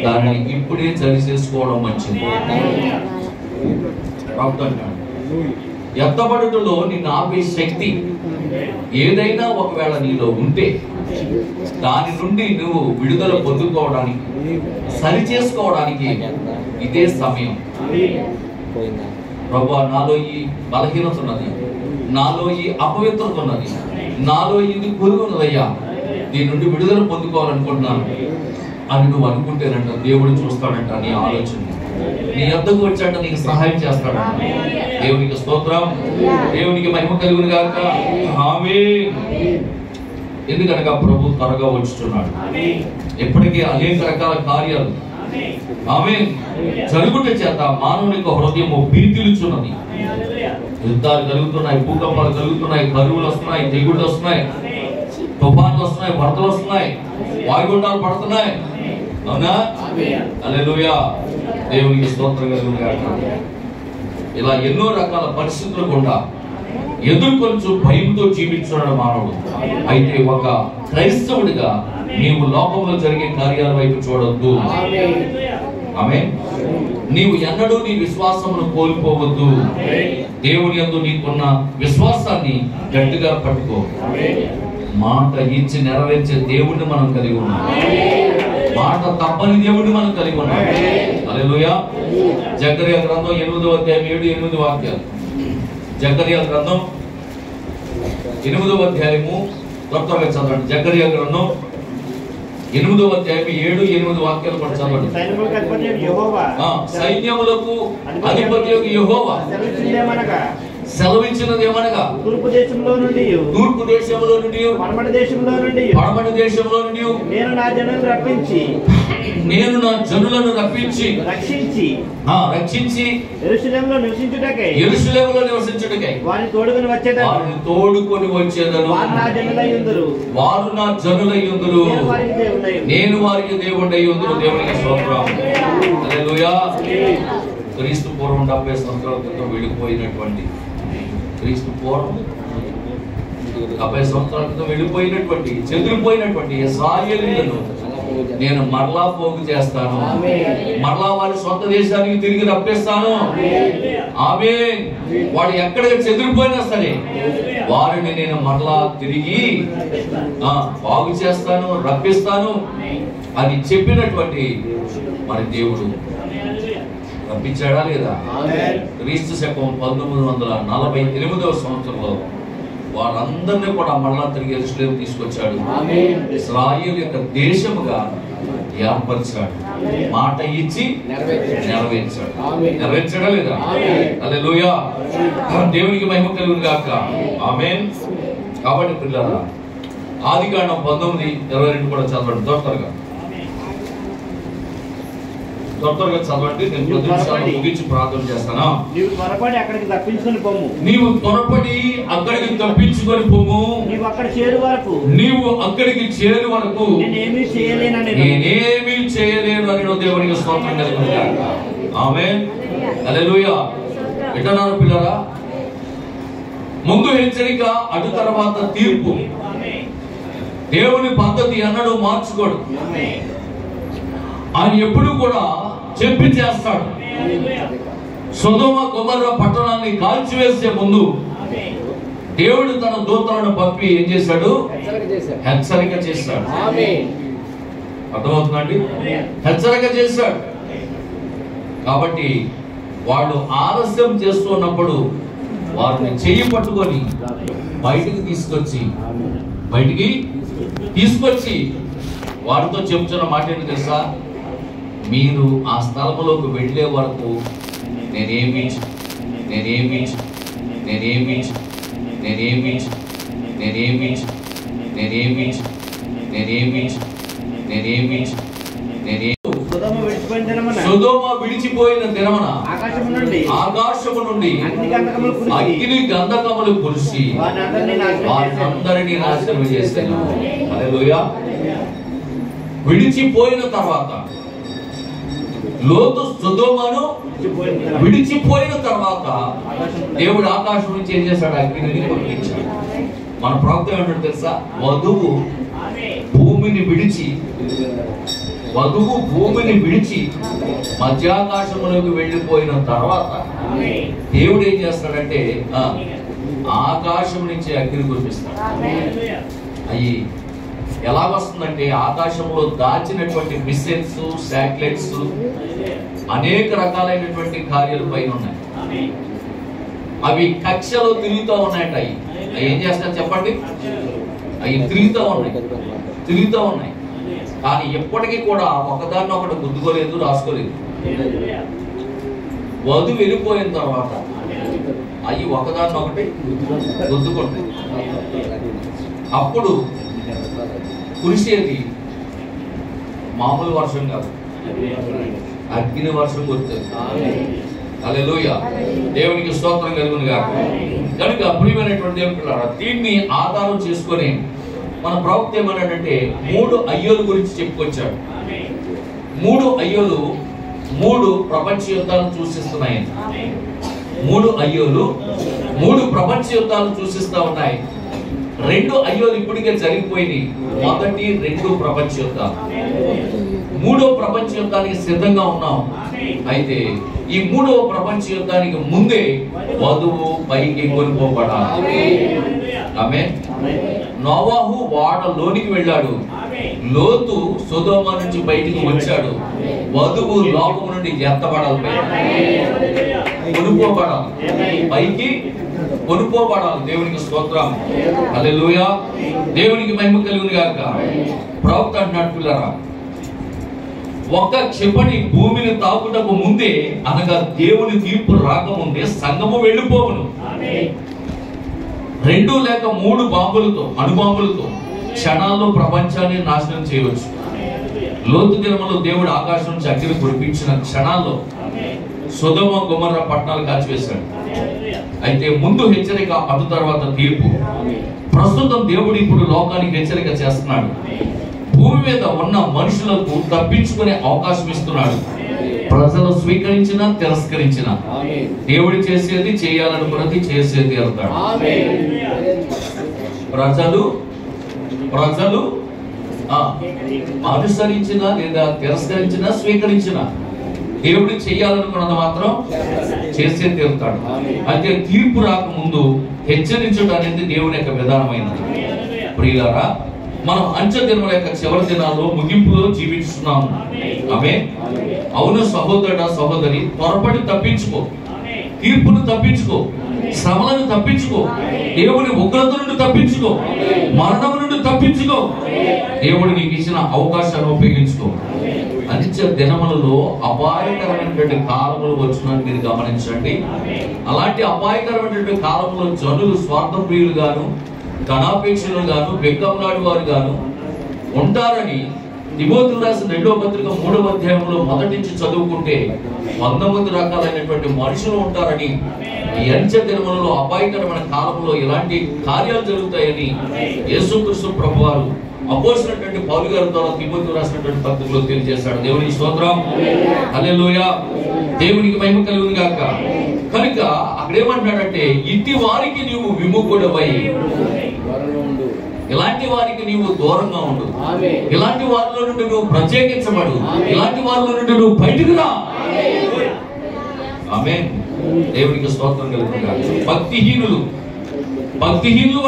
దానిని ఇప్పుడే సరి చేసుకోవడం మంచిది. ఎత్తబడుటలో నిన్ను ఆపే శక్తి ఏదైనా ఒకవేళ నీలో ఉంటే దాని నుండి నువ్వు విడుదల పొందుకోవడానికి, సరి చేసుకోవడానికి ఇదే సమయం. ప్రభువా, నాలో ఈ బలహీనత ఉన్నది, నాలో ఈ అపవిత్రత ఉన్నది, నాలో ఇది పురుగు ఉన్నదయ్యా, దీని నుండి విడుదల పొందుకోవాలనుకుంటున్నాను అని నువ్వు అనుకుంటేనంట దేవుడు చూస్తాడంట నీ ఆలోచన. నీ వద్దకు వచ్చాక నీకు సహాయం చేస్తాడంట. దేవునికి స్తోత్రం. దేవునికి మహిమ కలుగును గాక. ఆమేన్. ఎందుకనగా ప్రభు త్వరగా వచ్చుచున్నాడు. ఎప్పటికీ అనేక రకాల కార్యాలు ఆమేన్ జరుగుట చేత మానవుని యొక్క హృదయము భీతిలుచున్నది. యుద్ధాలు కలుగుతున్నాయి, భూకంపాలు కలుగుతున్నాయి, కరువులు వస్తున్నాయి, తెగుళ్ళు వస్తున్నాయి, తుఫాన్లు వస్తున్నాయి, వరదలు వస్తున్నాయి, వాయుగుండాలు పడుతున్నాయి. అవునా? హల్లెలూయా. దేవునికి స్తోత్రం కలుగును గాక. ఇలా ఎన్నో రకాల పరిస్థితులు గుండా ఎదుర్కొంచు భయంతో జీవించున్నాడు మానవుడు. అయితే ఒక క్రైస్తవుడిగా నీవు లోకంలో జరిగే కార్యాల వైపు చూడొద్దు. ఆమేన్. నీవు ఎన్నడూ నీ విశ్వాసమును కోల్పోవద్దు. దేవుని యందు నీకున్న విశ్వాసాన్ని గట్టిగా పట్టుకో. మాట ఇచ్చి నెరవేర్చే దేవుడిని మనం కలిగి ఉన్నాం. మాట తప్పని దేవుడిని మనం కలిగి ఉన్నాం. హల్లెలూయా. జకర్యా గ్రంథం 8వ అధ్యాయం 7-8 వాక్యాలు. జకర్యా గ్రంథం 8వ అధ్యాయము త్వరగా చదవండి. జకర్యా గ్రంథం 8వ అధ్యాయం 7-8 వాక్యాలు కూడా చదవండి. సైన్యములకు అధిపతి యెహోవా సెలవిచ్చినదేమనగా తూర్పు దేశంలో నుండి పడమటి దేశంలో నుండి నేను నా జనులను రప్పించి రక్షించి యెరూషలేములో నివసించుటకై వారిని తోడుకొని వచ్చేదను. వారు నా జనులయ్యుందురు, నేను వారికి దేవుడై ఉందురు. దేవునికి స్తోత్రం. హల్లెలూయా. క్రీస్తు పూర్వం 70 సంవత్సరాల క్రితం వెళ్ళిపోయినటువంటి, క్రీస్తు పూర్వం 70 సంవత్సరాల క్రితం వెళ్ళిపోయినటువంటి, చెదిరిపోయినటువంటి ఇశ్రాయేలీయులను నేను మరలా పోగు చేస్తాను. మరలా వారి సొంత దేశానికి తిరిగి రప్పిస్తాను. ఆమేన్. వాడు ఎక్కడికి చెదిరిపోయినా సరే వారిని నేను మరలా తిరిగి బాగు చేస్తాను, రప్పిస్తాను అని చెప్పినటువంటి మరి దేవుడు రప్పించాడా లేదా? క్రీస్తు శకం 1948వ సంవత్సరంలో వారందరినీ కూడా మరలా తిరిగి యెరూషలేము తీసుకొచ్చాడు. ఇశ్రాయేలు యొక్క దేశముగా ఏర్పరిచాడు. మాట ఇచ్చి నెరవేర్చాడు. నెరవేర్చాడా లేదా? హల్లెలూయా. దేవునికి మహిమ కలుగును గాక. ఆమేన్. కాబట్టి పిల్లరా, ఆదికాండం 19:22 కూడా చదవండి. త్వరగా చదవండి. నేను ముగించి ప్రార్థన చేస్తాను. నీవు త్వరపడి అక్కడికి తప్పించుకొని పొమ్ము. నీవు అక్కడికి చేరు వరకు నేనేమీ చేయలేను అని దేవునికి స్తోత్రం కలుగును గాక. ఆమేన్. హల్లెలూయా. వింటున్నారా పిల్లరా? ముందు హెచ్చరిక, అటు తర్వాత తీర్పు. దేవుని పద్ధతి అన్నడు మార్చుకోడు. ఆయన ఎప్పుడు కూడా చెప్పి చేస్తాడు. సొదొమ గొమొర్రా పట్టణాన్ని కాల్చివేసే ముందు దేవుడు తన దూతలను పంపి ఏం చేశాడు? హెచ్చరిక చేశాడు. అర్థమవుతుందండి? హెచ్చరిక చేశాడు. కాబట్టి వాళ్ళు ఆలస్యం చేస్తున్నప్పుడు వారిని చెయ్యి పట్టుకొని బయటికి తీసుకొచ్చి వారితో చెప్తున్న మాట ఏంటి తెలుసా? మీరు ఆ స్థలంలోకి వెళ్ళే వరకు నేనేమి సొదొమ విడిచిపోయిన దినమున ఆకాశము నుండి అగ్ని గంధకములు కురిసి వారందరినీ నాశనం చేశాను. హల్లెలూయా. విడిచిపోయిన తర్వాత లోతు సొదొమను విడిచిపోయిన తర్వాత దేవుడు ఆకాశం నుంచి ఏం చేశాడు? అగ్నిని పంపించాడు. మన ప్రవక్త ఏమంటాడు తెలుసా? వధువు భూమిని విడిచి మధ్యాకాశంలోకి వెళ్ళిపోయిన తర్వాత దేవుడు ఏం చేస్తాడంటే ఆకాశం నుంచి అగ్ని కురిపిస్తాడు. అవి ఎలా వస్తుందంటే ఆకాశంలో దాచినటువంటి మిస్సైల్స్, శాటిలైట్స్, అనేక రకాలైనటువంటి కార్యాలు పైన ఉన్నాయి. అవి కక్షలో తిరుగుతూ ఉన్నాయంట. అవి ఏం చేస్తాయి చెప్పండి? అవి తిరుగుతూ ఉన్నాయి. కానీ ఎప్పటికీ కూడా ఒకదాన్ని ఒకటి గుద్దుకోలేదు, రాసుకోలేదు. వధువు వెళ్ళిపోయిన తర్వాత అవి ఒకదాన్ని ఒకటి గుద్దుకుంటాయి. అప్పుడు కురిసేది మామూలు వర్షం కాదు, అగ్ని వర్షం కురుతుంది. హల్లెలూయా. దేవునికి స్తోత్రం కలుగును గాక. కనుక ప్రియమైనటువంటి దేవుని పిల్లారా, దీన్ని ఆధారం చేసుకొని మన ప్రవక్త ఏమన్నాడంటే 3 అయ్యోల గురించి చెప్పుకొచ్చాడు. 3 అయ్యోలు 3 ప్రపంచ యుద్ధాలను సూచిస్తున్నాయి. 3 అయ్యోలు 3 ప్రపంచ యుద్ధాలను సూచిస్తా ఉన్నాయి. 2 అయ్యోలు ఇప్పటికే జరిగిపోయింది. మొదటి 2 ప్రపంచ యుద్ధాలు. 3వ ప్రపంచ యుద్ధానికి సిద్ధంగా ఉన్నాం. అయితే ఈ 3వ ప్రపంచ యుద్ధానికి ముందే వధువు పైకి కొనుక్కోబడాలి. ఆమేన్. నోవాహు వాడలోనికి వెళ్ళాడు. లోతు సొదొమ నుంచి బయటికి వచ్చాడు. వధువు లోకం నుండి ఎత్తబడాలి, పైకి కొనుక్కోబడాలి. దేవునికి స్తోత్రం. హల్లెలూయా. దేవునికి మహిమ కలుగును గాక. ప్రవక్త అంటున్నారా, ఒక్క క్షిపణి భూమిని తాకుటకు ముందే, అనగా దేవుని తీర్పు రాకముందే సంఘము వెళ్ళిపోవును. 2 లేక 3 బాంబులతో, అణుబాంబులతో క్షణాల్లో ప్రపంచాన్ని నాశనం చేయవచ్చు. లోతు దినములో దేవుడు ఆకాశం నుంచి అగ్ని కురిపించిన క్షణాల్లో సొదొమ గొమొర్రా పట్టణాలు కాల్చివేశాడు. అయితే ముందు హెచ్చరిక, అటు తర్వాత తీర్పు. ప్రస్తుతం దేవుడు ఇప్పుడు లోకానికి హెచ్చరిక చేస్తున్నాడు. భూమి మీద ఉన్న మనుషులకు తప్పించుకునే అవకాశం ఇస్తున్నాడు. ప్రజలు స్వీకరించినా తిరస్కరించినా దేవుడు చేసేది, చేయాలనుకున్నది చేసేది వెళ్తాడు. ప్రజలు అనుసరించినా లేదా తిరస్కరించినా స్వీకరించినా దేవుడు చేయాలనుకున్నది మాత్రం చేసే తీరుతాడు. అయితే తీర్పు రాకముందు హెచ్చరించడం అనేది దేవుని యొక్క విధానమైనది. ప్రియులారా, మనం అంచె దినముల యొక్క చివరి దినాల్లో ముగింపులో జీవిస్తున్నాము. ఆమేన్. అవును సహోదరుడా, సహోదరి, త్వరపడి తప్పించుకో, తీర్పును తప్పించుకో, శ్రమలను తప్పించుకో, దేవుని ఉగ్రత నుండి తప్పించుకో, మరణం నుండి తప్పించుకో. దేవుడు నీకు ఇచ్చిన అవకాశాన్ని ఉపయోగించుకో. అనిత్య దినములలో అపాయకరమైనటువంటి కాలములు వచ్చినట్టు మీరు గమనించండి. అలాంటి అపాయకరమైనటువంటి కాలంలో జనులు స్వార్థప్రియులు గాను, ధనాపేక్షలు గాను, బెంగంలాడు వారు గాను ఉంటారని తిమోతికి రాసిన 2వ పత్రిక 3వ అధ్యాయంలో మొదటి నుంచి చదువుకుంటే 19 రకాలైనటువంటి మనుషులు ఉంటారని, ఈ అంచె దినములలో అపాయకరమైన కాలంలో ఇలాంటి కార్యాలు జరుగుతాయని యేసుక్రీస్తు ప్రభువారు అపోస్తలుడైన పౌలు గారి ద్వారా తిమోతికి రాసినటువంటి పత్రికలో తెలియజేశాడు. దేవునికి స్తోత్రం. హల్లెలూయా. దేవునికి మహిమ కలుగును గాక. కనుక అక్కడ ఏమంటాడంటే, ఇట్టి వారికి నీవు విముఖుడవై, ఇలాంటి వారికి నీవు దూరంగా ఉండు, ఇలాంటి వారిలో నుండి నువ్వు ప్రత్యేకించబడు, ఇలాంటి వారిలో నుండి నువ్వు బయటకు రా. ఆమేన్. దేవునికి స్తోత్రం కలుగును గాక. భక్తిహీనులు, భక్తిహీనులు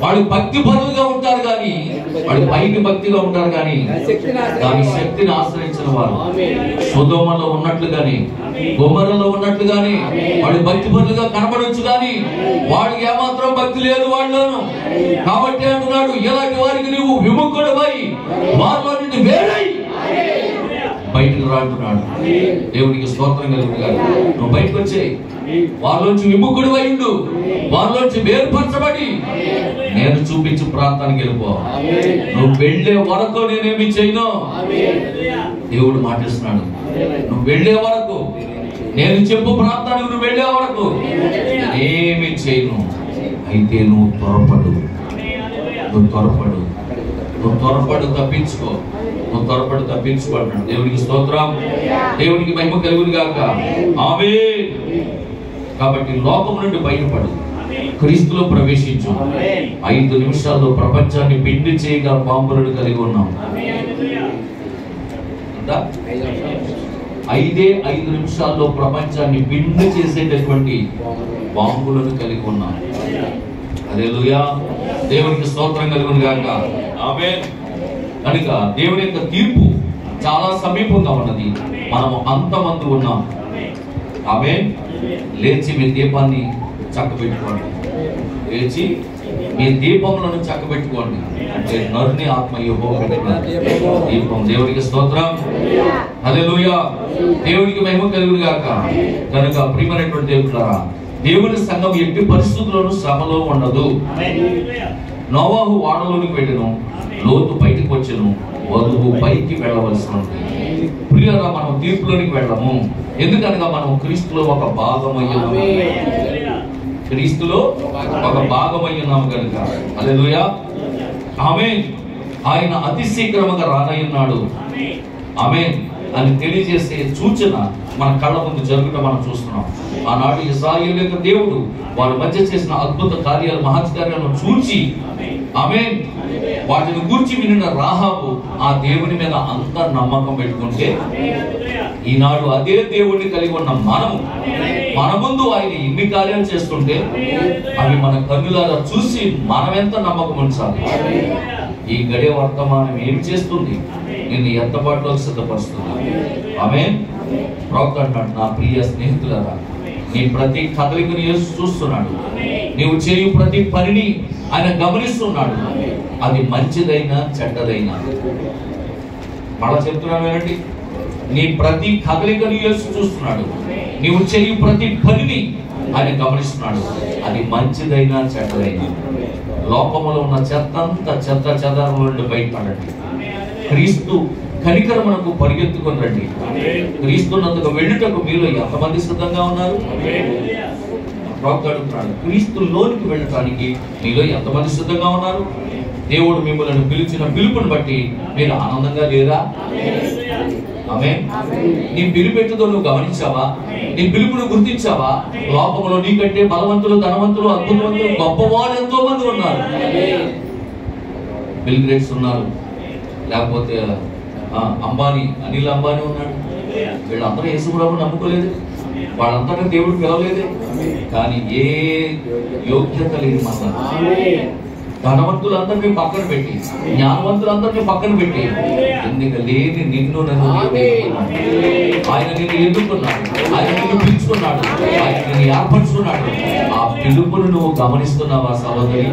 వాళ్ళు భక్తి పరులుగా ఉంటారు కానీ వాళ్ళు పైకి భక్తిగా ఉంటారు కానీ దాని శక్తిని ఆశ్రయించిన వారు సొదొమలో ఉన్నట్లుగానే గొమొర్రాలో ఉన్నట్లుగానే వాళ్ళు భక్తి పరులుగా కనబడొచ్చు కానీ వాడికి ఏమాత్రం భక్తి లేదు వాళ్ళను. కాబట్టి అంటున్నాడు, ఇలాంటి వారికి నీవు విముఖుడవై వారిలో నుండి వేరై బయటకు రా అంటున్నాడు. దేవునికి స్తోత్రం కలుగుగాక. నువ్వు బయటకు వచ్చేయి, వారిలోంచి విముఖుడివై ఉండు, వారిలోంచి వేరుపరచబడి నేను చూపించు ప్రాంతానికి వెళ్ళిపో. నువ్వు వెళ్లే వరకు నేనేమి చేయను. దేవుడు మాటిస్తున్నాడు, నువ్వు వెళ్లే వరకు, నేను చెప్పు ప్రాంతానికి నువ్వు వెళ్లే వరకు నేనేమి చేయను. అయితే నువ్వు త్వరపడు, నువ్వు త్వరపడు తప్పించుకో, నువ్వు త్వరపడు తప్పించుకుంటున్నాడు. దేవునికి స్తోత్రం, దేవునికి మహిమ కలుగును గాక. ఆమేన్. కాబట్టి లోకం నుండి బయటపడు, క్రీస్తులో ప్రవేశించు. 5 నిమిషాల్లో ప్రపంచాన్ని పిండి చేయగల పాంపులను కలిగి ఉన్నాం. 5 నిమిషాల్లో ప్రపంచాన్ని పిండి చేసేటటువంటి బాంబులను కలిగి ఉన్నాం. హల్లెలూయా. దేవునికి స్తోత్రం కలుగును గాక. ఆమేన్. కనుక దేవుని యొక్క తీర్పు చాలా సమీపంగా ఉన్నది. మనము అంతమంది ఉన్నాం. ఆమేన్. లేచి మీ దీపాన్ని చక్కబెట్టుకోండి, లేచి మీ దీపములను చక్కబెట్టుకోండి. అంటే నరుని ఆత్మ యెహోవా పెట్టిన దీపం. దేవునికి స్తోత్రం. హల్లెలూయా. దేవునికి మహిమ కలుగును గాక. కనుక ప్రియమైనటువంటి దేవులారా, దేవుని సంఘం ఎట్టి పరిస్థితుల్లోనూ శ్రమలో ఉండదు. నోవాహు ఓడలోనికి వెళ్ళెను, లోతు బయటికి వచ్చెను, వధువు పైకి వెళ్ళవలసి ఉంది. ప్రియులారా, మనం తీర్పులోనికి వెళ్ళము. ఎందుకనగా మనం క్రీస్తులో ఒక భాగమయ్యాము. క్రీస్తులో ఒక భాగమయ్యున్నాము కనుక. హల్లెలూయా. ఆమేన్. ఆయన అతి శీఘ్రముగా రానయ్యున్నాడు. ఆమేన్ అని తెలియజేసే సూచన మన కళ్ళ ముందు జరుగుట మనం చూస్తున్నాం. ఆనాడు ఇశ్రాయేలు యొక్క దేవుడు వారి మధ్య చేసిన అద్భుత కార్యాలు, మహత్కార్యాలను చూచి, ఆమేన్, వాటిని గూర్చి వినిన రాహాబు ఆ దేవుని మీద అంత నమ్మకం పెట్టుకుంటే, ఈనాడు అదే దేవుడిని కలిగి ఉన్న మనము మన ముందు ఆయన ఇన్ని కార్యాలు చేస్తుంటే అవి మన కన్నులారా చూసి మనం ఎంత నమ్మకం ఉంచాలి. ఈ గడియ వర్తమానం ఏమి చేస్తుంది? నిన్ను ఎత్తబాటులోకి సిద్ధపరుస్తుంది. ఆమేన్. ప్రవక్త అంటాడు, నా ప్రియ స్నేహితులారా, నీ ప్రతి కదలికను యేసు చూస్తున్నాడు, నీవు చేయు ప్రతి పనిని ఆయన గమనిస్తున్నాడు. అది మంచిదైనా చెడ్డదైనా. మళ్ళా చెప్తున్నాను వినండి, నీ ప్రతి కదలికను యేసు చూస్తున్నాడు, నీవు చేయు ప్రతి పనిని ఆయన గమనిస్తున్నాడు. అది మంచిదైనా చెడ్డదైనా. లోకములో ఉన్న చెత్త చెదారం నుండి బయటపడండి. క్రీస్తు కనికరమునకు పరిగెత్తుకొని రండి. క్రీస్తునందుకు వెళ్ళుటకు మీలో ఎంతమంది సిద్ధంగా ఉన్నారు? ప్రవక్త అడుగుతున్నాడు, క్రీస్తులోనికి వెళ్ళటానికి మీలో ఎంతమంది సిద్ధంగా ఉన్నారు? దేవుడు మిమ్మల్ని పిలిచిన పిలుపుని బట్టి మీరు ఆనందంగా లేరా? ఆమేన్. నీ పిలుపెట్టుతో నువ్వు గమనించావా? నీ పిలుపును గుర్తించావా? లోకంలో నీకంటే బలవంతులు, ధనవంతులు, అద్భుతవంతులు, గొప్పవాళ్ళు ఎంతో మంది ఉన్నారు. బిల్ గేట్స్ ఉన్నారు, లేకపోతే అనిల్ అంబానీ ఉన్నాడు. వీళ్ళందరూ యేసు ప్రభువుని నమ్ముకోలేదు, వాళ్ళందరినీ దేవుడు పిలవలేదే. కానీ ఏ యోగ్యత లేదు మన ధనవంతులందరినీ పక్కన పెట్టి, జ్ఞానవంతులందరినీ పక్కన పెట్టి, ఎందుకు లేని నిన్ను నన్ను ఆయన నిన్ను ఎన్నుకున్నాడు, ఆయన నిన్ను పిలుచుకున్నాడు, ఆయన నిన్ను ఏర్పరచుకున్నాడు. ఆ పిలుపును నువ్వు గమనిస్తున్నావా సహోదరి?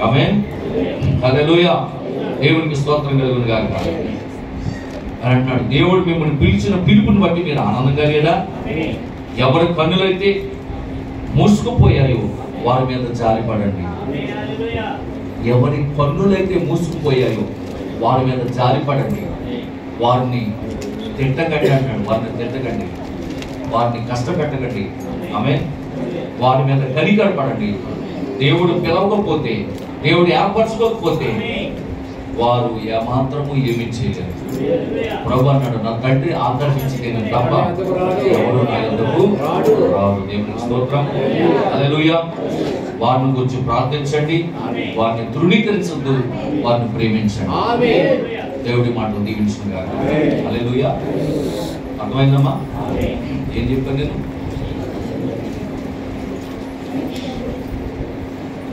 ఆమేన్. హల్లెలూయా. దేవునికి స్తోత్రం కలుగును గాక అని అంటున్నాడు. దేవుడు మిమ్మల్ని పిలిచిన పిలుపుని బట్టి మీరు ఆనందంగా లేదా? ఎవరి కన్నులైతే మూసుకుపోయాయో వారి మీద జాలిపడండి. ఎవరి కన్నులైతే మూసుకుపోయాయో వారి మీద జాలిపడండి. వారిని తిట్టకండి అంటాడు. వారిని తిట్టకండి, వారిని కష్టపెట్టకండి. ఆమేన్. వారి మీద కనికరపడండి. దేవుడు పిలవకపోతే, దేవుడు ఏర్పరచుకోకపోతే వారు ఏమాత్రము ఏమీ చేయలేరు. ప్రభు అన్నాడు, నా తండ్రి ఆకర్షించి నేను తప్ప ఎవరు నా యొద్దకు రారు. దేవునికి స్తోత్రం. హల్లెలూయా. వారిని గురించి ప్రార్థించండి, వారిని తృణీకరించద్దు, వారిని ప్రేమించండి. దేవుడి మాటలు దీవించండి గాక. హల్లెలూయా. అర్థమైందమ్మా? ఏం చెప్పాను నేను?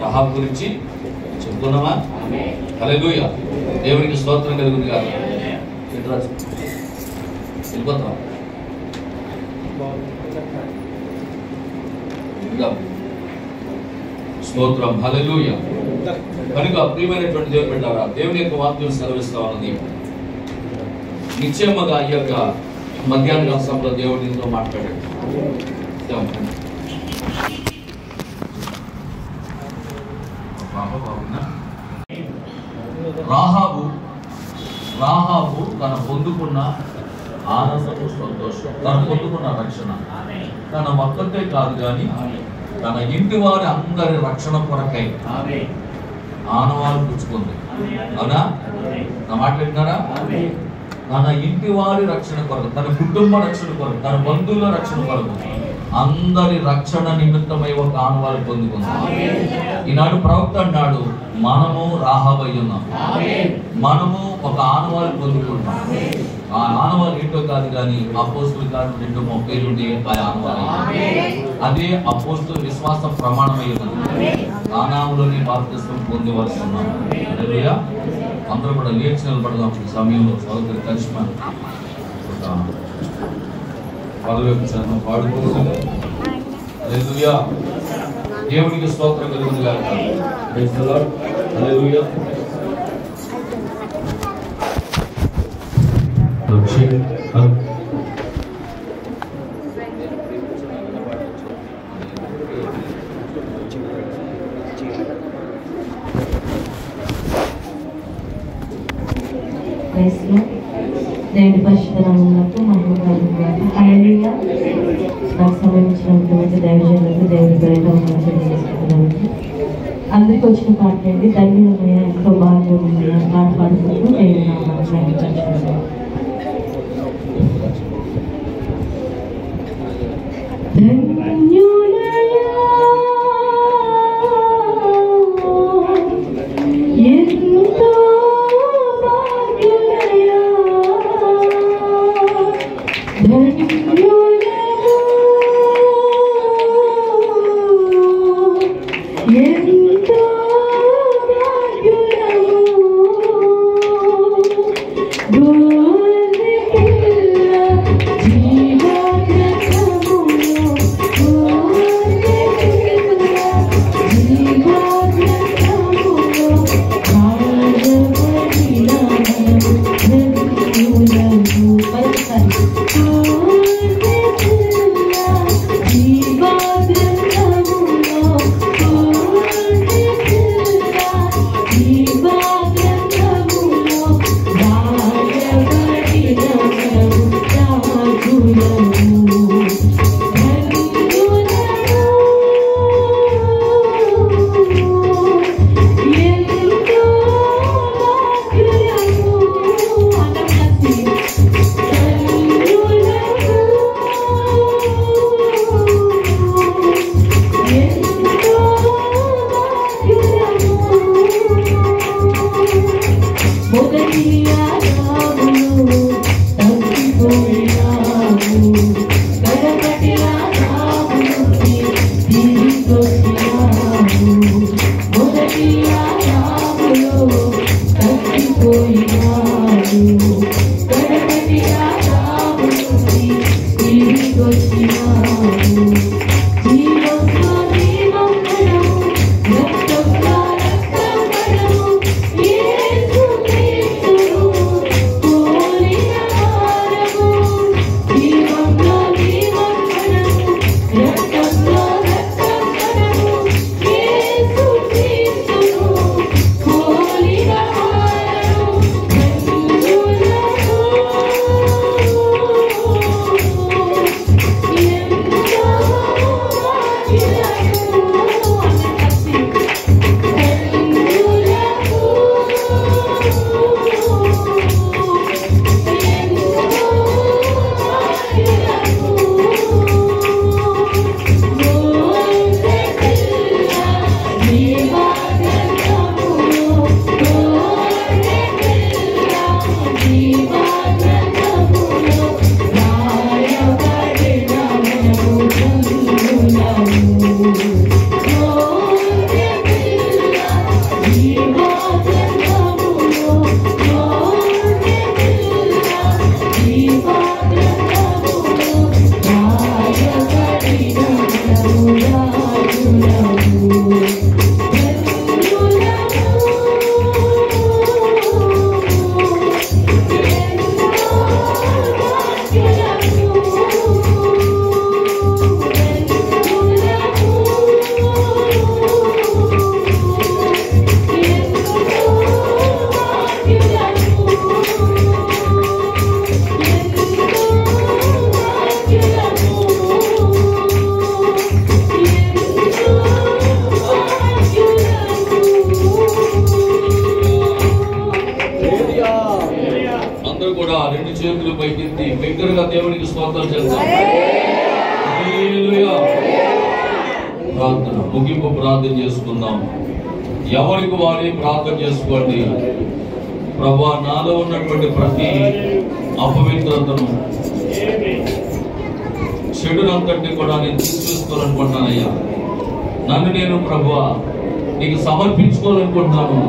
రహాబు గురించి చెప్తున్నామా? హల్లెలూయా. దేవునికి స్తోత్రం కలుగును గాక. వెళ్ళిపోతాం. స్తోత్రం. హల్లెలూయా. కనుక ప్రియమైనటువంటి దేవుని బిడ్డలారా, దేవుని యొక్క వాక్యం సెలవిస్తా ఉన్నది. నిశ్చయముగా ఈ యొక్క మధ్యాహ్న సమయంలో దేవుడు నీతో మాట్లాడాడు. రాహాబు తన పొందుకున్న ఆనందము, సంతోషం, తను పొందుకున్న రక్షణ తన ఒక్కతే కాదు కానీ తన ఇంటి వారి అందరి రక్షణ కొరకై ఆనవాలు పుచ్చుకుంది. అవునా? నా మాట్లాడినారా? తన ఇంటి వారి రక్షణ కొరకు, తన కుటుంబ రక్షణ కొరకు, తన బంధువుల రక్షణ కొరకు అందరి రక్షణ నిమిత్తమై ఒక ఆనవాలు పొందుకుంది. ఈనాడు ప్రవక్త అన్నాడు, మనము రాహాబు అయి ఉన్నాం. మనము ఒక ఆనవాలు పొందుకుంటాం. ఆ ఆనవాలు ఏంటో కాదు కానీ అపోస్తుల కార్యం 2:30 నుండి ఆ ఆనవాలు. అదే అపోస్తుల విశ్వాస ప్రమాణమై ఉన్నది. ఆనాములోని బాప్తిస్మం పొందవలసి ఉన్నాం. హల్లెలూయా. అందరూ కూడా లేచి నిలబడదాం. సమయంలో సోదరుడు కరిష్మా పదవించాను పాడుకోవాలి. హల్లెలూయా. దేవునికి స్తోత్రం కలుగును గాక. Praise the Lord. హల్లెలూయా. దేవుడి పరిశుద్ధ నామమునకు మహిమ కలుగును గాక. హల్లెలూయా. నాకు సంబంధించినటువంటి దైవజనులకు దేవుడి పేరిట తెలియజేస్తున్నాను. అందరికి వచ్చిన పాట అండి. ధన్యులమైన ఎంతో బాధ్యమైన పాట పాడుకుంటూ దేవుడి నామాన్ని మహిమపరచుకుంటాను. Oh బిడ్డలారా రెండు చేతులు పైకెత్తి బిగ్గరగా దేవునికి స్తోత్రం చేద్దాం. హల్లెలూయా. ప్రార్థన ముగింపు ప్రార్థన చేసుకుందాం. ఎవరికి వారే ప్రార్థన చేసుకోండి. ప్రభువా, నాలో ఉన్నటువంటి ప్రతి అపవిత్రతను, చెడునంతటి కూడా నేను తీసుకొస్తాననుకుంటున్నానయ్యా. నన్ను నేను ప్రభువా నీకు సమర్పించుకోవాలనుకుంటున్నాను.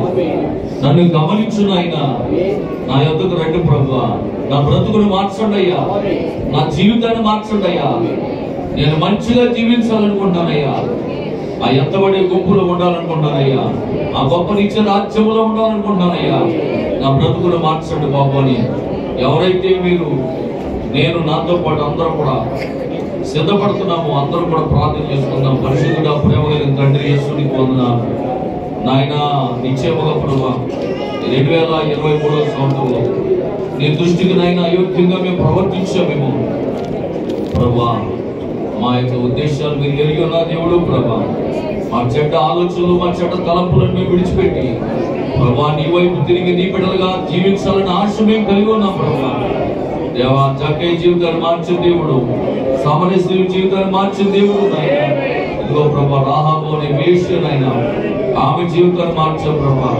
నన్ను గమనించు నాయనా. నా యొద్దకు రండి ప్రభువా. నా బ్రతుకును మార్చండి అయ్యా. నా జీవితాన్ని మార్చండి అయ్యా. నేను మంచిగా జీవించాలనుకుంటున్నానయ్యా. ఆ ఎంతబడే గుంపులో ఉండాలనుకుంటున్నానయ్యా. ఆ గొప్ప నిత్య రాజ్యంలో ఉండాలనుకుంటున్నానయ్యా. నా బ్రతుకును మార్చండి బాబు అని ఎవరైతే మీరు నేను నాతో పాటు అందరూ కూడా సిద్ధపడుతున్నాము, అందరూ కూడా ప్రార్థన చేసుకుందాం. పరిశుద్ధుడా, ప్రేమ కలిగిన తండ్రి యేసునికి వందనాలు నాయనా. నిశ్చయముగా ప్రభువా 2023వ సంవత్సరంలో నీ దృష్టికి నాయన అయోగ్యంగా మేము ప్రవర్తించామేమో ప్రభువా. మా యొక్క ఉద్దేశాలు మీరు ఎరిగి ఉన్న దేవుడు ప్రభువా. మా చెడ్డ ఆలోచనలు, మా చెడ్డ తలంపులను మేము విడిచిపెట్టి ప్రభువా నీ వైపు తిరిగి నీ బిడ్డలుగా జీవించాలని ఆశ మేము కలిగి ఉన్నాం ప్రభువా. దేవా, చక్కటి జీవితాన్ని మార్చిన దేవుడు, సామాన్య స్త్రీ జీవితాన్ని మార్చిన దేవుడు నాయన. ఇదిగో ప్రభా, రాహాబు అనే వేశ్య నాయన, ఆమె జీవితాన్ని మార్చాం ప్రభా.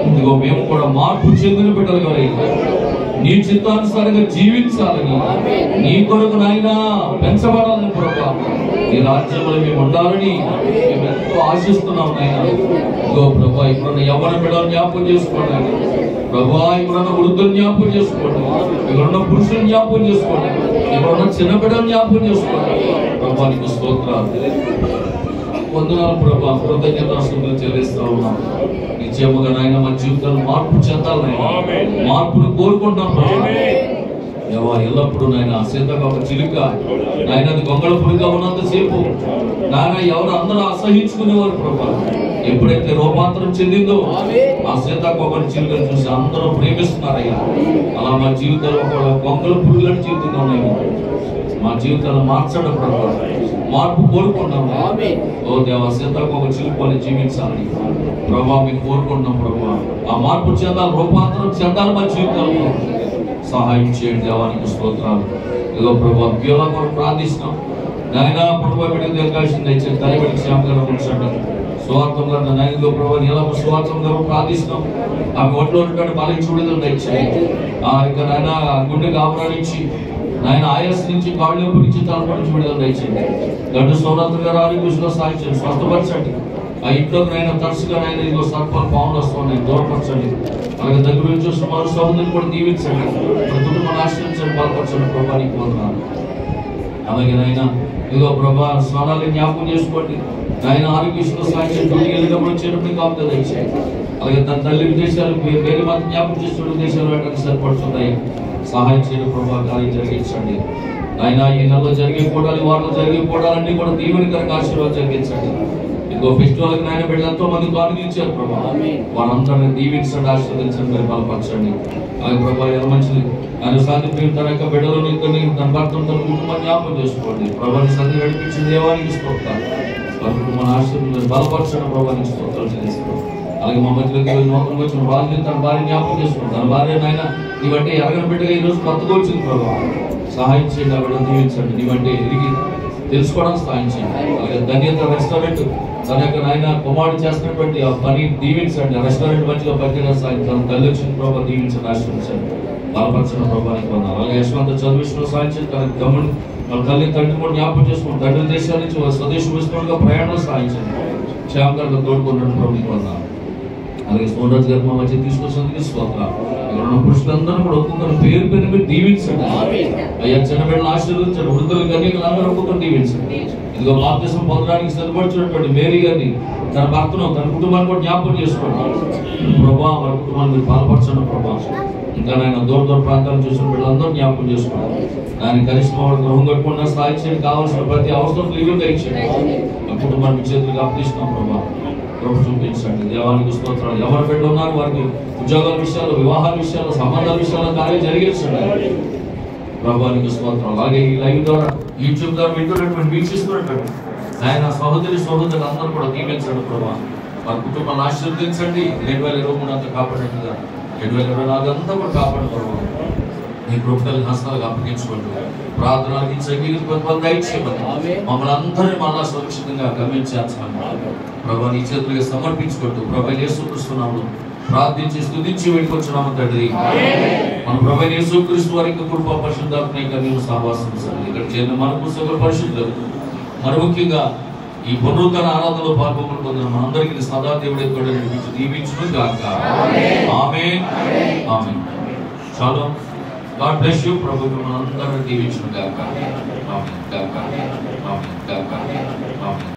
ఇదిగో మేము కూడా మార్పు చెందిన బిడ్డలుగా నీ చిత్తానుసారంగా జీవించాలని, నీ కొరకు నాయన పెంచబడాలని ప్రభా. నీ రాజ్యంలో మేము ఉండాలని మేము ఎంతో ఆశిస్తున్నాం నాయన. ఇదిగో ప్రభా, ఇప్పుడున్న యవ్వన బిడ్డలు జ్ఞాపకం చేసుకోండి ప్రభా. ఇప్పుడున్న వృద్ధులు జ్ఞాపకం చేసుకోండి. ఇక్కడున్న పురుషులు జ్ఞాపకం చేసుకోండి. ఇక్కడున్న చిన్న బిడ్డలు జ్ఞాపకం చేసుకోండి ప్రభా. నీకు స్తోత్రాలు, వందనాలు ప్రభా. కృతజ్ఞతాస్తుతులు చెల్లిస్తా ఉన్నాం. నిశ్చయముగా నాయన మా జీవితాలు మార్పు చెందాలి నాయన. మార్పును కోరుకుంటాం ప్రభా. ఎల్లప్పుడూ నాయన సీతగా ఒక చిలుక నాయన, అది గొంగళ పురుగా ఉన్నంతసేపు నాయన ఎవరు అందరూ అసహించుకునేవారు ప్రభా. ఎప్పుడైతే రూపాంతరం చెందిందో ఆ సీతాకోకని చిలుకను చూసి అందరూ ప్రేమిస్తున్నారయ్యా. అలా మా జీవితాలు ఒక గొంగళ పురుగుల జీవితంగా ఉన్నాయి. మా జీవితాలను మార్చడం ప్రభా. మార్పు కోరుకుంటాము. ఓ దేవా, సీతాకోక చిలుకొని జీవించాలని ప్రభా మేము కోరుకుంటున్నాం ప్రభా. ఆ మార్పు చెందాలి, రూపాంతరం చెందాలి మా జీవితాల్లో. సహాయం చేయండి దేవానికి స్తోత్రాలు. ఏదో ప్రభా బ్యూలా కొరకు ప్రార్థిస్తున్నాం నాయన. ప్రభా బిడ్డకు దీర్ఘాయుష్యం దయచేయండి. తల్లి బిడ్డకు క్షేమకరం ఉంచండి. స్వార్థం గారు నాయనలో ప్రభా నీలపు స్వార్థం గారు ప్రార్థిస్తున్నాం. ఆమె ఒంట్లో ఉన్నటువంటి బలించి విడుదల దయచేయండి. ఇక నాయన గుండెకి ఆవరణ నుంచి నాయన ఆయాస నుంచి, కాళ్ళు నుంచి, తలపడి నుంచి విడుదల దయచేయండి. గడ్డు సౌరాత్రి గారు ఆరోగ్యంలో సాధించండి, స్వస్థపరచండి. ఆ ఇంట్లోకి నైనా తరచుగా నైనా ఇదిగో సర్పాలు, పాములు వస్తున్నాయి, దూరపరచండి. అలాగే దగ్గర నుంచి సుమారు సహోదరుని కూడా దీవించండి. కుటుంబాన్ని ఆశ్రయించండి, బలపరచండి ప్రభా. నీకు వందనాలు. అలాగే నాయన ఇదిగో ప్రభా స్నానాన్ని జ్ఞాపకం చేసుకోండి నాయన. ఆరోగ్యంలో సాధించండి. వెళ్ళినప్పుడు వచ్చేటప్పుడు కాపుతా దయచేయండి. అలాగే తన తల్లి విదేశాలు వేరే మాత్రం జ్ఞాపకం చేస్తున్న విదేశాలు వెళ్ళడానికి సరిపడుతున్నాయి. సహాయం చేయడం ప్రభా, కార్యం జరిగించండి ఆయన. ఈ నెలలో జరిగే కూడాలి, వారిలో జరిగే కూడాలన్నీ కూడా దీవెనకరంగా ఆశీర్వాదం జరిగించండి. ఇంకో ఫెస్టివల్కి నాయన బిడ్డలు ఎంతో మంది పాల్గొనిచ్చారు ప్రభా. వారందరినీ దీవించండి, ఆశీర్వదించండి, మీరు బలపరచండి. అలాగే ప్రభా ఎలా మంచిది ఆయన సాధి తన యొక్క బిడ్డలను ఇద్దరిని తన భర్తను తన కుటుంబాన్ని జ్ఞాపకం చేసుకోండి ప్రభాని సంధి నడిపించిన దేవానికి స్తోత్రాలు. వారి కుటుంబాన్ని ఆశీర్వదించండి, బలపరచండి ప్రభానికి స్తోత్రాలు చెల్లిస్తున్నాం. అలాగే మా మధ్యలోకి నూతన వచ్చిన బాధ్యత తన భార్య జ్ఞాపకం చేసుకుంటాం. తన భార్య నాయన నీవంటే ఎరగని బిడ్డగా ఈరోజు కొత్తగా వచ్చింది ప్రభావ. సహాయం చేయండి, ఆవిడ దీవించండి. నీవంటే ఎరిగి తెలుసుకోవడానికి సహాయం చేయండి. అలాగే ధన్యత రెస్టారెంట్ తన యొక్క నాయన కుమారుడు చేస్తున్నటువంటి ఆ పని దీవించండి. ఆ రెస్టారెంట్ మంచిగా పనిచేయడం సాయం. తన తల్లి వచ్చిన ప్రభావ దీవించండి, ఆశ్రయించండి, బలపరచిన ప్రభావానికి వందనాలు. అలాగే యశ్వంత చదివించడం సాయం చేయండి. తనకి గమ్ముని వాళ్ళ తల్లి తండ్రి కూడా జ్ఞాపకం చేసుకుని తండ్రి దేశాల నుంచి స్వదేశం విస్తరణగా ప్రయాణం సాధించండి. క్షేమకరంగా తోడుకున్నట్టు ప్రభుత్వం వందనాలు. అలాగే సోమరాజు గారు మా మధ్య తీసుకొచ్చినందుకు స్తోత్రాలు. ఇక్కడ ఉన్న పురుషులందరూ కూడా ఒక్కొక్కరు పేరు పేరు మీరు దీవించండి. అయ్యా చిన్న బిడ్డలు ఆశీర్వదించండి, వృద్ధులు కన్యకలందరూ ఒక్కొక్కరు దీవించండి. ఇదిగో బాప్తిసం పొందడానికి సిద్ధపడుతున్నటువంటి మేరీ గారిని, తన భర్తను, తన కుటుంబాన్ని కూడా జ్ఞాపకం చేసుకోండి ప్రభా. వారి కుటుంబాన్ని మీరు బలపరచండి ప్రభా. ఇంకా నాయన దూర దూర ప్రాంతాలు చూసిన బిడ్డలందరూ జ్ఞాపకం చేసుకోండి. దాని కనిష్ట గృహం కట్టుకుండా స్థాయి చేయండి. కావాల్సిన ప్రతి అవసరం లివింగ్ దయచేయండి. ఆ కుటుంబాన్ని చేతులకు అప్పగిస్తున్నాం ప్రభా. చూపించండి. దేవానికి స్తోత్రాలు. ఎవరు బిడ్డలు ఉన్నారు వారికి ఉద్యోగాల విషయాలు, వివాహాల విషయాలు, సంబంధాల విషయాలు కార్యం జరిగించండి ప్రభానికి స్తోత్రాలు. అలాగే ఈ లైవ్ ద్వారా యూట్యూబ్ ద్వారా వింటున్నటువంటి వీక్షిస్తున్నటువంటి ఆయన సహోదరి సహోదరులు అందరూ కూడా దీవించండి ప్రభా. వారి కుటుంబాన్ని ఆశీర్వదించండి. 2023 అంతా కాపాడండి, 2024 అంతా కూడా కాపాడు ప్రభావ. మీ కృపల హస్తాలకు అప్పగించుకుంటూ ప్రార్థన దయచేయమని మమ్మల్ని అందరినీ మళ్ళా సురక్షితంగా గమనించాల్సిన ప్రభు నీ చేతులుగా సమర్పించుకుంటూ ప్రభు యేసుక్రీస్తునామములో ప్రార్థించి స్తుతించి వెళ్ళిపోతున్నాము తండ్రి. మన ప్రభు యేసుక్రీస్తు వారికి కృప పరిశుద్ధాత్మ నీవు సహవాసం సార్ ఇక్కడ చేరిన మనకు సకల పరిశుద్ధులు మరి ముఖ్యంగా ఈ పునరుద్ధరణ ఆరాధనలో పాల్గొంటున్న మనందరికీ సదా దేవుడే కూడా దీవించును గాక. ఆమేన్ ఆమేన్. చాలు. God bless you. ప్రభు మనందరినీ దీవించును గాక. ఆమేన్ గాక. ఆమేన్ గాక.